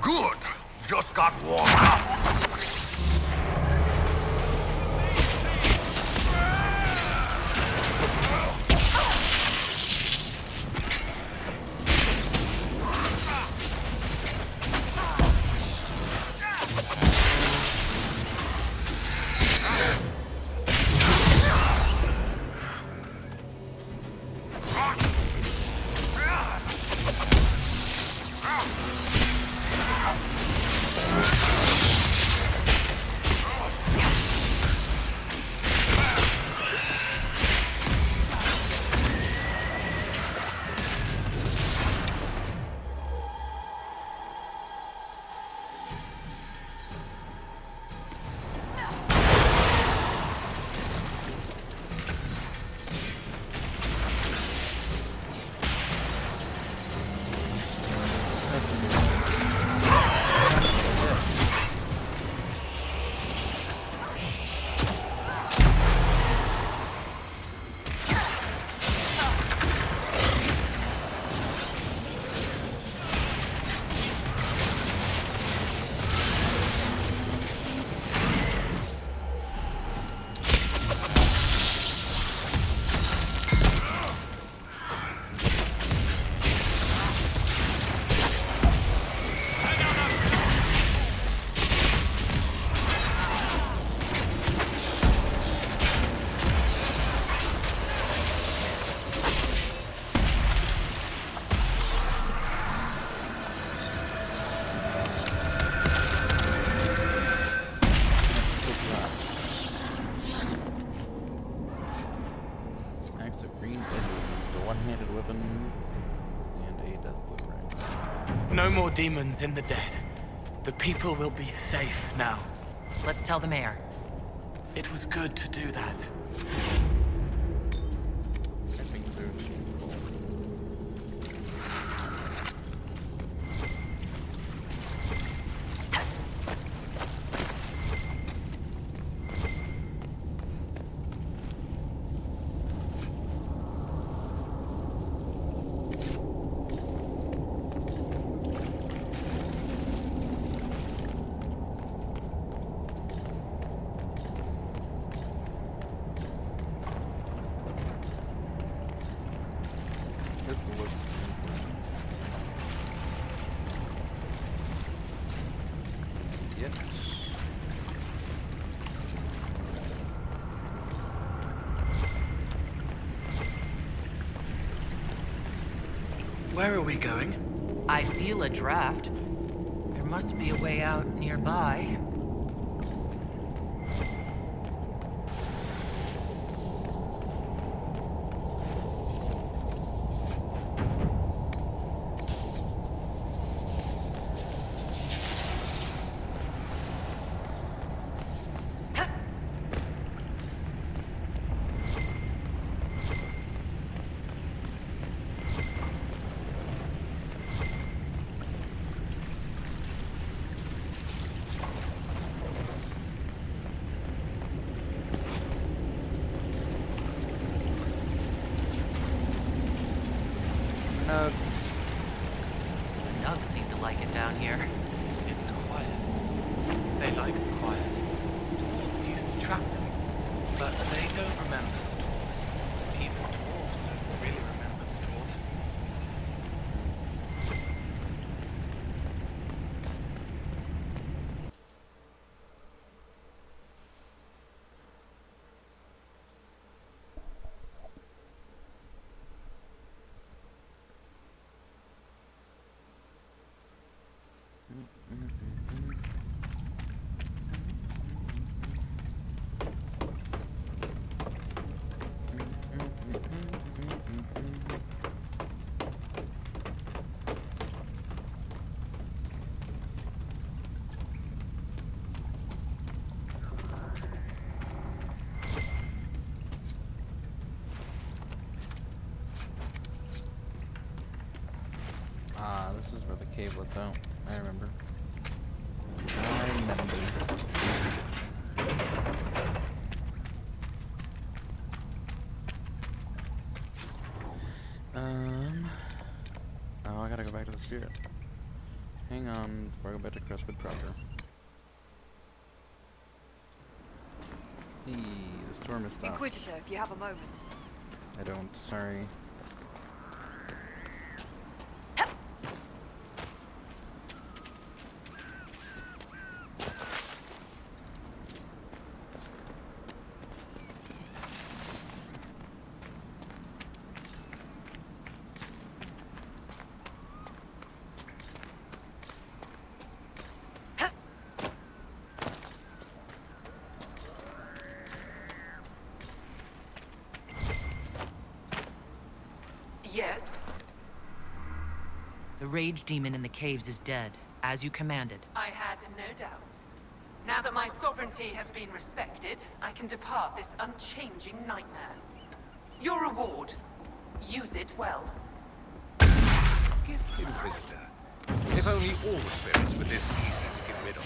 Speaker 10: Good! Just got warmed up.
Speaker 17: No more demons in the dead. The people will be safe now.
Speaker 3: Let's tell the mayor.
Speaker 17: It was good to do that.
Speaker 1: I think so.
Speaker 17: Where are we going?
Speaker 3: I feel a draft. There must be a way out nearby.
Speaker 1: Nugs.
Speaker 3: The nugs seem to like it down here.
Speaker 17: It's quiet. They like the quiet. Dwarves used to trap them, but they don't remember the dwarves. Even dwarves don't really remember the dwarves.
Speaker 1: Ah, this is where the cave lets out. I remember. I remember. Oh, I gotta go back to the spirit. Hang on before I go back to Crestwood proper. Hey, the storm is stopped.
Speaker 6: Inquisitor, if you have a moment.
Speaker 1: I don't, sorry.
Speaker 8: Yes?
Speaker 3: The rage demon in the caves is dead, as you commanded.
Speaker 8: I had no doubts. Now that my sovereignty has been respected, I can depart this unchanging nightmare. Your reward. Use it well.
Speaker 14: Gift Inquisitor. If only all the spirits were this easy to get rid of.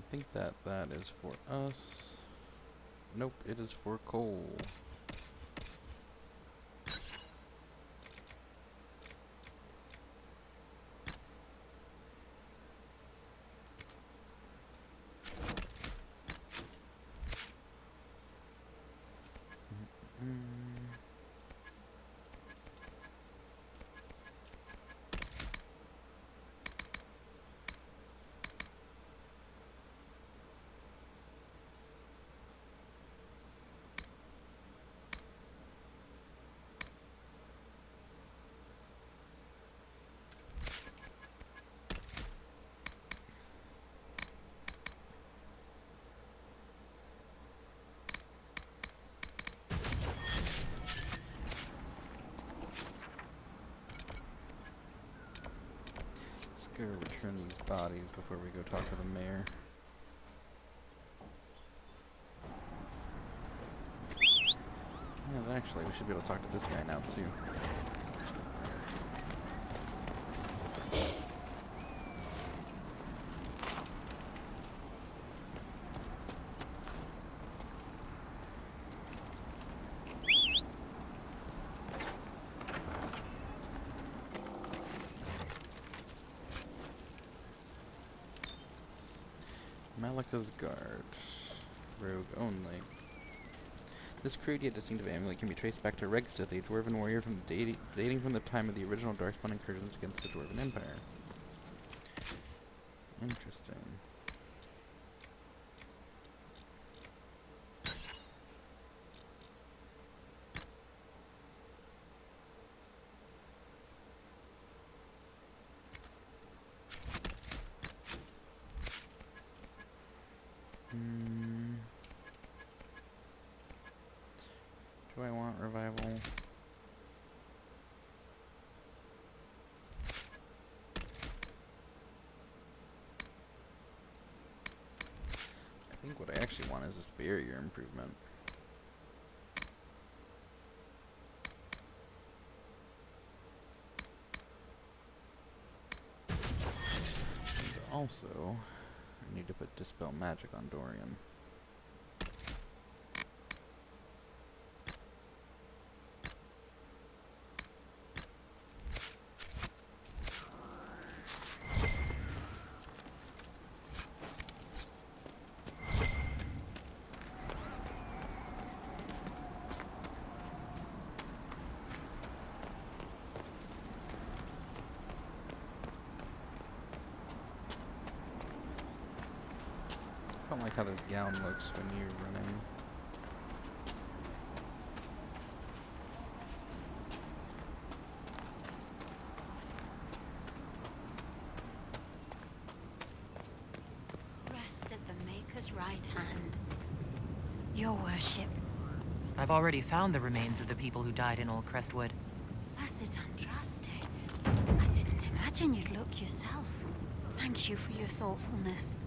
Speaker 1: I think that is for us. Nope, it is for Cole. Let's go return these bodies before we go talk to the mayor. Yeah, actually, we should be able to talk to this guy now, too. Malika's Guard. Rogue only. This crude yet distinctive amulet can be traced back to Regsith, a dwarven warrior from dating from the time of the original Darkspawn incursions against the Dwarven Empire. Interesting. Do I want revival? think what I actually want is this barrier improvement. And also, I need to put Dispel Magic on Dorian. I don't like how this gown looks when you're running.
Speaker 21: Rest at the Maker's right hand. Your worship.
Speaker 3: I've already found the remains of the people who died in Old Crestwood.
Speaker 21: Blessed Andraste. I didn't imagine you'd look yourself. Thank you for your thoughtfulness.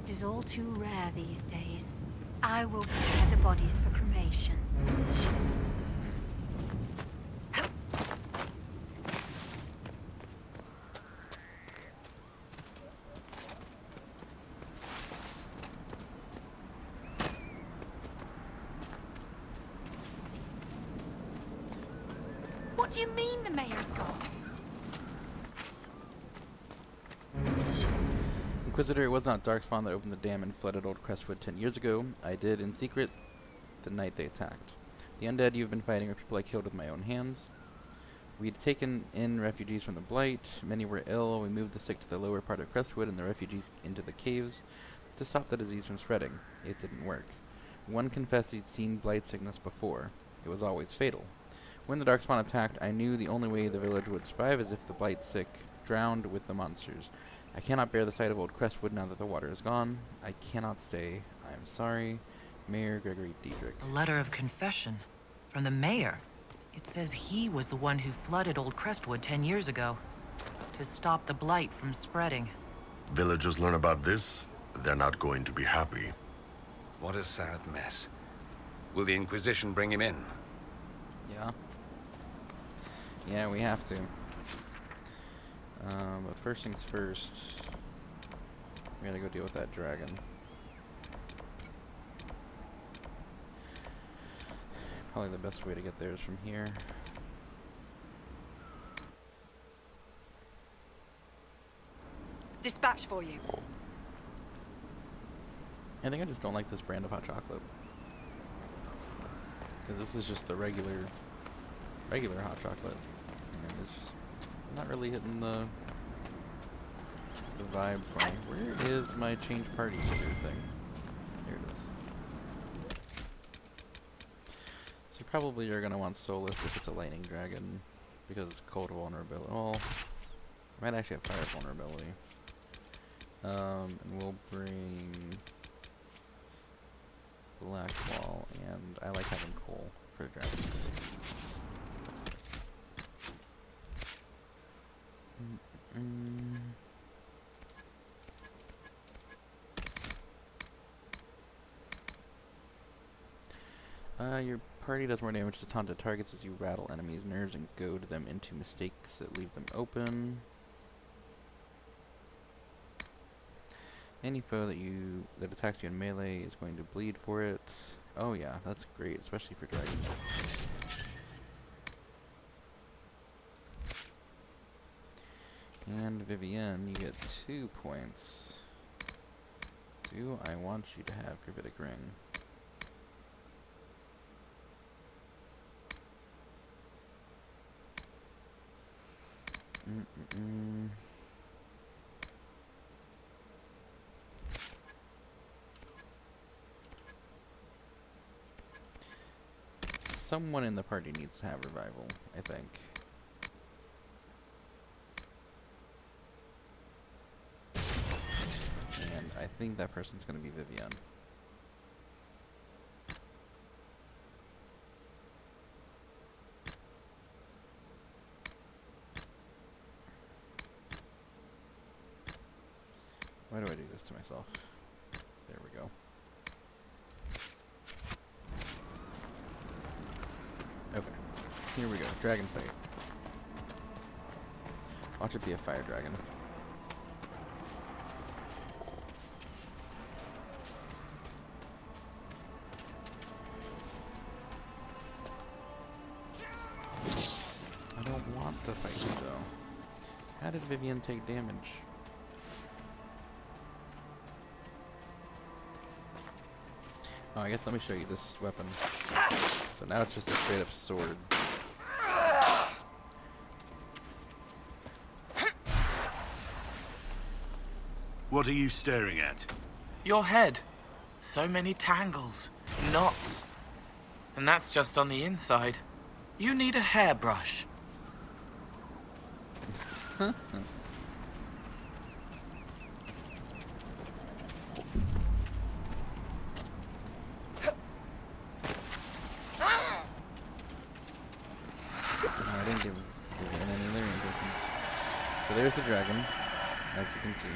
Speaker 21: It is all too rare these days. I will prepare the bodies for cremation.
Speaker 13: What do you mean the mayor's gone?
Speaker 1: Inquisitor, it was not Darkspawn that opened the dam and flooded Old Crestwood 10 years ago. I did in secret the night they attacked. The undead you've been fighting are people I killed with my own hands. We'd taken in refugees from the Blight. Many were ill. We moved the sick to the lower part of Crestwood and the refugees into the caves to stop the disease from spreading. It didn't work. One confessed he'd seen Blight sickness before. It was always fatal. When the Darkspawn attacked, I knew the only way the village would survive is if the Blight sick drowned with the monsters. I cannot bear the sight of Old Crestwood now that the water is gone. I cannot stay. I am sorry. Mayor Gregory Diedrich.
Speaker 3: A letter of confession from the mayor. It says he was the one who flooded Old Crestwood 10 years ago to stop the blight from spreading.
Speaker 10: Villagers learn about this, they're not going to be happy.
Speaker 20: What a sad mess. Will the Inquisition bring him in?
Speaker 1: Yeah. Yeah, we have to. But first things first, we gotta go deal with that dragon. Probably the best way to get there is from here.
Speaker 6: Dispatch for you.
Speaker 1: I think I just don't like this brand of hot chocolate. Because this is just the regular hot chocolate. And it's not really hitting the vibe for me. Where is my change party leader thing? Here it is. So probably you're going to want Solus if it's a lightning dragon. Because it's cold vulnerability. Well, I might actually have fire vulnerability. And we'll bring Black Wall, and I like having coal for dragons. Your party does more damage to taunted targets as you rattle enemies' nerves and goad them into mistakes that leave them open. Any foe that attacks you in melee is going to bleed for it. Oh yeah, that's great, especially for dragons. And Vivienne, you get 2 points. Do I want you to have Gravitic Ring? Someone in the party needs to have revival, I think. And I think that person's going to be Vivienne. Why do I do this to myself? There we go. Here we go, dragon fight. Watch it be a fire dragon. I don't want to fight you, though. How did Vivian take damage? Oh, I guess let me show you this weapon. So now it's just a straight up sword.
Speaker 7: What are you staring at?
Speaker 17: Your head. So many tangles, knots. And that's just on the inside. You need a hairbrush.
Speaker 1: I didn't give it any other instructions. So there's the dragon, as you can see.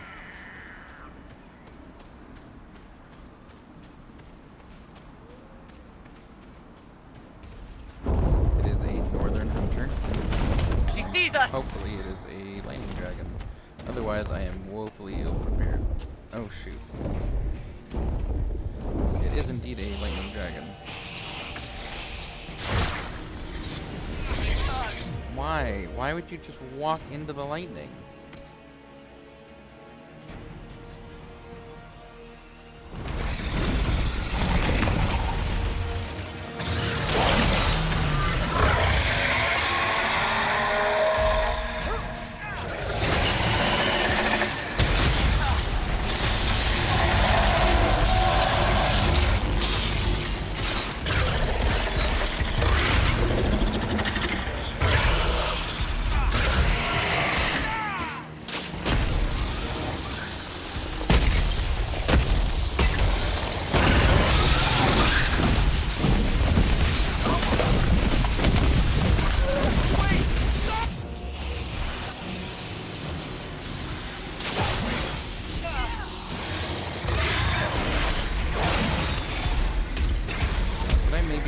Speaker 1: It is a northern hunter.
Speaker 2: She sees us!
Speaker 1: Hopefully it is a lightning dragon. Otherwise I am woefully ill-prepared. Oh shoot. It is indeed a lightning dragon. Why? Why would you just walk into the lightning?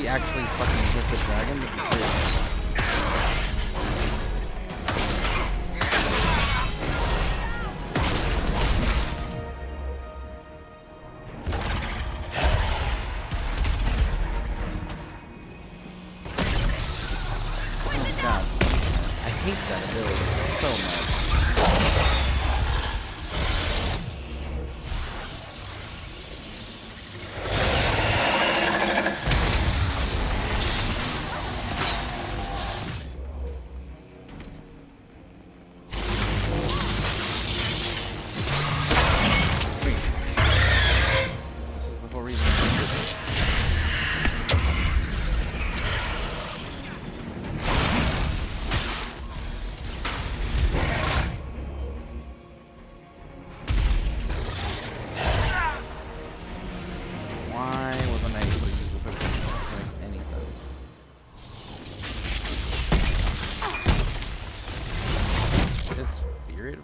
Speaker 1: Actually fucking hit the dragon? That'd be great. Oh god. I hate that ability so much.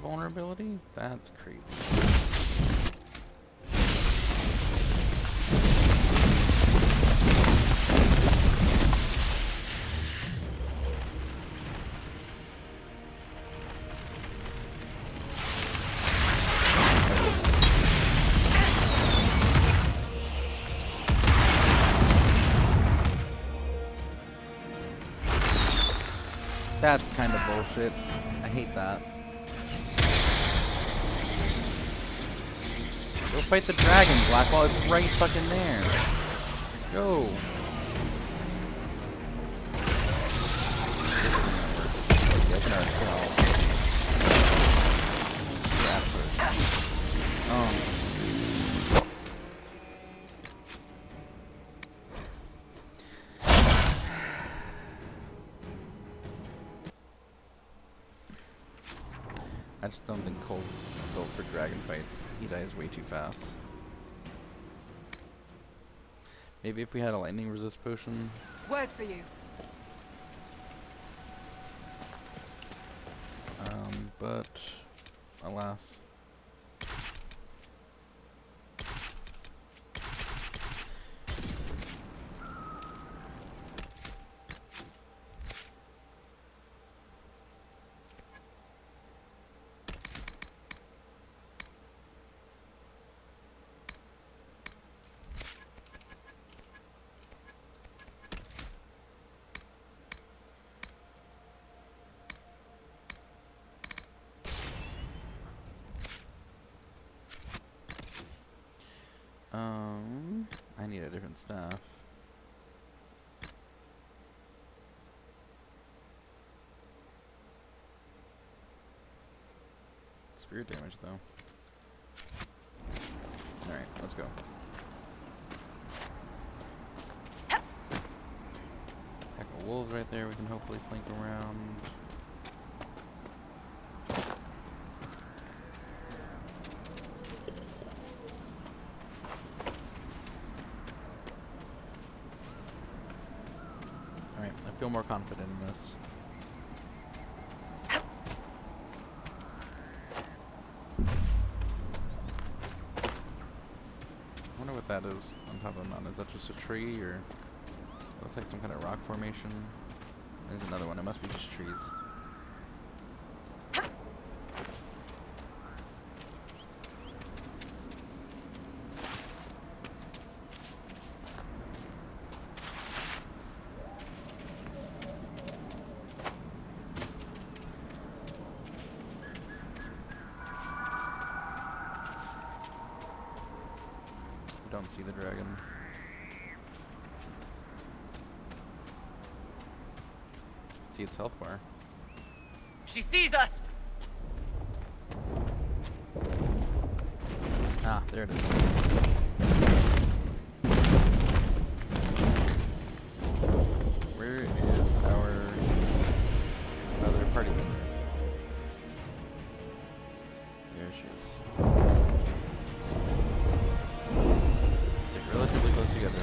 Speaker 1: Vulnerability? That's crazy. That's kind of bullshit. I hate that. Go fight the dragon, Blackwall. It's right fucking there. Go. I just don't think Cole's built for dragon fights. He dies way too fast. Maybe if we had a lightning resist potion.
Speaker 6: Word for you.
Speaker 1: But alas. I need a different staff. Spirit damage, though. Alright, let's go. Pack of wolves right there, we can hopefully flank around. Alright, I feel more confident in this. I wonder what that is on top of the mountain. Is that just a tree, or it looks like some kind of rock formation? There's another one. It must be just trees. Don't see the dragon. See its health bar.
Speaker 3: She sees us!
Speaker 1: Ah, there it is. Where is our other party member? There she is. Stick relatively close together.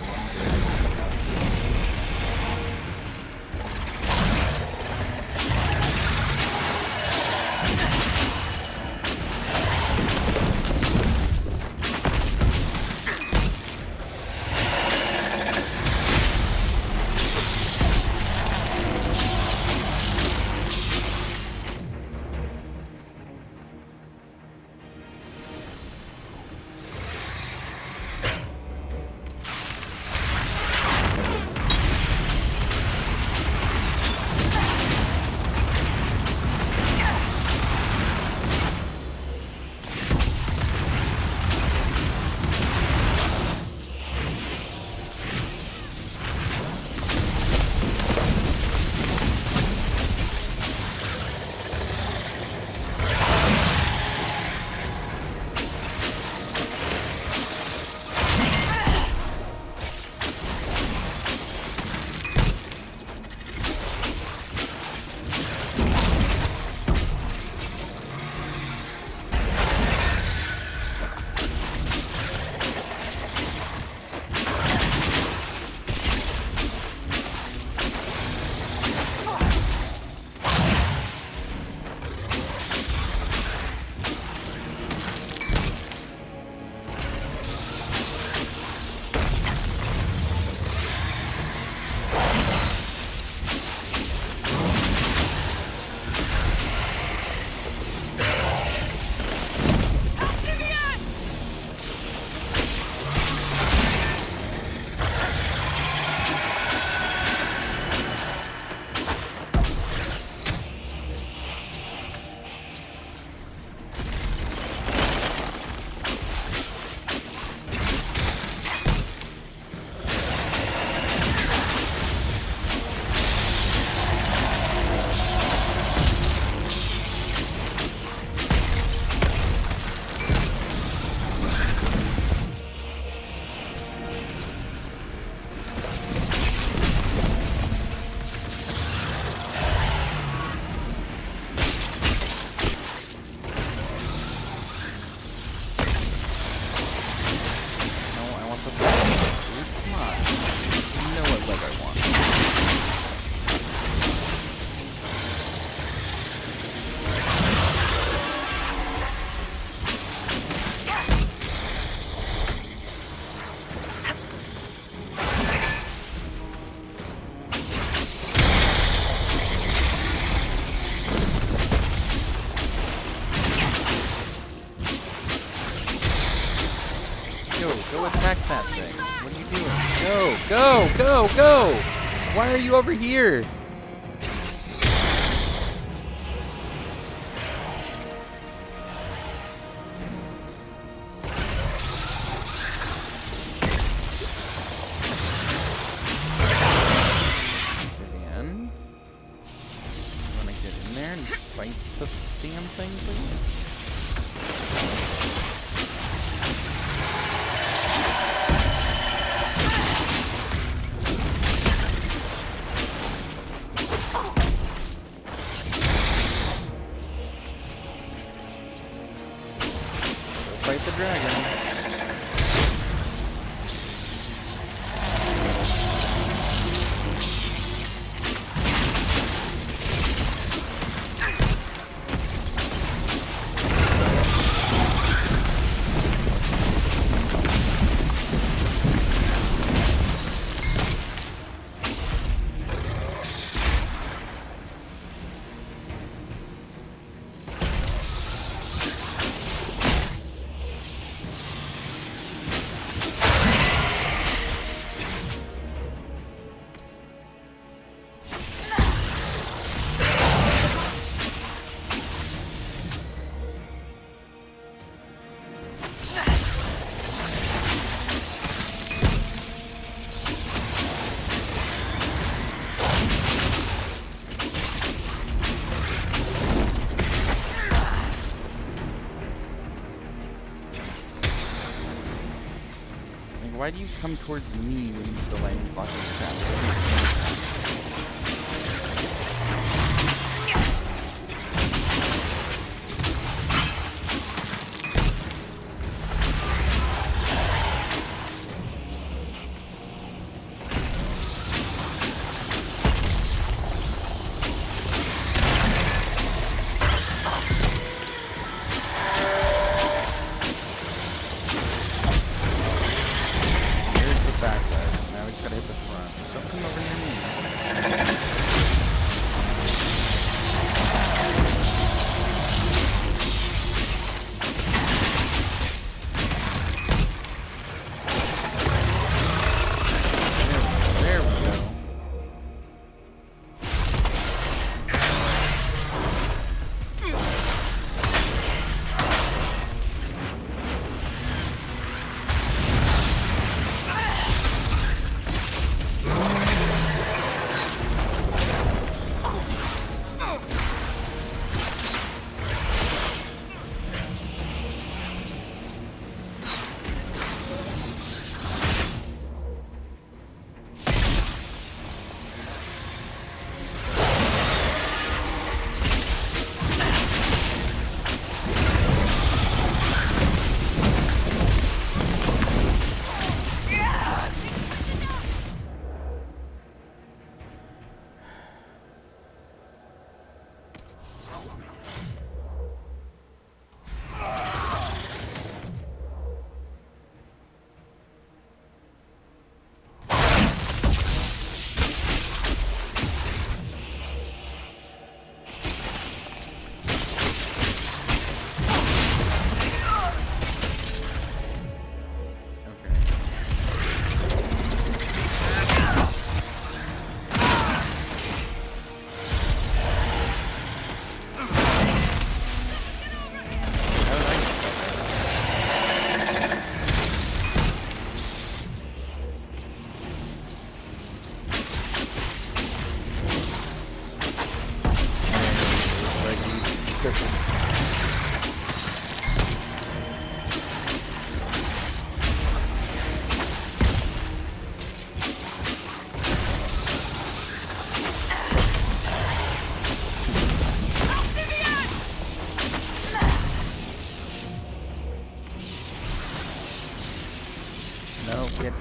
Speaker 1: Go attack that thing. What are you doing? Go, go, go, go! Why are you over here? titanium thing, please? Fight the dragon. Why do you come towards me when you the lightning fucking crap?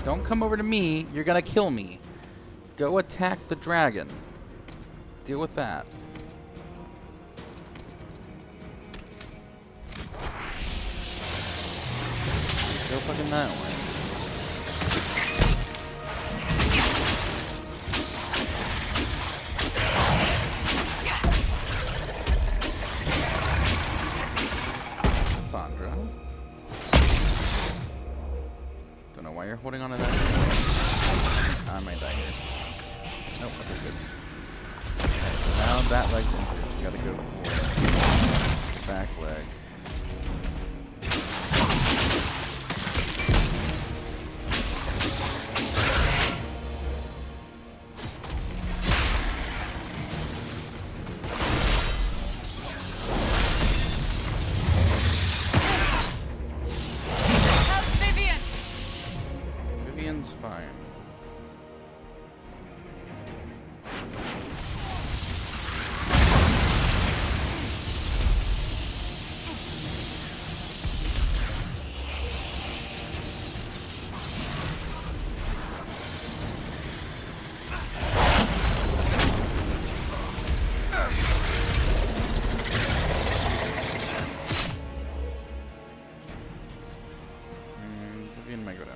Speaker 1: Don't come over to me. You're gonna kill me. Go attack the dragon. Deal with that. Go fucking that way. Sandra. Don't know why you're holding on to that. I might die here. Nope, that's good. Okay, so now that leg's injured. You gotta go for back leg. fine. Vivian might go down.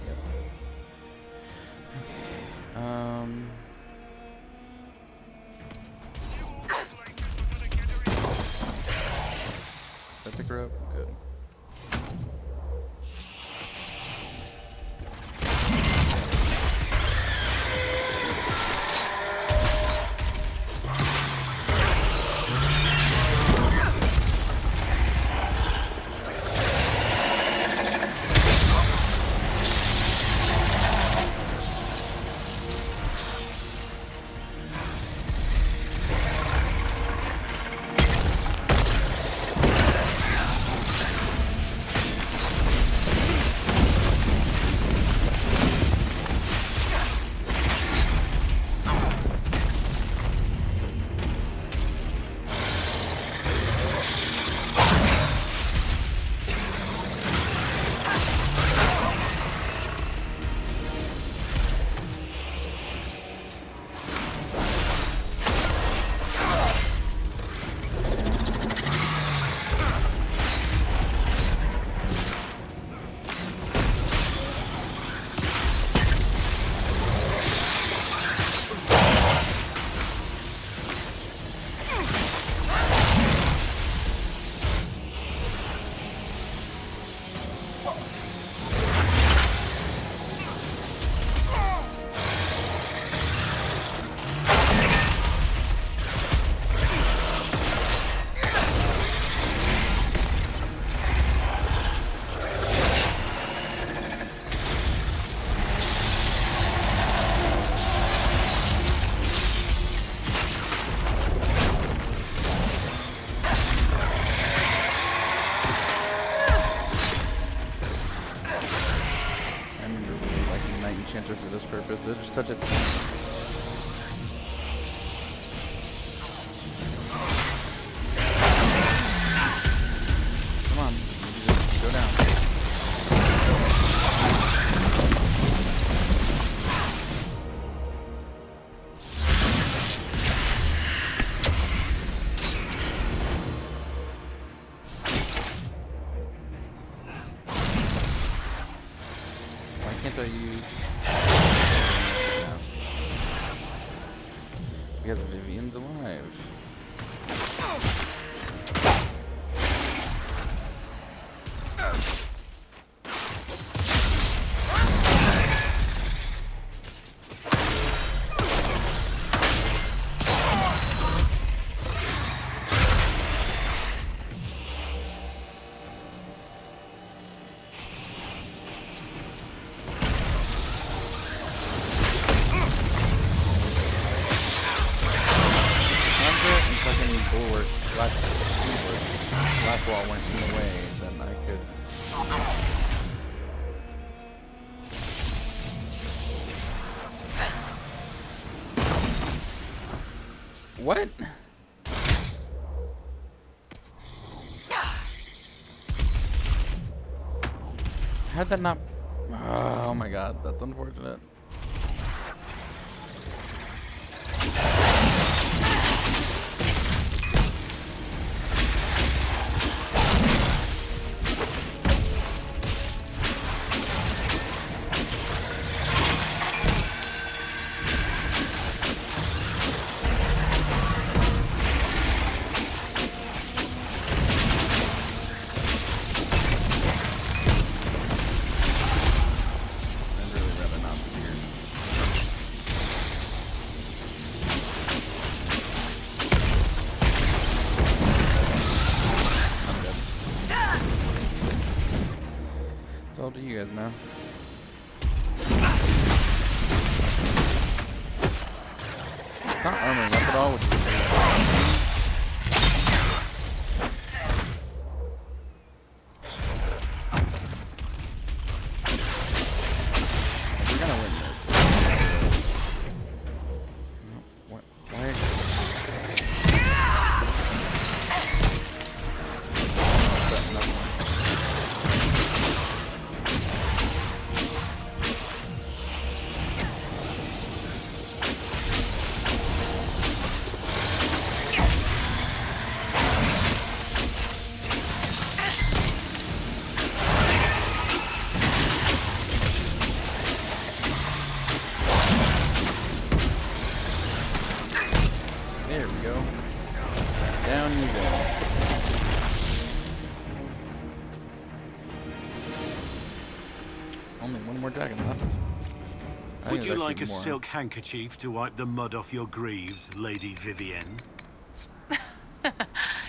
Speaker 1: Yep. Did I pick her up? Good. For this purpose, they're just such a come on, just go down. Why can't I use because Vivian's alive. Last wall went in the way, then I could. What? How'd that not? Oh my god, that's unfortunate. It's all to you guys now. It's not armoring up at all, which is crazy. Only one more dragon left. I think
Speaker 7: Would you
Speaker 1: there's
Speaker 7: like a
Speaker 1: actually more.
Speaker 7: silk handkerchief to wipe the mud off your greaves, Lady Vivienne?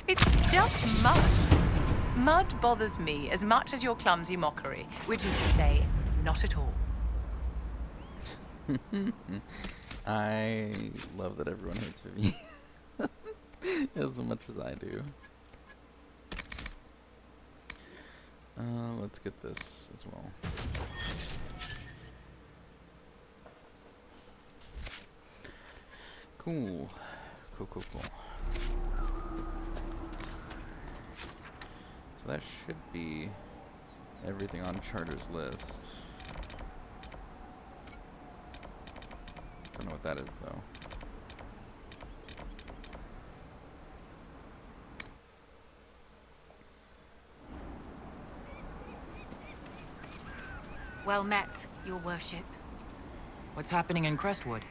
Speaker 8: It's just mud. Mud bothers me as much as your clumsy mockery, which is to say, not at all.
Speaker 1: I love that everyone hates Vivienne as much as I do. Let's get this as well. Cool. Cool. So that should be everything on Charter's list. Don't know what that is though.
Speaker 9: Well met, your worship.
Speaker 3: What's happening in Crestwood?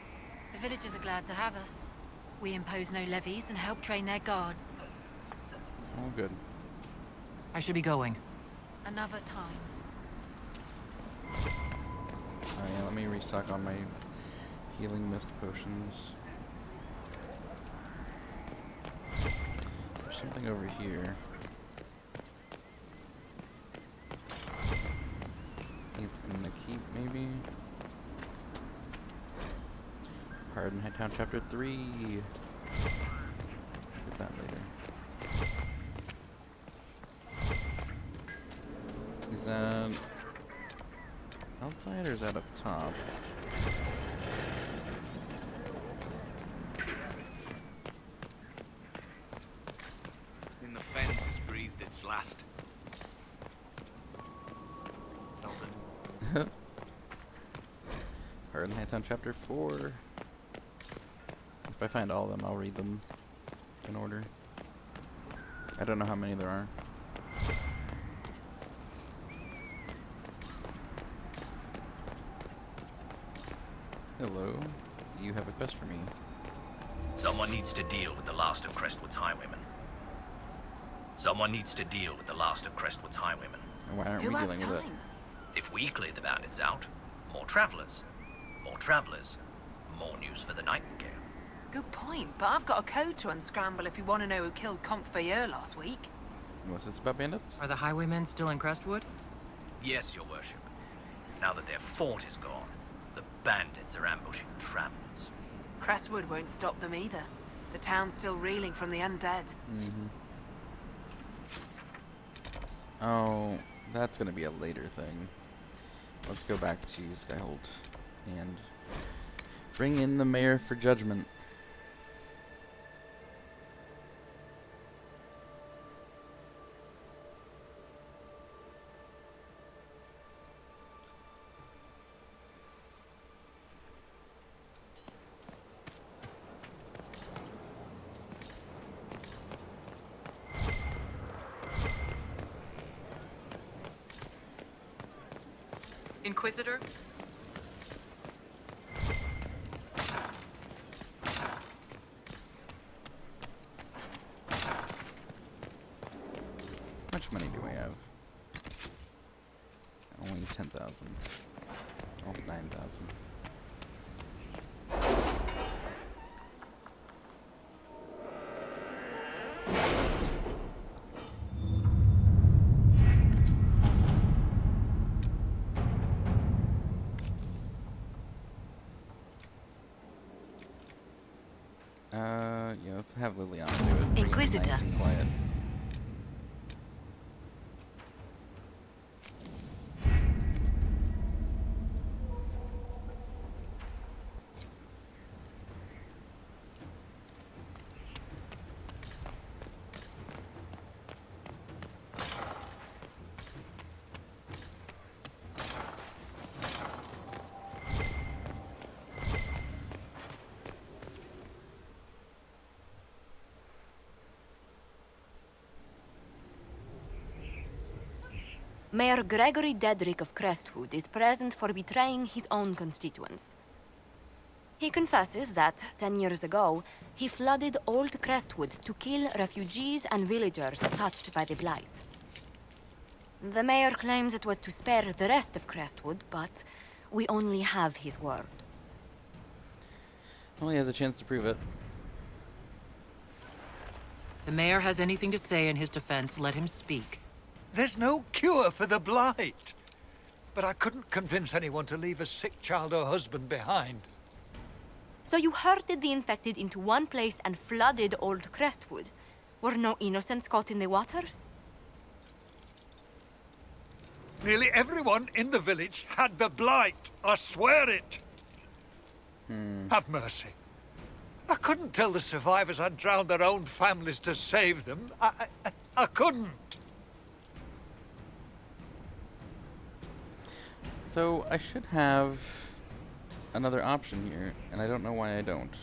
Speaker 9: The villagers are glad to have us. We impose no levies and help train their guards.
Speaker 1: All good.
Speaker 3: I should be going.
Speaker 9: Another time.
Speaker 1: Oh yeah, let me restock on my healing mist potions. There's something over here. In the keep, maybe? Harden Hightown Chapter 3. Get that later. Is that outside or is that up top?
Speaker 4: In the fence has breathed its last.
Speaker 1: Harden Hightown Chapter 4. If I find all of them, I'll read them in order. I don't know how many there are. Hello. You have a quest for me.
Speaker 4: Someone needs to deal with the last of Crestwood's highwaymen. Someone needs to deal with the last of Crestwood's highwaymen.
Speaker 1: Why aren't we dealing with it?
Speaker 4: If we clear the bandits out, more travelers. More travelers. More news for the Nightingale.
Speaker 8: Good point, but I've got a code to unscramble if you want to know who killed Comte Fayeur last week.
Speaker 1: What's this about bandits?
Speaker 3: Are the highwaymen still in Crestwood?
Speaker 4: Yes, your worship. Now that their fort is gone, the bandits are ambushing travelers.
Speaker 8: Crestwood won't stop them either. The town's still reeling from the undead.
Speaker 1: Oh, that's gonna be a later thing. Let's go back to Skyhold and bring in the mayor for judgment.
Speaker 8: Inquisitor?
Speaker 1: How much money do I have? Only 10,000. Oh, 9,000. Yeah, let's have Liliana do it. Bring it
Speaker 2: Inquisitor.
Speaker 1: nice and quiet.
Speaker 2: Mayor Gregory Dedrick of Crestwood is present for betraying his own constituents. He confesses that, 10 years ago, he flooded Old Crestwood to kill refugees and villagers touched by the Blight. The mayor claims it was to spare the rest of Crestwood, but we only have his word.
Speaker 1: Well, he has a chance to prove it.
Speaker 3: The mayor has anything to say in his defense, let him speak.
Speaker 16: There's no cure for the blight. But I couldn't convince anyone to leave a sick child or husband behind.
Speaker 2: So you herded the infected into one place and flooded old Crestwood. Were no innocents caught in the waters?
Speaker 16: Nearly everyone in the village had the blight. I swear it. Have mercy. I couldn't tell the survivors I'd drowned their own families to save them. I couldn't.
Speaker 1: So I should have another option here, and I don't know why I don't.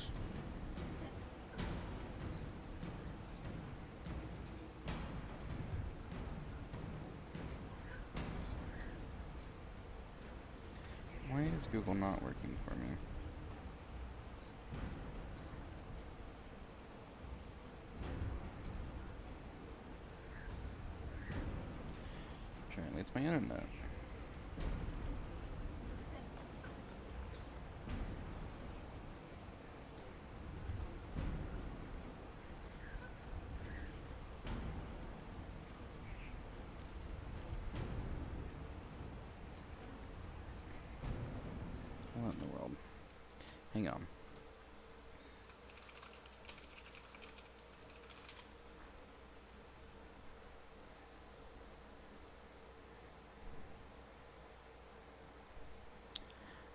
Speaker 1: Why is Google not working for me? Apparently it's my internet. What in the world? Hang on.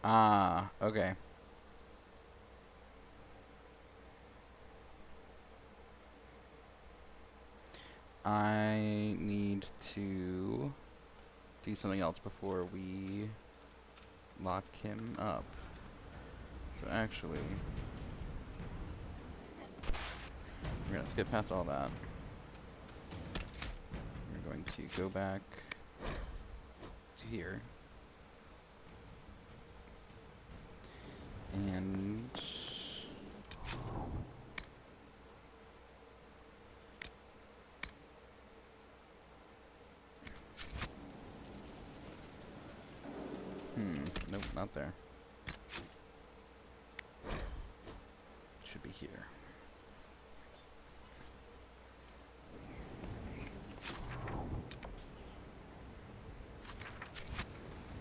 Speaker 1: Ah, okay. I need to do something else before we lock him up. So actually, we're gonna skip past all that. We're going to go back to here. And nope, not there. Should be here.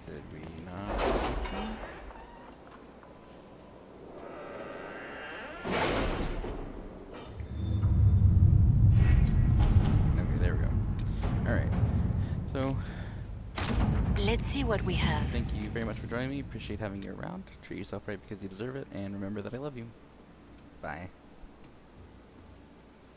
Speaker 1: Did we not? Okay, there we go. Alright. So
Speaker 2: let's see what we have.
Speaker 1: thank you very much for joining me. Appreciate having you around. Treat yourself right because you deserve it, and remember that I love you. Bye.